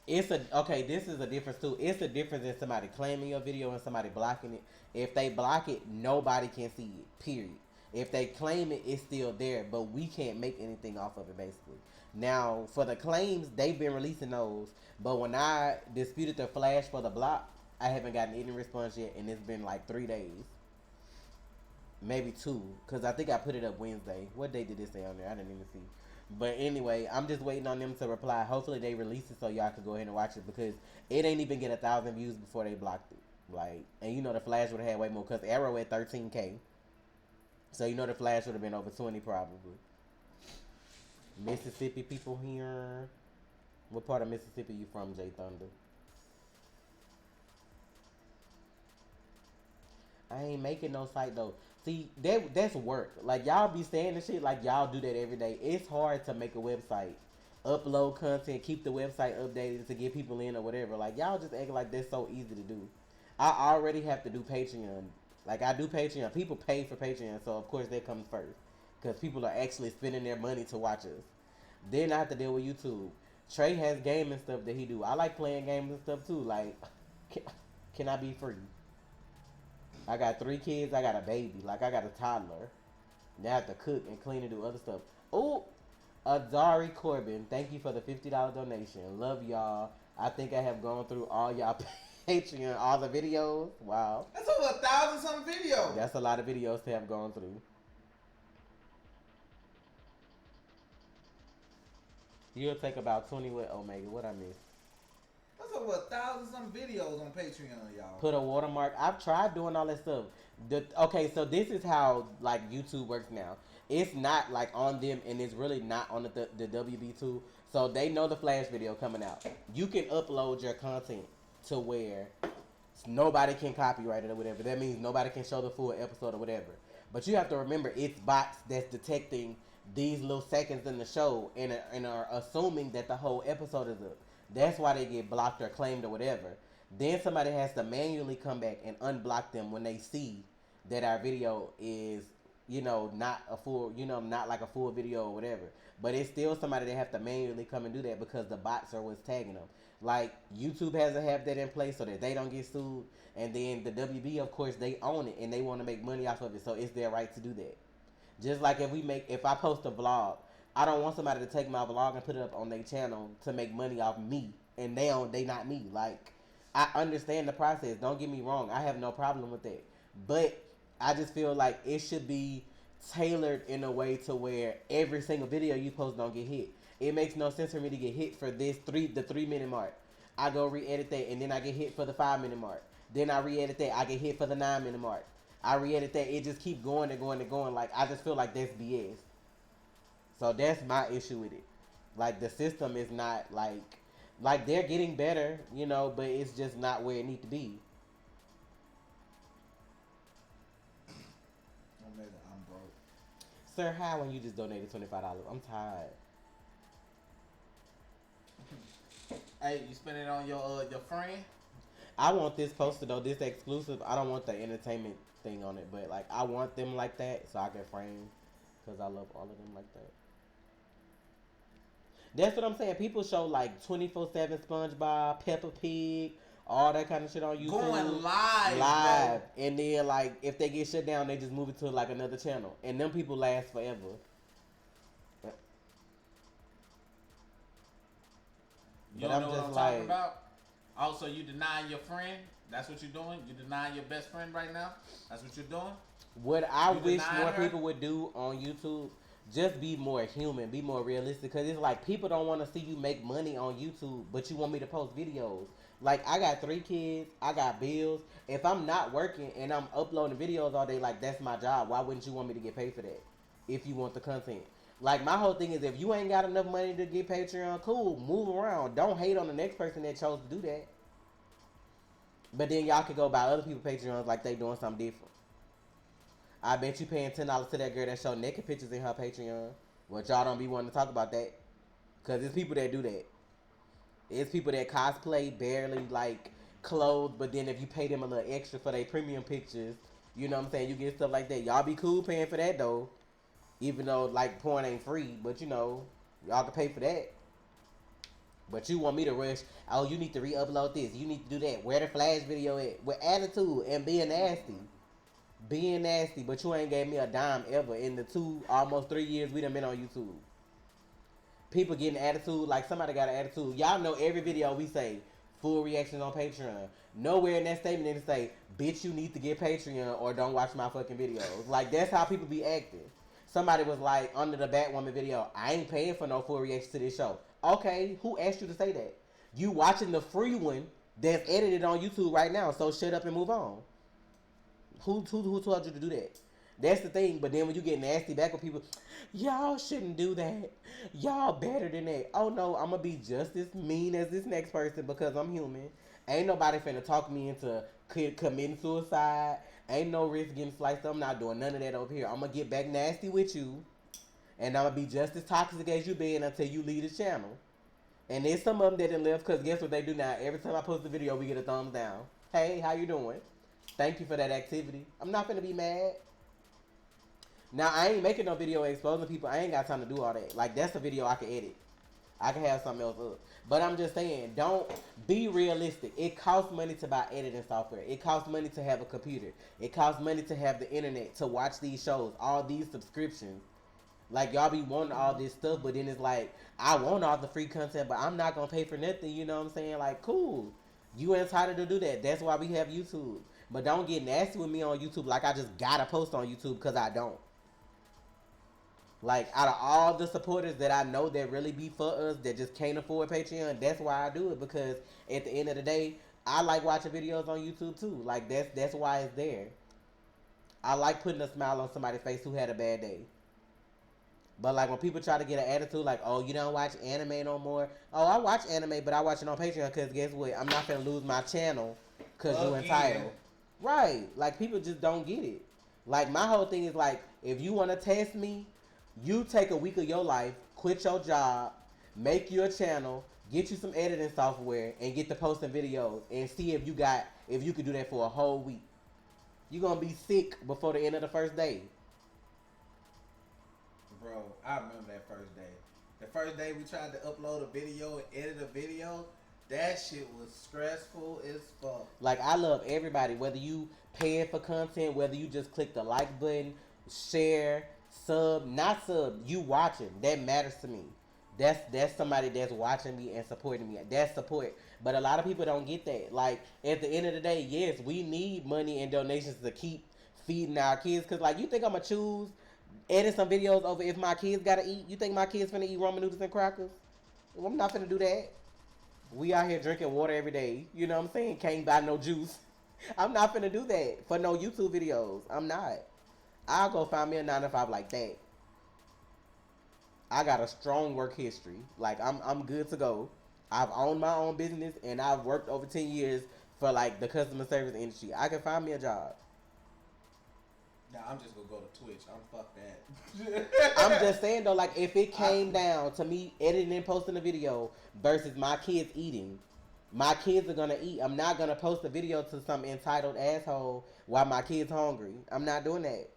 A: it's a okay. This is a difference too. It's a difference in somebody claiming your video and somebody blocking it. If they block it, nobody can see it. Period. If they claim it, it's still there, but we can't make anything off of it. Basically, now for the claims, they've been releasing those. But when I disputed the Flash for the block, I haven't gotten any response yet, and it's been like 3 days, maybe two, because I think I put it up Wednesday. What day did it say on there? I didn't even see. But anyway, I'm just waiting on them to reply. Hopefully they release it so y'all can go ahead and watch it because it ain't even get 1,000 views before they blocked it. Like, and you know the Flash would have had way more because Arrow at 13K. So you know the Flash would have been over 20 probably. Mississippi people here. What part of Mississippi you from, Jay Thunder? I ain't making no site though. See, that's work. Like y'all be saying this shit like y'all do that every day. It's hard to make a website, upload content, keep the website updated to get people in or whatever. Like y'all just act like that's so easy to do. I already have to do Patreon. Like I do Patreon. People pay for Patreon, so of course that comes first. Because people are actually spending their money to watch us. Then I have to deal with YouTube. Trey has gaming stuff that he do. I like playing games and stuff too. Like, can I be free? I got 3 kids. I got a baby. Like I got a toddler. They have to cook and clean and do other stuff. Oh, Adari Corbin, thank you for the $50 donation. Love y'all. I think I have gone through all y'all Patreon, all the videos. Wow,
C: That's over 1,000 some videos.
A: that's a lot of videos to have gone through. You'll take about 20 with Omega. What I miss?
C: That's over 1,000 some videos on Patreon, y'all.
A: Put a watermark. I've tried doing all that stuff. Okay, so this is how like YouTube works now. It's not like on them, and it's really not on the WB2. So they know the Flash video coming out. You can upload your content to where nobody can copyright it or whatever. That means nobody can show the full episode or whatever. But you have to remember, it's bots that's detecting these little seconds in the show and are assuming that the whole episode is up. That's why they get blocked or claimed or whatever. Then somebody has to manually come back and unblock them when they see that our video is, not a full, not like a full video or whatever. But it's still somebody that have to manually come and do that because the bots are what's tagging them. Like YouTube has to have that in place so that they don't get sued. And then the WB, of course, they own it and they want to make money off of it. So it's their right to do that. Just like if I post a vlog, I don't want somebody to take my vlog and put it up on their channel to make money off me, and they not me. Like, I understand the process. Don't get me wrong. I have no problem with that. But I just feel like it should be tailored in a way to where every single video you post don't get hit. It makes no sense for me to get hit for the 3-minute mark. I go re-edit that, and then I get hit for the 5-minute mark. Then I re-edit that, I get hit for the 9-minute mark. I re-edit that, it just keep going and going and going. Like, I just feel like that's BS. So that's my issue with it. Like, the system is not like they're getting better, but it's just not where it need to be.
C: I'm broke.
A: Sir, how when you just donated $25? I'm tired.
C: Hey, you spend it on your friend?
A: I want this posted though, this exclusive. I don't want the entertainment thing on it, but like I want them like that so I can frame, because I love all of them like that. That's what I'm saying. People show like 24/7 SpongeBob, Peppa Pig, all that kind of shit on YouTube.
C: Going live.
A: Live. And then like if they get shut down, they just move it to like another channel. And them people last forever.
B: You
A: But
B: don't know what I'm talking about?
C: Oh, so you denying your friend? That's what you're doing? You denying your best friend right now? That's what you're doing?
A: What I
C: You
A: wish
C: denying
A: more
C: her?
A: people would do on YouTube, just be more human, be more realistic. Because it's like people don't want to see you make money on YouTube, but you want me to post videos. Like, I got 3 kids, I got bills. If I'm not working and I'm uploading videos all day, like, that's my job. Why wouldn't you want me to get paid for that if you want the content? Like, my whole thing is if you ain't got enough money to get Patreon, cool, move around. Don't hate on the next person that chose to do that. But then y'all could go buy other people's Patreons like they doing something different. I bet you paying $10 to that girl that show naked pictures in her Patreon. But y'all don't be wanting to talk about that. Cause it's people that do that. It's people that cosplay barely like clothes, but then if you pay them a little extra for their premium pictures, you know what I'm saying, you get stuff like that. Y'all be cool paying for that though. Even though like porn ain't free, but you know, y'all can pay for that. But you want me to rush, oh, you need to re-upload this, you need to do that. Where the flash video at? With attitude and being nasty. Being nasty, but you ain't gave me a dime ever in the almost 3 years we done been on YouTube. People getting attitude, like somebody got an attitude. Y'all know every video we say, full reactions on Patreon. Nowhere in that statement did it say, bitch, you need to get Patreon or don't watch my fucking videos. Like, that's how people be acting. Somebody was like, under the Batwoman video, I ain't paying for no full reaction to this show. Okay, who asked you to say that? You watching the free one that's edited on YouTube right now, so shut up and move on. Who told you to do that? That's the thing. But then when you get nasty back with people, y'all shouldn't do that. Y'all better than that. Oh no, I'm gonna be just as mean as this next person because I'm human. Ain't nobody finna talk me into committing suicide. Ain't no risk getting sliced up. I'm not doing none of that over here. I'm gonna get back nasty with you, and I'm gonna be just as toxic as you been until you leave the channel. And there's some of them that didn't live because guess what they do now? Every time I post a video, we get a thumbs down. Hey, how you doing? Thank you for that activity. I'm not gonna be mad. Now, I ain't making no video exposing people. I ain't got time to do all that. Like, that's a video I can edit. I can have something else up. But I'm just saying, don't be realistic. It costs money to buy editing software. It costs money to have a computer. It costs money to have the internet, to watch these shows, all these subscriptions. Like, y'all be wanting all this stuff, but then it's like, I want all the free content, but I'm not gonna pay for nothing, you know what I'm saying? Like, cool. You entitled to do that. That's why we have YouTube. But don't get nasty with me on YouTube like I just gotta post on YouTube because I don't. Like, out of all the supporters that I know that really be for us, that just can't afford Patreon, that's why I do it. Because at the end of the day, I like watching videos on YouTube too. Like, that's why it's there. I like putting a smile on somebody's face who had a bad day. But like when people try to get an attitude like, oh, you don't watch anime no more. Oh, I watch anime, but I watch it on Patreon because guess what? I'm not finna lose my channel because you entitled. Right. Like, people just don't get it. Like, my whole thing is like, if you want to test me, you take a week of your life, quit your job, make your channel, get you some editing software, and get to posting videos and see if you could do that for a whole week. You're gonna be sick before the end of the first day.
C: Bro, I remember that first day. The first day we tried to upload a video and edit a video, that shit was stressful as fuck.
A: Like, I love everybody, whether you paying for content, whether you just click the like button, share, sub, not sub, you watching. That matters to me. That's somebody that's watching me and supporting me. That's support. But a lot of people don't get that. Like, at the end of the day, yes, we need money and donations to keep feeding our kids. Because, like, you think I'm going to choose edit some videos over if my kids got to eat? You think my kids finna eat ramen noodles and crackers? Well, I'm not finna do that. We out here drinking water every day. You know what I'm saying? Can't buy no juice. I'm not finna do that for no YouTube videos. I'm not. I'll go find me a 9-to-5 like that. I got a strong work history. Like, I'm good to go. I've owned my own business and I've worked over 10 years for like the customer service industry. I can find me a job.
C: Nah, I'm just gonna go to Twitch. I'm fuck that.
A: I'm just saying though, like, if it came down to me editing and posting a video versus my kids eating, my kids are gonna eat. I'm not gonna post a video to some entitled asshole while my kid's hungry. I'm not doing that.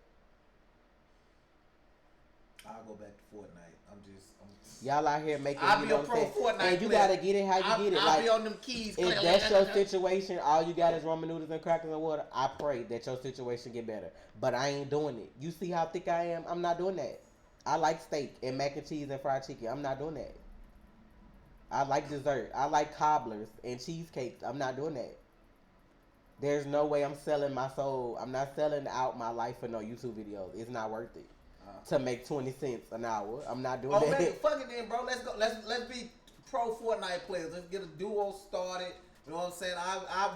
C: I'll go back to Fortnite.
A: Y'all out here making,
C: I'll
A: you
C: be
A: know
C: a
A: what
C: pro
A: I'm saying?
C: Fortnite
A: And you
C: player.
A: gotta get it how you get it.
C: I'll
A: Like,
C: be on them keys.
A: if that's your situation, all you got is ramen noodles and crackers and water, I pray that your situation get better. But I ain't doing it. You see how thick I am? I'm not doing that. I like steak and mac and cheese and fried chicken. I'm not doing that. I like dessert. I like cobblers and cheesecakes. I'm not doing that. There's no way I'm selling my soul. I'm not selling out my life for no YouTube videos. It's not worth it to make 20 cents an hour. I'm not doing that.
C: Man, fuck it then, bro. Let's go. Let's be pro Fortnite players. Let's get a duo started. You know what I'm saying?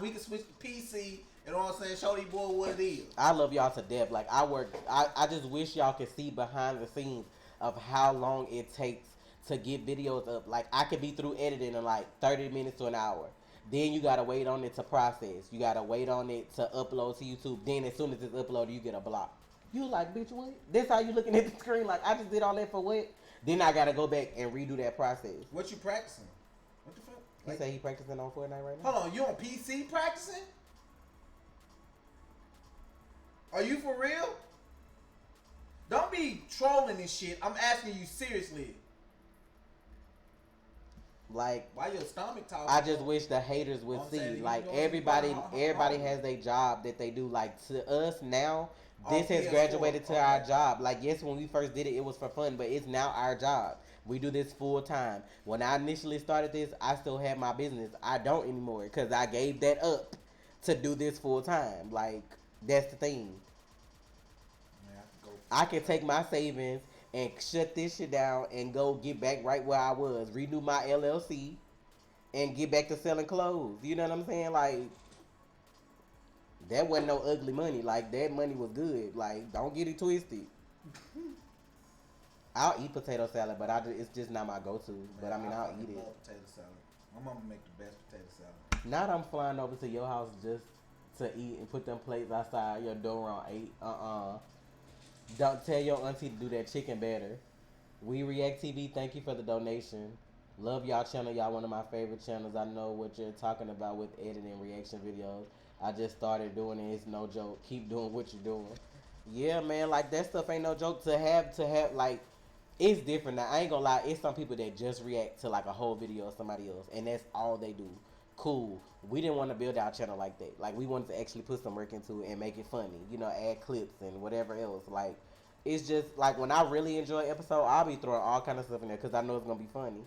C: We can switch to PC. You know what I'm saying? Show these boys what it is.
A: I love y'all to death. Like I just wish y'all could see behind the scenes of how long it takes to get videos up. Like I could be through editing in like 30 minutes to an hour. Then you gotta wait on it to process. You gotta wait on it to upload to YouTube. Then as soon as it's uploaded, you get a block. You like, bitch, what? This how you looking at the screen? Like I just did all that for what? Then I gotta go back and redo that process.
C: What you practicing? What the fuck?
A: He say he practicing on Fortnite right now.
C: Hold on, you on PC practicing? Are you for real? Don't be trolling this shit. I'm asking you seriously.
A: Like,
C: why your stomach talking?
A: I just wish the haters would see. Like everybody has a job that they do. Like to us now, this has graduated to our job. Like yes, when we first did it, it was for fun, but it's now our job. We do this full time. When I initially started this, I still had my business. I don't anymore because I gave that up to do this full time. Like that's the thing. I can take my savings and shut this shit down and go get back right where I was. Renew my LLC and get back to selling clothes. You know what I'm saying? Like, that wasn't no ugly money. Like, that money was good. Like, don't get it twisted. I'll eat potato salad, but it's just not my go-to. But, I mean, I'll eat it.
C: I love potato salad. My mama make the best potato salad.
A: Now that I'm flying over to your house just to eat and put them plates outside your door around 8, don't tell your auntie to do that chicken better. We React TV, thank you for the donation. Love y'all channel. Y'all one of my favorite channels. I know what you're talking about with editing reaction videos. I just started doing it. It's no joke. Keep doing what you're doing. Yeah, man, like that stuff ain't no joke. To have like, it's different now. I ain't gonna lie. It's some people that just react to like a whole video of somebody else, and that's all they do. Cool. We didn't want to build our channel like that. Like we wanted to actually put some work into it and make it funny. You know, add clips and whatever else. Like it's just like when I really enjoy an episode, I'll be throwing all kind of stuff in there because I know it's gonna be funny.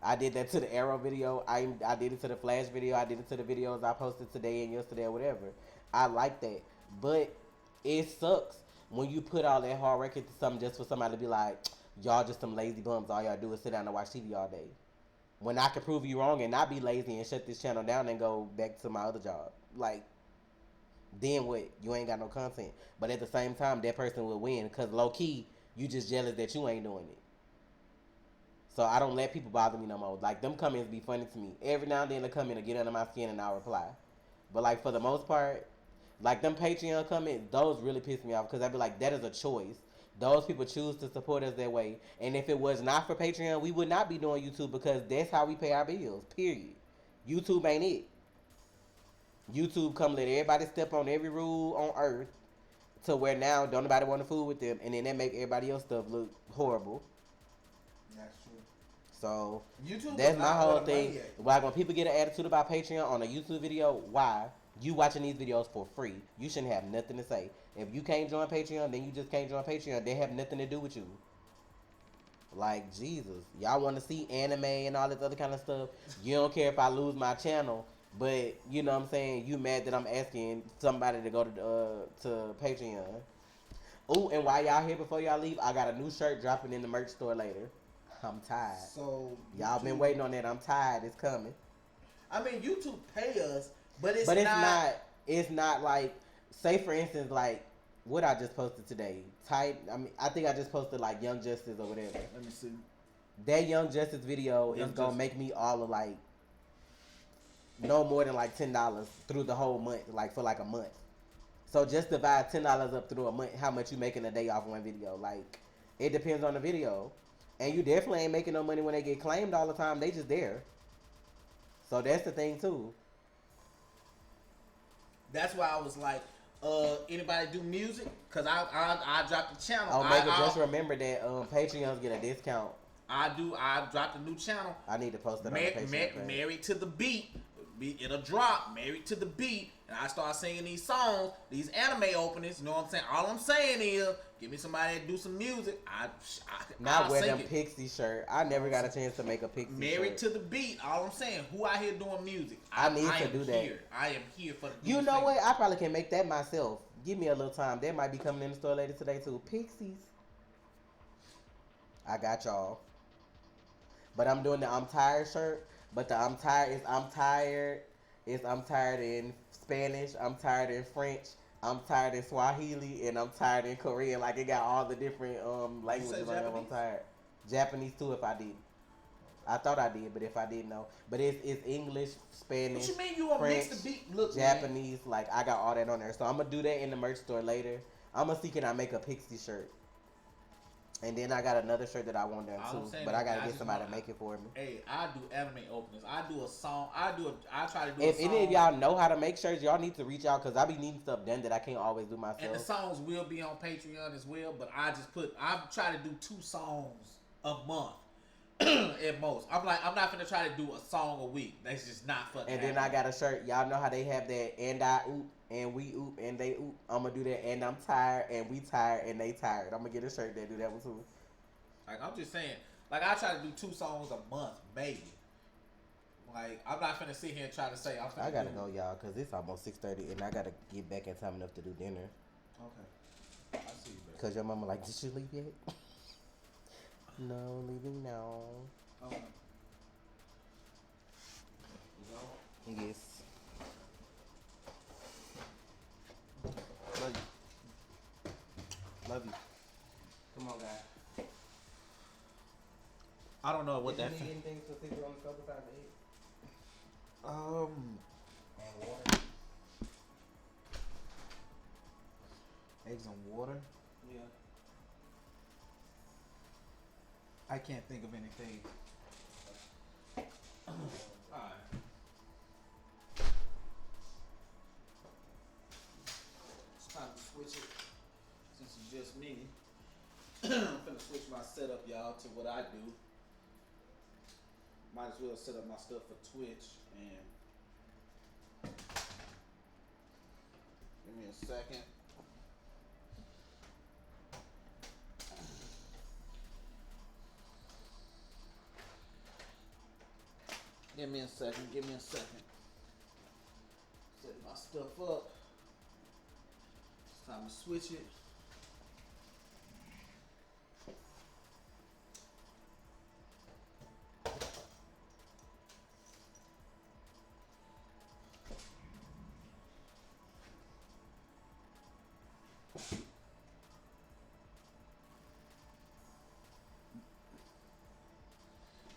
A: I did that to the Arrow video. I did it to the Flash video. I did it to the videos I posted today and yesterday or whatever. I like that, but it sucks when you put all that hard work into something just for somebody to be like, y'all just some lazy bums. All y'all do is sit down and watch TV all day. When I can prove you wrong and not be lazy and shut this channel down and go back to my other job. Like, then what? You ain't got no content. But at the same time, that person will win because low-key, you just jealous that you ain't doing it. So I don't let people bother me no more. Like, them comments be funny to me. Every now and then they come in and get under my skin and I'll reply. But, like, for the most part, like, them Patreon comments, those really piss me off because I be like, that is a choice. Those people choose to support us that way. And if it was not for Patreon, we would not be doing YouTube because that's how we pay our bills, period. YouTube ain't it. YouTube come let everybody step on every rule on earth to where now don't nobody want to fool with them. And then that make everybody else stuff look horrible.
C: That's true.
A: So
C: YouTube
A: that's my whole thing. Like when people get an attitude about Patreon on a YouTube video, why? You watching these videos for free. You shouldn't have nothing to say. If you can't join Patreon, then you just can't join Patreon. They have nothing to do with you. Like, Jesus. Y'all want to see anime and all this other kind of stuff. You don't care if I lose my channel. But, you know what I'm saying? You mad that I'm asking somebody to go to Patreon. Ooh, and while y'all here before y'all leave, I got a new shirt dropping in the merch store later. I'm tired.
C: So
A: y'all been waiting on that. I'm tired. It's coming.
C: I mean, YouTube pay us, but it's
A: not like, say for instance, like what I just posted today. I think I just posted like Young Justice or whatever.
C: Let me see.
A: That Young Justice video is gonna make me all of like no more than like $10 through the whole month, like for like a month. So just divide $10 up through a month, how much you making a day off one video. Like it depends on the video. And you definitely ain't making no money when they get claimed all the time. They just there. So that's the thing too.
C: That's why I was like, anybody do music? Cause I dropped the channel.
A: Oh, Mega, just remember that Patreons get a discount.
C: I dropped a new channel.
A: I need to post it on the Patreon page.
C: Married to the beat. It'll drop. Married to the beat. And I start singing these songs, these anime openings. You know what I'm saying? All I'm saying is, Give me somebody that do some music.
A: Not
C: I'll
A: wear
C: sing
A: them
C: it.
A: pixie shirt. I never got a chance to make a pixie
C: Married
A: shirt.
C: to the beat. All I'm saying, who out here doing music?
A: I need to
C: am
A: do that.
C: Here. I am here for the.
A: You know what? I probably can make that myself. Give me a little time. That might be coming in the store later today too. Pixies. I got y'all. But I'm doing the I'm tired shirt. But the I'm tired is I'm tired. I'm tired in Spanish. I'm tired in French. I'm tired in Swahili, and I'm tired in Korean. Like it got all the different languages on them. I'm tired. Japanese too, if I did. I thought I did, but if I didn't know, but it's English, Spanish,
C: What you mean you want to mix
A: French,
C: the beat? Look,
A: Japanese. Man. Like I got all that on there, so I'm gonna do that in the merch store later. I'm gonna see can I make a pixie shirt, and then I got another shirt that I want done too, but I gotta get somebody to make it for me.
C: Hey, I do anime openers. I do a song. I try to do.
A: If
C: a song.
A: any of y'all know how to make shirts, y'all need to reach out because I be needing stuff done that I can't always do myself.
C: And the songs will be on Patreon as well. But I try to do 2 songs a month. At most, I'm not gonna try to do a song a week. That's just not fucking.
A: And then I got a shirt. Y'all know how they have that, and I oop, and we oop, and they oop. I'm gonna do that, and I'm tired, and we tired, and they tired. I'm gonna get a shirt that do that one too.
C: Like I'm just saying, like I try to do 2 songs a month, maybe. Like I'm not gonna sit here and try to say
A: I gotta go, y'all, cause it's almost 6:30, and I gotta get back in time enough to do dinner.
C: Okay, I see you. Baby.
A: Cause your mama like, did you leave yet? No, leaving now.
C: Okay.
A: Yes. Love you. Love you. Come on, guys.
C: I don't know what
A: Did
C: that.
A: you need anything to sit on the sofa besides the egg? And water.
C: Eggs and water.
A: Yeah.
C: I can't think of anything. Alright. It's time to switch it. Since it's just me. I'm finna switch my setup, y'all, to what I do. Might as well set up my stuff for Twitch and give me a second. Give me a second. Set my stuff up. It's time to switch it.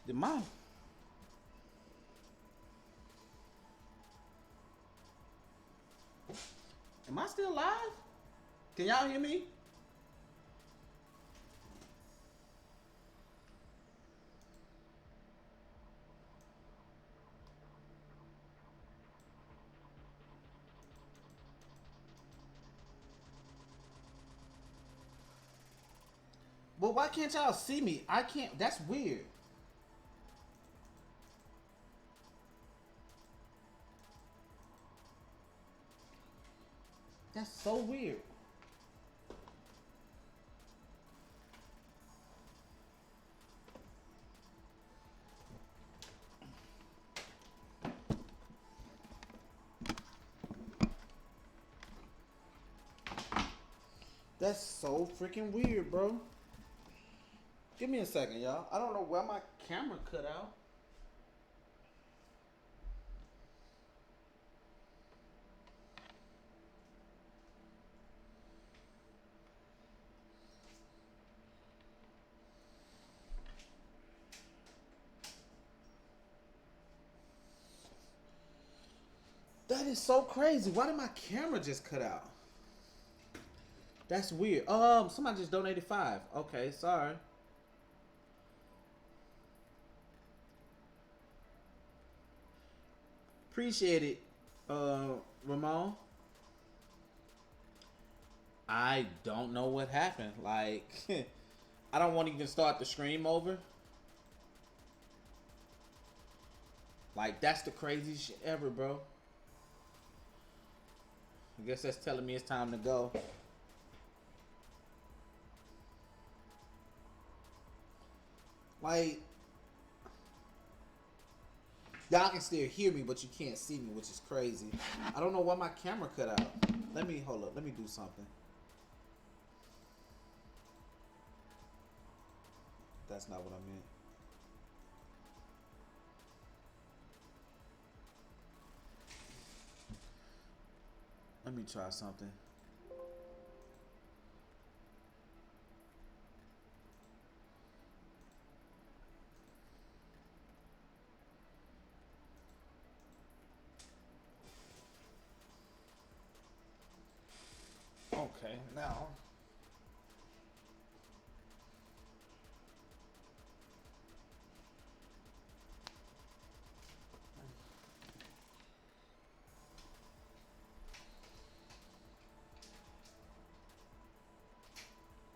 C: The mom. Am I still live? Can y'all hear me? Well, why can't y'all see me? I can't. That's weird. That's so weird. That's so freaking weird, bro. Give me a second, y'all. I don't know where my camera cut out. That is so crazy. Why did my camera just cut out? That's weird. Somebody just donated 5. Okay, sorry. Appreciate it, Ramon. I don't know what happened. Like, I don't want to even start the stream over. Like, that's the craziest shit ever, bro. I guess that's telling me it's time to go. Like, y'all can still hear me, but you can't see me, which is crazy. I don't know why my camera cut out. Hold up. Let me do something. That's not what I meant. Let me try something. Okay, now.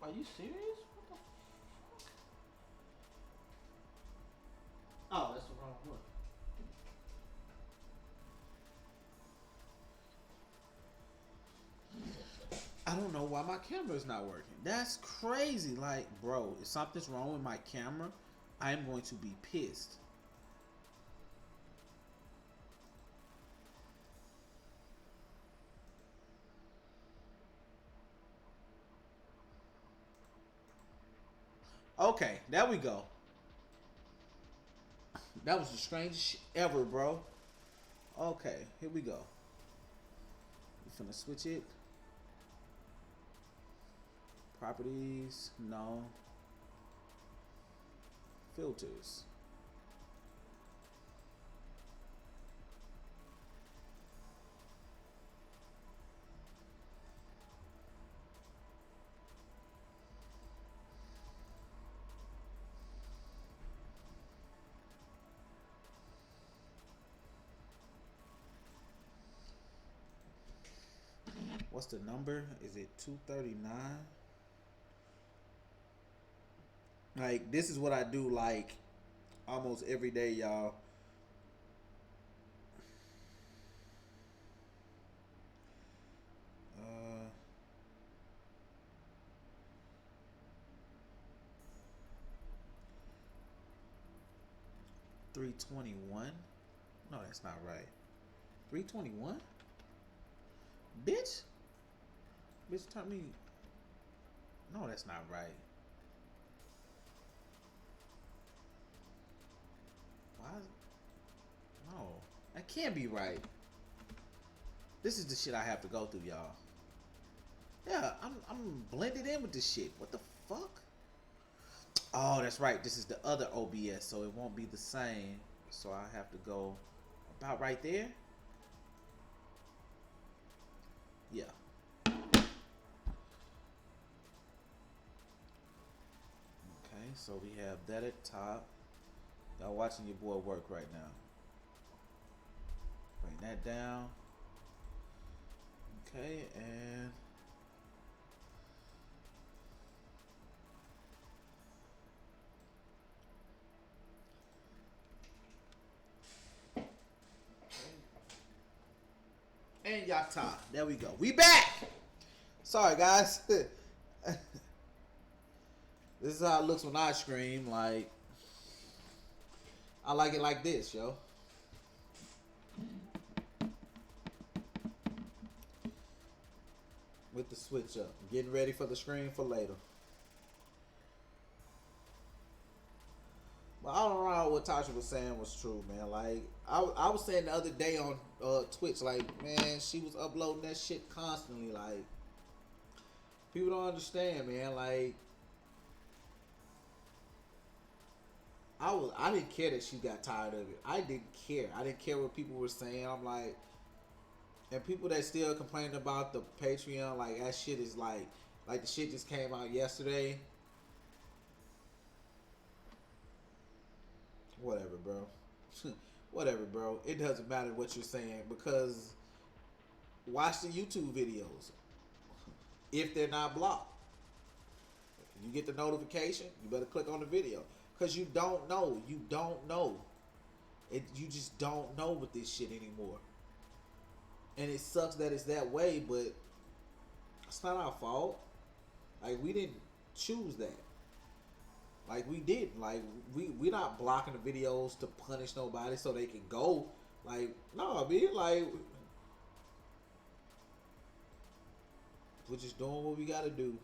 D: Are you serious? What the fuck? Oh, that's the wrong one.
C: I don't know why my camera is not working. That's crazy. Like, bro, if something's wrong with my camera, I am going to be pissed. Okay, there we go. That was the strangest shit ever, bro. Okay, here we go. We finna switch it. Properties, no. Filters. What's the number? Is it 239? Like, this is what I do, like, almost every day, y'all. Uh, 321? No, that's not right. 321? Bitch? Bitch, tell me. No, that's not right. Why? No, that can't be right. This is the shit I have to go through, y'all. Yeah, I'm blended in with this shit. What the fuck? Oh, that's right. This is the other OBS, so it won't be the same. So I have to go about right there. Yeah. Okay, so we have that at top. Y'all watching your boy work right now. Bring that down. Okay, and Yata. There we go. We back. Sorry, guys. This is how it looks when I scream. Like, I like it like this, yo. With the switch up. Getting ready for the screen for later. But I don't know what Tasha was saying was true, man. Like, I was saying the other day on Twitch, like, man, she was uploading that shit constantly. Like, people don't understand, man. Like, I didn't care that she got tired of it. I didn't care. I didn't care what people were saying. I'm like, and people that still complaining about the Patreon, like, that shit is like the shit just came out yesterday. Whatever, bro. Whatever, bro. It doesn't matter what you're saying because watch the YouTube videos if they're not blocked. You get the notification, you better click on the video because you don't know. You don't know. You just don't know with this shit anymore. And it sucks that it's that way, but it's not our fault. Like, we didn't choose that. Like we didn't. Like we not blocking the videos to punish nobody so they can go. Like no, man. Like we're just doing what we gotta do.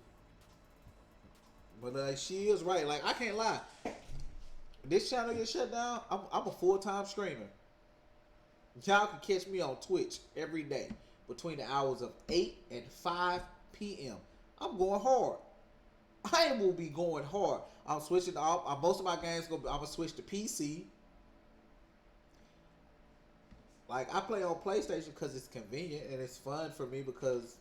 C: But she is right. Like I can't lie. This channel get shut down. I'm a full-time streamer. Y'all can catch me on Twitch every day between the hours of 8 and 5 p.m. I'm going hard. I will be going hard. I'm switching off. Most of my games I'm gonna switch to PC. Like I play on PlayStation because it's convenient and it's fun for me because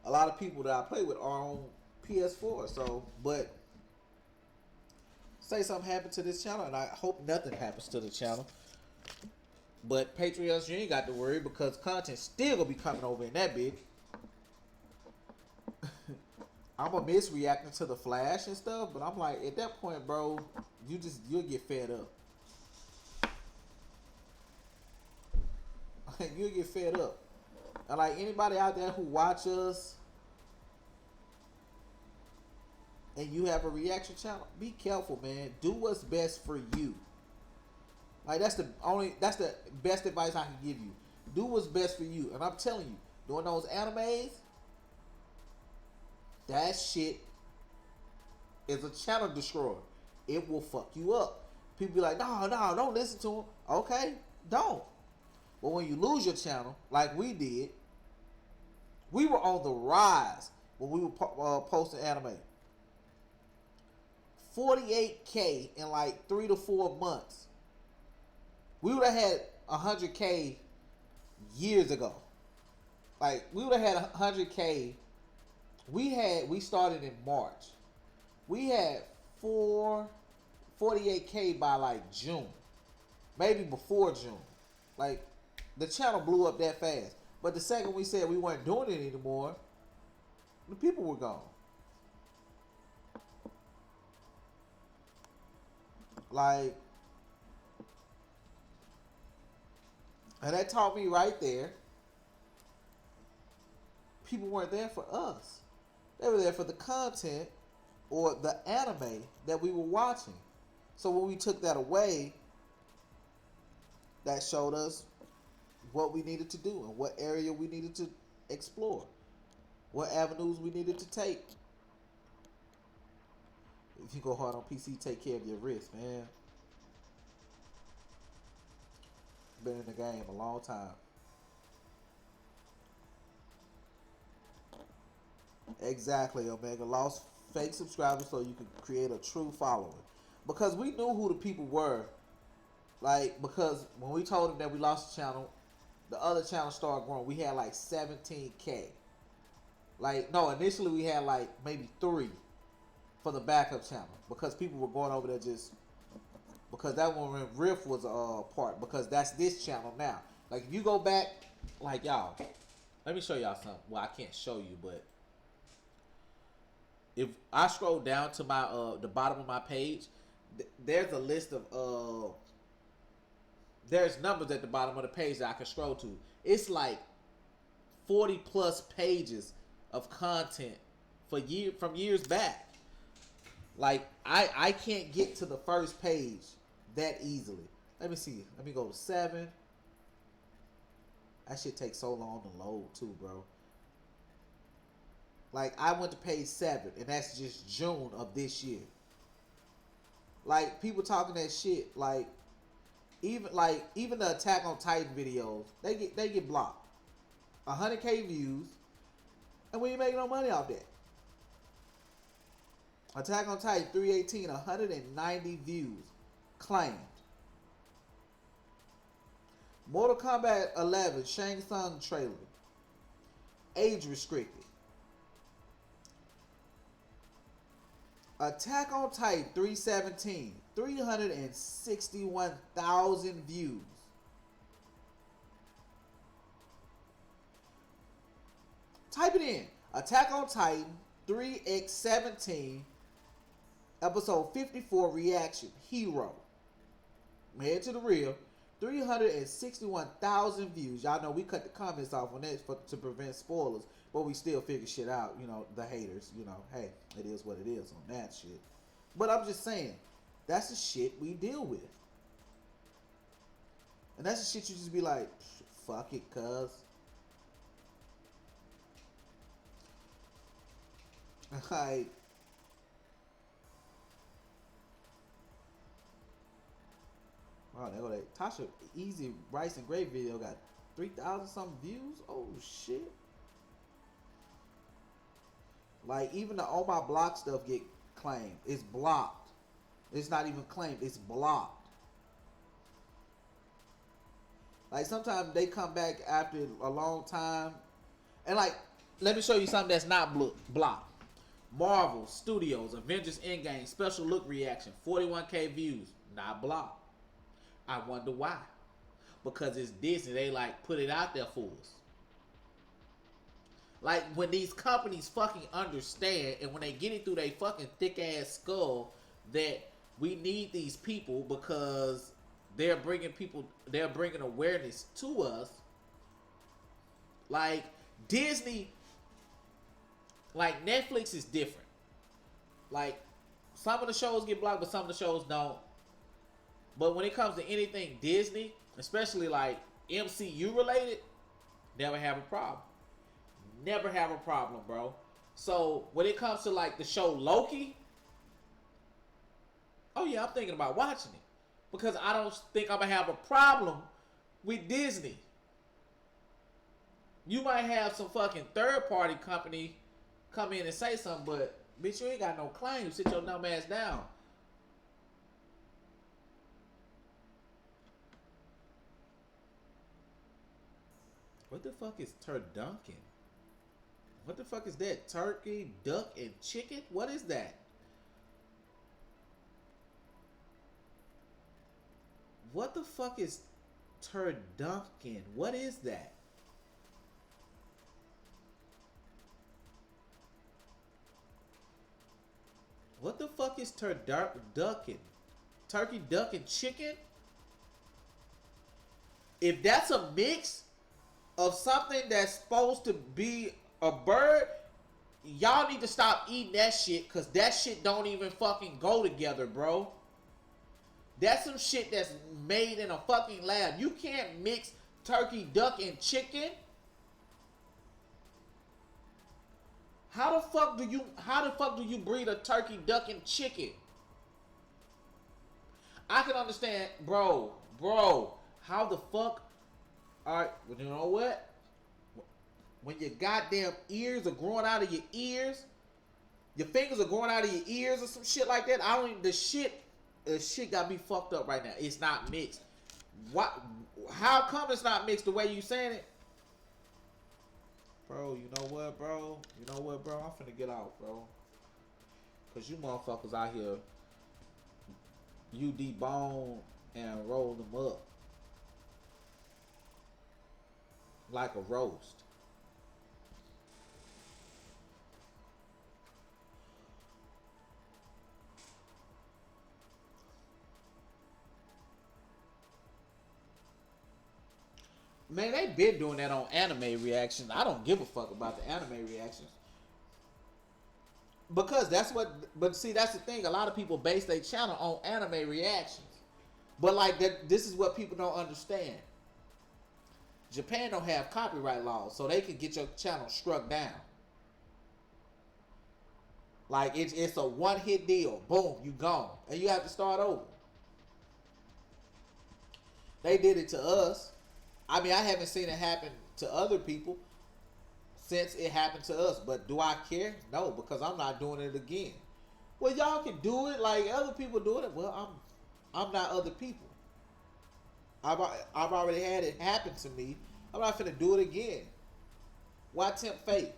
C: a lot of people that I play with are on PS4. So, but say something happened to this channel, and I hope nothing happens to the channel. But Patreons, you ain't got to worry because content still gonna be coming over in that bit. I'm gonna miss reacting to the Flash and stuff, but I'm like, at that point, bro, you'll get fed up. You'll get fed up. And like anybody out there who watch us and you have a reaction channel, be careful, man. Do what's best for you. Like that's the best advice I can give you. Do what's best for you. And I'm telling you, doing those animes, that shit is a channel destroyer. It will fuck you up. People be like, no, don't listen to him. Okay, don't. But when you lose your channel, like we did, we were on the rise when we were posting anime. 48K in like 3 to 4 months. We would have had 100K years ago. Like we would have had 100K. We started in March. We had 48K by like June, maybe before June. Like the channel blew up that fast. But the second we said we weren't doing it anymore, the people were gone. Like, and that taught me right there, people weren't there for us. They were there for the content or the anime that we were watching. So when we took that away, that showed us what we needed to do and what area we needed to explore, what avenues we needed to take. If you go hard on PC, take care of your wrist, man. Been in the game a long time. Exactly, Omega. Lost fake subscribers so you could create a true following. Because we knew who the people were. Like, because when we told them that we lost the channel, the other channel started growing. We had like 17K. Like, no, initially we had like maybe 3 for the backup channel. Because people were going over there just... Because that one when Riff was a part. Because that's this channel now. Like, if you go back... Like, y'all... Let me show y'all something. Well, I can't show you, but... If I scroll down to my the bottom of my page, there's a list of there's numbers at the bottom of the page that I can scroll to. It's like 40 plus pages of content from years back. Like I can't get to the first page that easily. Let me see. Let me go to 7. That shit takes so long to load too, bro. Like, I went to page 7, and that's just June of this year. Like, people talking that shit, like even the Attack on Titan videos, they get blocked. 100K views, and we ain't making no money off that. Attack on Titan 318, 190 views claimed. Mortal Kombat 11 Shang Tsung trailer, age restricted. Attack on Titan 317, 361,000 views. Type it in. Attack on Titan 3x17, episode 54 reaction, Hero. Head to the real. 361,000 views. Y'all know we cut the comments off on that to prevent spoilers. But we still figure shit out, you know, the haters, you know, hey, it is what it is on that shit. But I'm just saying, that's the shit we deal with. And that's the shit you just be like, fuck it, cuz. Like, wow, there go that Tasha Easy Rice and Gravy video got 3,000 something views. Oh shit! Like even the On My Block stuff get claimed. It's blocked. It's not even claimed. It's blocked. Like sometimes they come back after a long time, and like, let me show you something that's not blocked. Marvel Studios Avengers Endgame special look reaction, 41K views, not blocked. I wonder why. Because it's Disney, they like put it out there for us. Like when these companies fucking understand, and when they get it through their fucking thick ass skull that we need these people because they're bringing awareness to us. Like Disney, like Netflix is different. Like some of the shows get blocked, but some of the shows don't. But when it comes to anything Disney, especially like MCU related, never have a problem. Never have a problem, bro. So when it comes to like the show Loki, oh yeah, I'm thinking about watching it. Because I don't think I'm going to have a problem with Disney. You might have some fucking third party company come in and say something, but bitch, you ain't got no claim. Sit your dumb ass down. What the fuck is turducken? What the fuck is that? Turkey, duck, and chicken? What is that? What the fuck is turducken? What is that? What the fuck is turducken? Turkey, duck, and chicken? If that's a mix of something that's supposed to be a bird, y'all need to stop eating that shit, because that shit don't even fucking go together, bro. That's some shit that's made in a fucking lab. You can't mix turkey, duck, and chicken. How the fuck do you breed a turkey, duck, and chicken? I can understand, bro. How the fuck? Alright, well, you know what? When your goddamn ears are growing out of your ears, your fingers are growing out of your ears or some shit like that. I don't even, the shit got me fucked up right now. It's not mixed. What? How come it's not mixed the way you saying it? Bro, you know what, bro? I'm finna get out, bro. Cause you motherfuckers out here, you debone and roll them up like a roast. Man, they been doing that on anime reactions. I don't give a fuck about the anime reactions. Because that's what, but see, that's the thing. A lot of people base their channel on anime reactions. But like that, this is what people don't understand. Japan don't have copyright laws, so they can get your channel struck down. Like it's a one-hit deal. Boom, you gone. And you have to start over. They did it to us. I mean, I haven't seen it happen to other people since it happened to us. But do I care? No, because I'm not doing it again. Well, y'all can do it like other people doing it. Well, I'm not other people. I've already had it happen to me. I'm not finna do it again. Why tempt fate?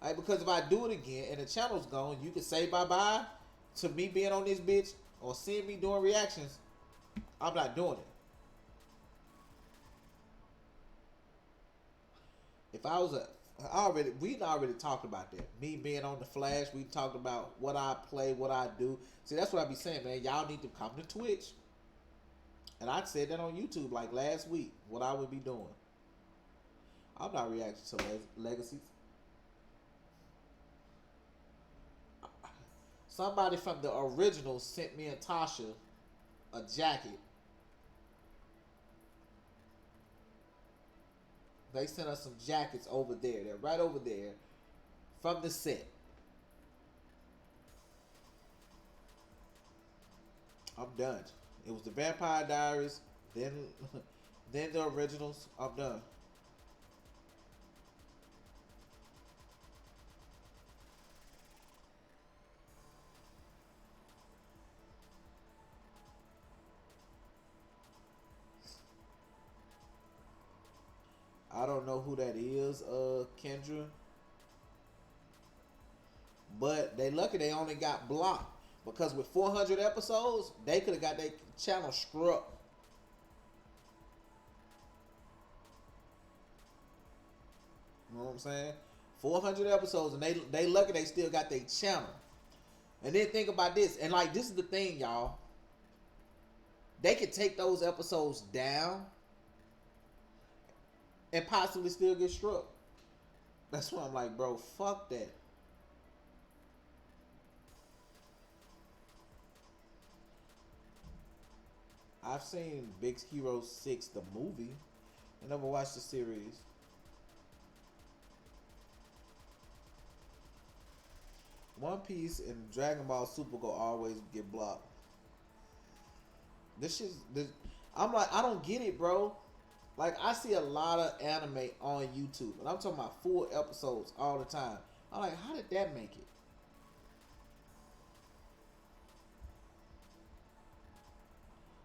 C: Right, because if I do it again and the channel's gone, you can say bye-bye to me being on this bitch or seeing me doing reactions. I'm not doing it. If I was we already talked about that. Me being on the Flash, we talked about what I play, what I do. See, that's what I be saying, man. Y'all need to come to Twitch. And I said that on YouTube like last week, what I would be doing. I'm not reacting to legacies.
E: Somebody from the original sent me and Tasha a jacket. They sent us some jackets over there. They're right over there from the set. I'm done. It was the Vampire Diaries, then then the originals. I'm done. I don't know who that is, Kendra. But they lucky they only got blocked. Because with 400 episodes, they could have got their channel struck. You know what I'm saying? 400 episodes, and they lucky they still got their channel. And then think about this. And like, this is the thing, y'all. They could take those episodes down and possibly still get struck. That's why I'm like, bro, fuck that. I've seen Big Hero 6, the movie. I never watched the series. One Piece and Dragon Ball Super go always get blocked. This I'm like, I don't get it, bro. Like, I see a lot of anime on YouTube, and I'm talking about full episodes all the time. I'm like, how did that make it?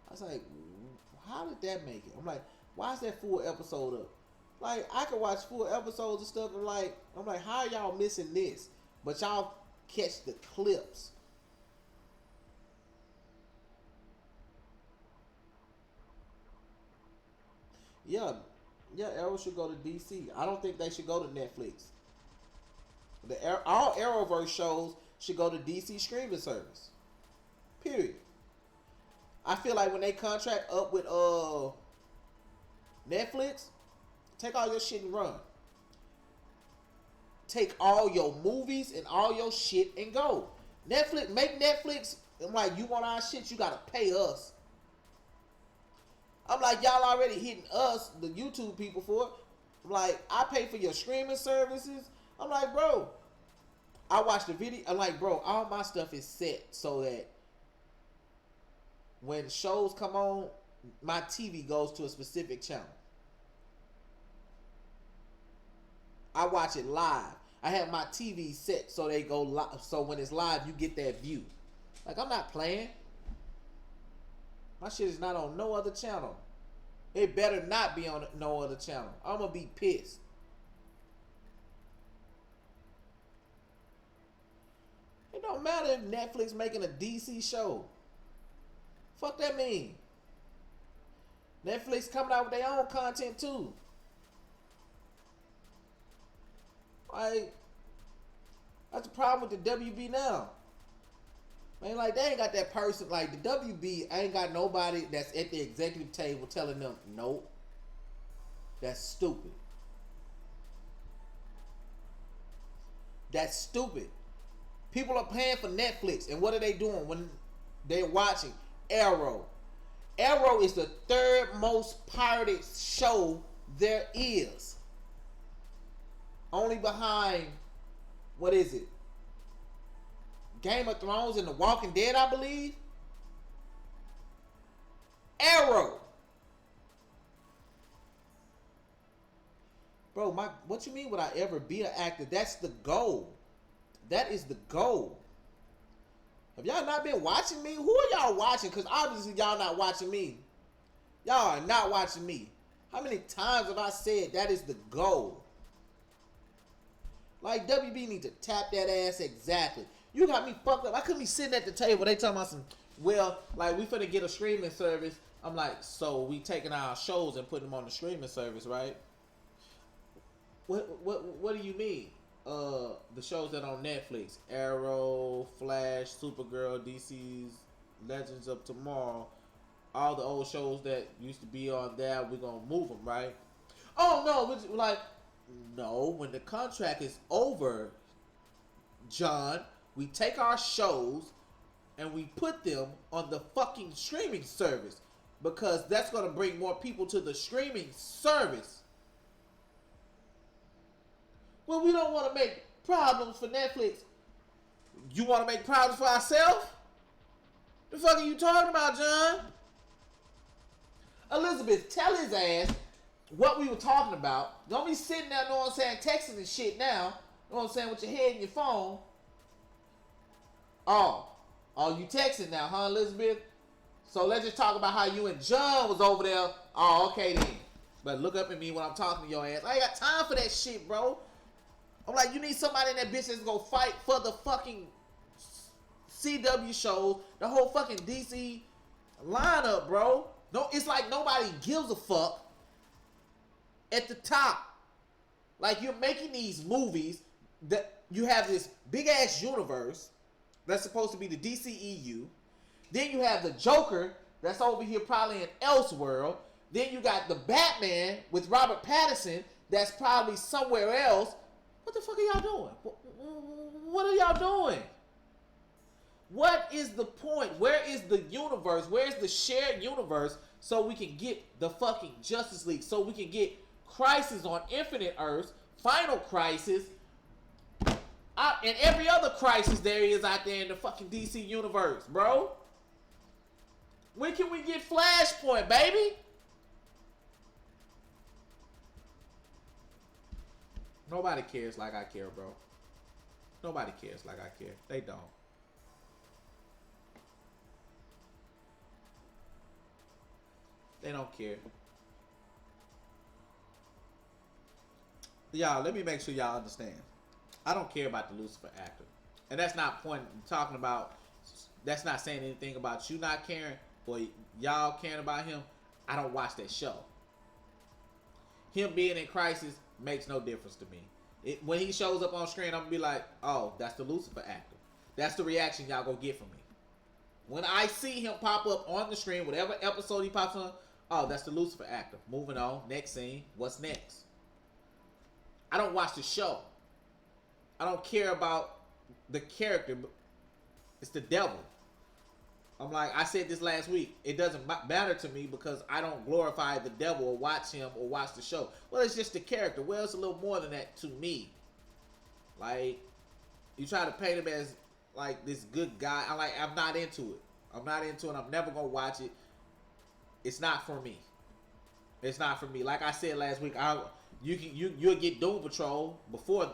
E: I was like, how did that make it? I'm like, why is that full episode up? Like, I could watch full episodes and stuff, and like, I'm like, how are y'all missing this? But y'all catch the clips. Yeah, Arrow should go to DC. I don't think they should go to Netflix. All Arrowverse shows should go to DC streaming service. Period. I feel like when they contract up with Netflix, take all your shit and run. Take all your movies and all your shit and go. Netflix, make Netflix. I'm like, you want our shit, you gotta pay us. I'm like, y'all already hitting us, the YouTube people, for it. I'm like, I pay for your streaming services. I'm like, bro, I watch the video. I'm like, bro, all my stuff is set so that when shows come on, my TV goes to a specific channel. I watch it live. I have my TV set so they go live. So when it's live, you get that view. Like, I'm not playing. My shit is not on no other channel. It better not be on no other channel. I'm gonna be pissed. It don't matter if Netflix making a DC show. Fuck that mean. Netflix coming out with their own content too. Like, that's the problem with the WB now. Man, like, they ain't got that person. Like, the WB ain't got nobody that's at the executive table telling them, nope, that's stupid. That's stupid. People are paying for Netflix, and what are they doing when they're watching Arrow? Arrow is the third most pirated show there is. Only behind, what is it? Game of Thrones and The Walking Dead, I believe. Arrow. Bro, what you mean would I ever be an actor? That's the goal. That is the goal. Have y'all not been watching me? Who are y'all watching? Because obviously y'all not watching me. Y'all are not watching me. How many times have I said that is the goal? Like, WB need to tap that ass exactly. You got me fucked up. I couldn't be sitting at the table. They talking about some, well, like, we finna get a streaming service. I'm like, so we taking our shows and putting them on the streaming service, right? What do you mean? The shows that on Netflix, Arrow, Flash, Supergirl, DC's Legends of Tomorrow, all the old shows that used to be on there, we're gonna move them, right? Oh no, like, no, when the contract is over, John, We take our shows and we put them on the fucking streaming service because that's going to bring more people to the streaming service. Well, we don't want to make problems for Netflix. You want to make problems for ourselves? The fuck are you talking about, John? Elizabeth, tell his ass what we were talking about. Don't be sitting there, know what I'm saying, texting and shit now. Know what I'm saying, with your head in your phone. Oh, you texting now, huh, Elizabeth? So let's just talk about how you and John was over there. Oh, okay then. But look up at me when I'm talking to your ass. I ain't got time for that shit, bro. I'm like, you need somebody in that bitch that's gonna fight for the fucking CW shows, the whole fucking DC lineup, bro. No, it's like nobody gives a fuck at the top. Like, you're making these movies that you have this big ass universe that's supposed to be the DCEU. Then you have the Joker that's over here probably in Elseworld. Then you got the Batman with Robert Pattinson that's probably somewhere else. What the fuck are y'all doing? What are y'all doing? What is the point? Where is the universe? Where's the shared universe so we can get the fucking Justice League? So we can get Crisis on Infinite Earths, Final Crisis, and every other crisis there is out there in the fucking DC universe, bro. When can we get Flashpoint, baby? Nobody cares like I care, bro. Nobody cares like I care. They don't. They don't care. Y'all, let me make sure y'all understand. I don't care about the Lucifer actor. And that's not talking about, that's not saying anything about you not caring or y'all caring about him. I don't watch that show. Him being in Crisis makes no difference to me. When he shows up on screen, I'm going to be like, oh, that's the Lucifer actor. That's the reaction y'all going to get from me. When I see him pop up on the screen, whatever episode he pops on, oh, that's the Lucifer actor. Moving on. Next scene. What's next? I don't watch the show. I don't care about the character. It's the devil. I'm like, I said this last week. It doesn't matter to me because I don't glorify the devil or watch him or watch the show. Well, it's just the character. Well, it's a little more than that to me. Like, you try to paint him as like this good guy. I'm not into it. I'm not into it. I'm never gonna watch it. It's not for me. It's not for me. Like I said last week, you'll get Doom Patrol before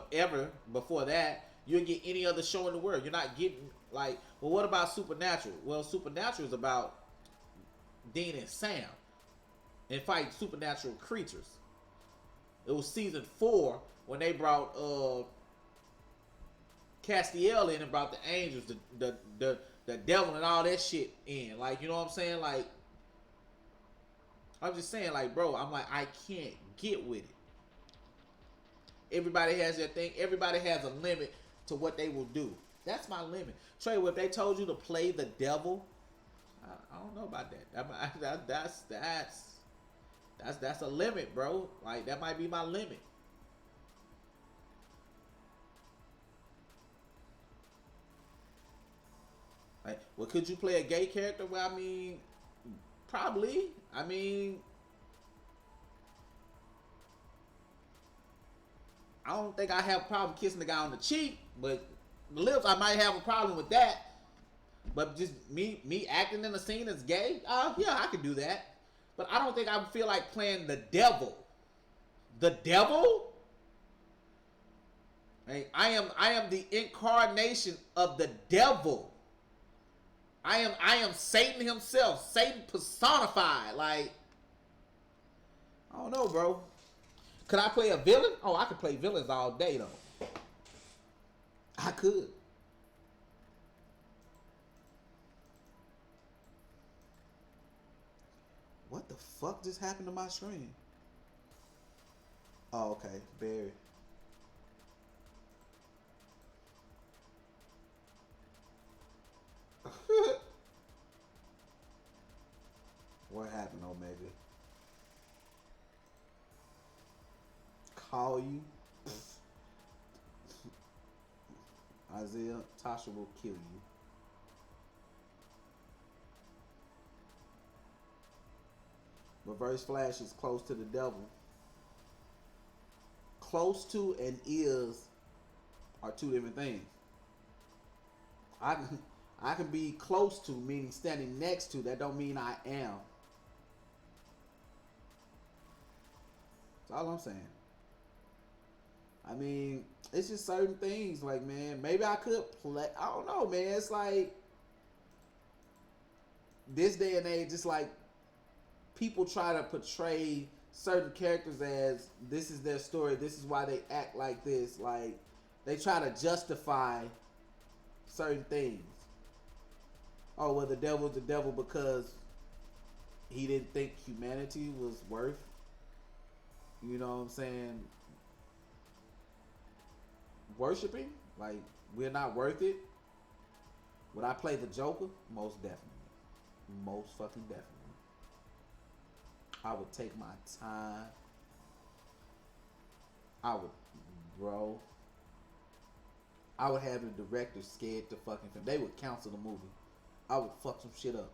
E: that. You'll get any other show in the world. You're not getting like, well, what about Supernatural? Well, Supernatural is about Dean and Sam and fighting supernatural creatures. It was season 4 when they brought Castiel in and brought the angels, the devil and all that shit in. Like, you know what I'm saying? Like, I'm just saying, like, bro, I'm like, I can't get with it. Everybody has their thing. Everybody has a limit to what they will do. That's my limit. Trey, if they told you to play the devil, I don't know about that. That's a limit, bro. Like, that might be my limit. Like, well, could you play a gay character? Well, I mean, probably. I mean, I don't think I have a problem kissing the guy on the cheek, but the lips, I might have a problem with that. But just me acting in a scene as gay, yeah, I could do that. But I don't think I would feel like playing the devil. The devil? Hey, I am the incarnation of the devil. I am Satan himself. Satan personified. Like, I don't know, bro. Could I play a villain? Oh, I could play villains all day, though. I could. What the fuck just happened to my screen? Oh, okay. Barry. What happened, Omega? Call you? Isaiah, Tasha will kill you. Reverse Flash is close to the devil. Close to and is are two different things. I can be close to, meaning standing next to. That don't mean I am. That's all I'm saying. I mean, it's just certain things. Like, man, maybe I could play. I don't know, man. It's like this day and age. It's like people try to portray certain characters as this is their story. This is why they act like this. Like they try to justify certain things. Oh, well, the devil's the devil because he didn't think humanity was worth, you know what I'm saying, worshiping. Like, we're not worth it. Would I play the Joker? Most definitely. Most fucking definitely. I would take my time. I would have the director scared to fucking film. They would cancel the movie. I would fuck some shit up.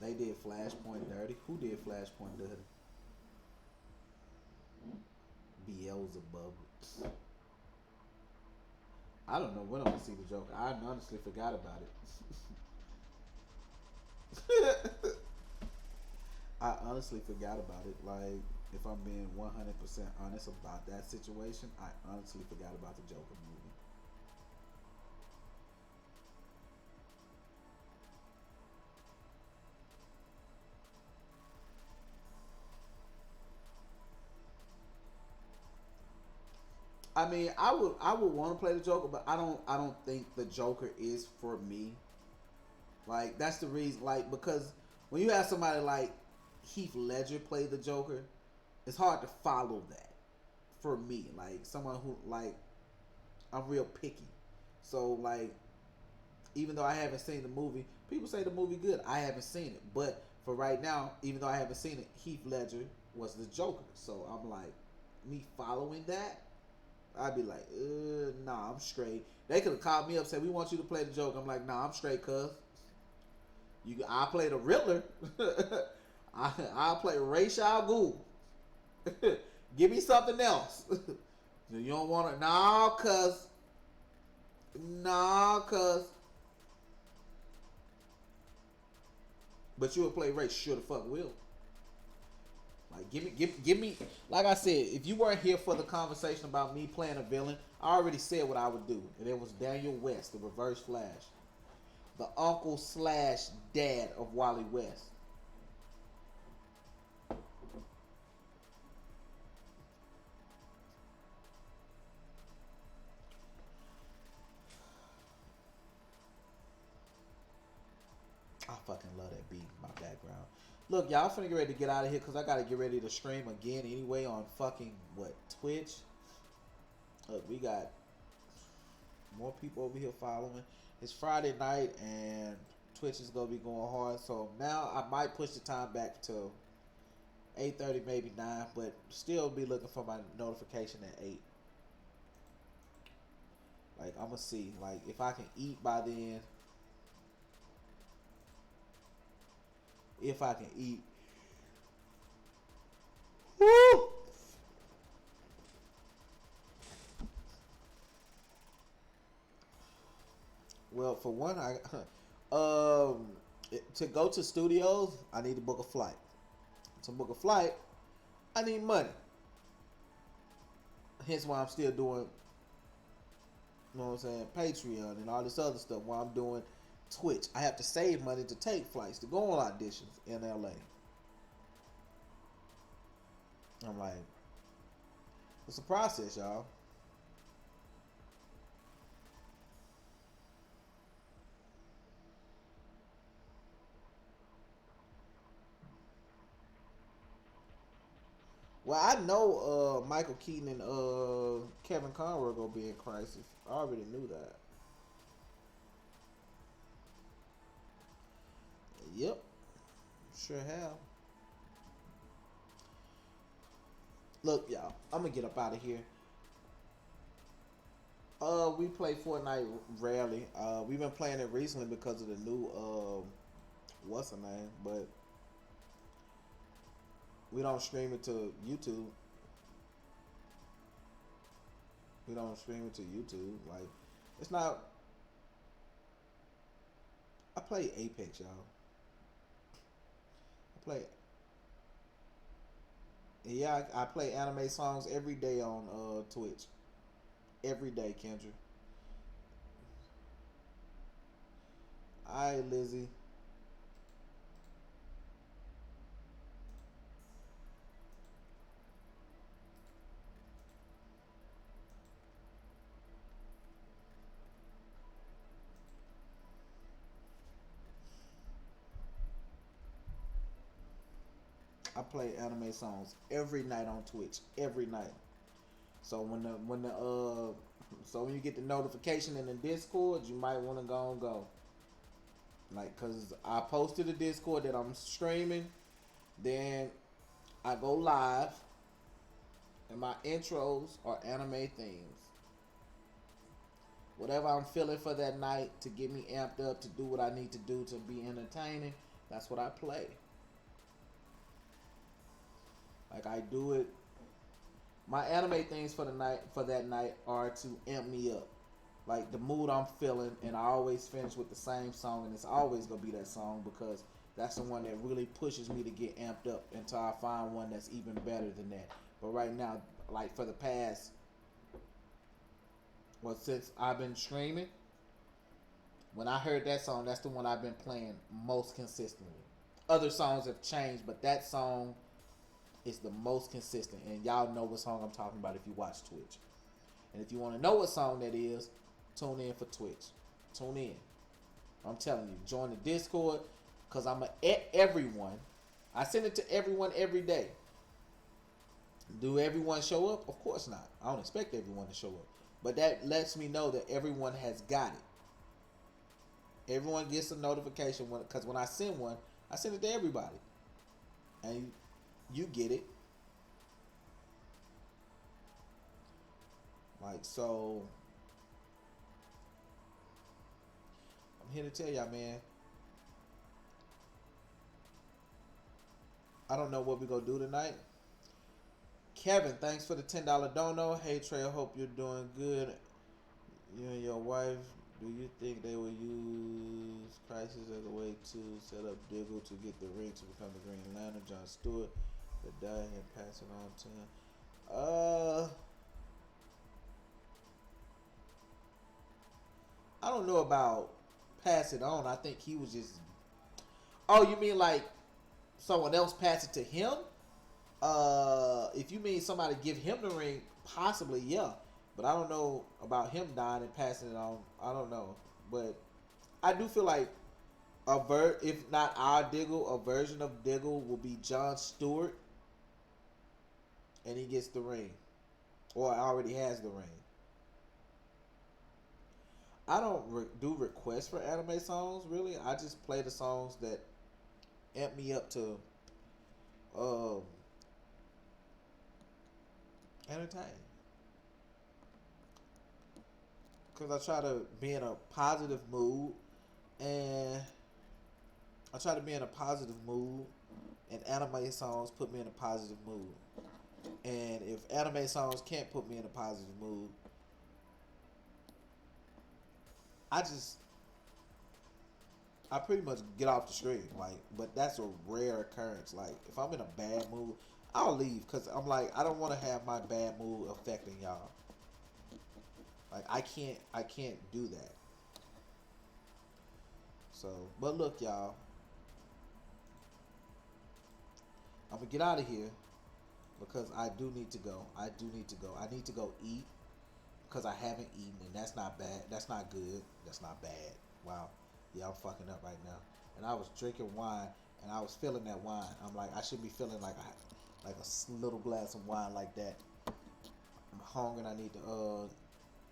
E: They did Flashpoint dirty. Who did Flashpoint dirty? Beelzebub. I don't know when I'm gonna see the Joker. I honestly forgot about it. I honestly forgot about it. Like, if I'm being 100% honest about that situation, I honestly forgot about the Joker movie. I mean, I would want to play the Joker, but I don't think the Joker is for me. Like, that's the reason. Like, because when you have somebody like Heath Ledger play the Joker, it's hard to follow that for me. Like, someone who, like, I'm real picky. So, like, even though I haven't seen the movie, people say the movie good. I haven't seen it, but for right now, even though I haven't seen it, Heath Ledger was the Joker. So I'm like, me following that, I'd be like, nah, I'm straight. They could have called me up and said, we want you to play the Joker. I'm like, nah, I'm straight, cuz. I play the Riddler. I'll play Ra's al Ghul. Give me something else. You don't want to, nah, cuz. Nah, cuz. But you will play Ra's, sure the fuck will. Like, give me. Like I said, if you weren't here for the conversation about me playing a villain, I already said what I would do, and it was Daniel West, the Reverse Flash, the uncle / dad of Wally West. I fucking love that beat in my background. Look, y'all, I'm finna get ready to get out of here because I gotta get ready to stream again anyway on fucking, Twitch. Look, we got more people over here following. It's Friday night and Twitch is gonna be going hard. So now I might push the time back to 8:30, maybe 9, but still be looking for my notification at 8. Like, I'm gonna see, like, if I can eat by then. If I can eat. Woo! Well, for one, to go to studios, I need to book a flight. To book a flight, I need money. Hence why I'm still doing, you know what I'm saying, Patreon and all this other stuff while I'm doing Twitch. I have to save money to take flights, to go on auditions in LA. I'm like, it's a process, y'all. Well, I know Michael Keaton and Kevin Conroy gonna be in Crisis. I already knew that. Yep, sure have. Look, y'all, I'm gonna get up out of here. We play Fortnite rarely. We've been playing it recently because of the new what's her name, but we don't stream it to YouTube. We don't stream it to YouTube. Like, it's not. I play Apex, y'all. I play. Yeah, I play anime songs every day on Twitch. Every day, Kendra. Alright, Lizzie. I play anime songs every night on Twitch. Every night. So when you get the notification in the Discord, you might want to go. Like, cause I posted a Discord that I'm streaming, then I go live, and my intros are anime themes. Whatever I'm feeling for that night to get me amped up to do what I need to do to be entertaining, that's what I play. Like, I do it. My anime things for that night are to amp me up. Like, the mood I'm feeling, and I always finish with the same song, and it's always gonna be that song because that's the one that really pushes me to get amped up until I find one that's even better than that. But right now, like, for the past, well, since I've been streaming, when I heard that song, that's the one I've been playing most consistently. Other songs have changed, but that song is the most consistent, and y'all know what song I'm talking about if you watch Twitch. And if you want to know what song that is, tune in for Twitch. Tune in. I'm telling you, join the Discord, because I'm everyone. I send it to everyone every day. Do everyone show up? Of course not. I don't expect everyone to show up. But that lets me know that everyone has got it. Everyone gets a notification because when I send one, I send it to everybody. And you get it. Like, so I'm here to tell y'all, man, I don't know what we're gonna do tonight. Kevin, thanks for the $10 dono. Hey Trey, I hope you're doing good. You and your wife, do you think they will use Crisis as a way to set up Diggle to get the ring to become the Green Lantern? John Stewart, the die and pass it on to him. I don't know about pass it on. I think he was just. Oh, you mean like someone else pass it to him? If you mean somebody give him the ring, possibly, yeah. But I don't know about him dying and passing it on. I don't know. But I do feel like if not our Diggle, a version of Diggle will be John Stewart, and he gets the ring, or already has the ring. I don't do requests for anime songs, really. I just play the songs that amp me up to entertain. Because I try to be in a positive mood, and anime songs put me in a positive mood. And if anime songs can't put me in a positive mood, I pretty much get off the stream, like, but that's a rare occurrence. Like, if I'm in a bad mood, I'll leave, because I'm like, I don't want to have my bad mood affecting y'all. Like, I can't do that. So, but look, y'all, I'm gonna get out of here because I do need to go. I need to go eat because I haven't eaten, and that's not bad. That's not good. That's not bad. Wow. Yeah, I'm fucking up right now. And I was drinking wine, and I was feeling that wine. I'm like, I should be feeling like a little glass of wine like that. I'm hungry and I need to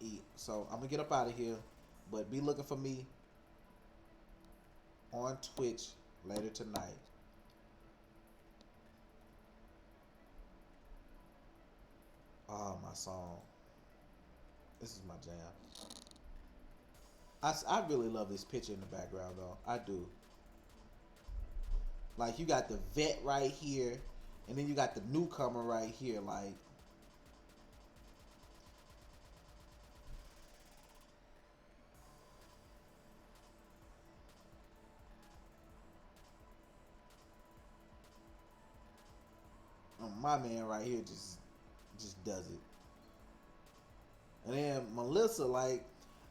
E: eat. So I'm gonna get up out of here, but be looking for me on Twitch later tonight. Oh, my song. This is my jam. I really love this picture in the background though. I do. Like you got the vet right here, and then you got the newcomer right here. Like, my man right here just does it. And then Melissa, like,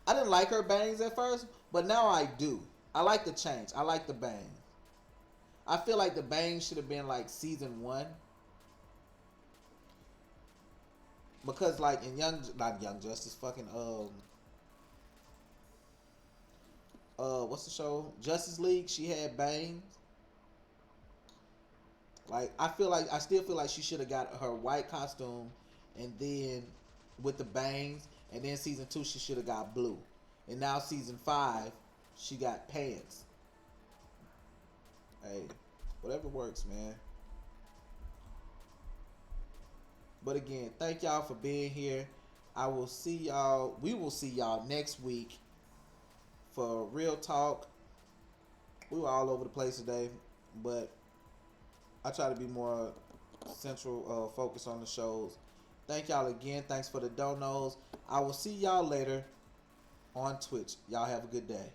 E: I didn't like her bangs at first, but now I do. I like the change. I like the bangs. I feel like the bangs should have been like season 1. Because like in not Young Justice, fucking what's the show? Justice League, she had bangs. Like I still feel like she should have got her white costume and then with the bangs, and then season 2 she should have got blue. And now season 5 she got pants. Hey, whatever works, man. But again, thank y'all for being here. We will see y'all next week for Real Talk. We were all over the place today, but I try to be more central focus on the shows. Thank y'all again. Thanks for the donos. I will see y'all later on Twitch. Y'all have a good day.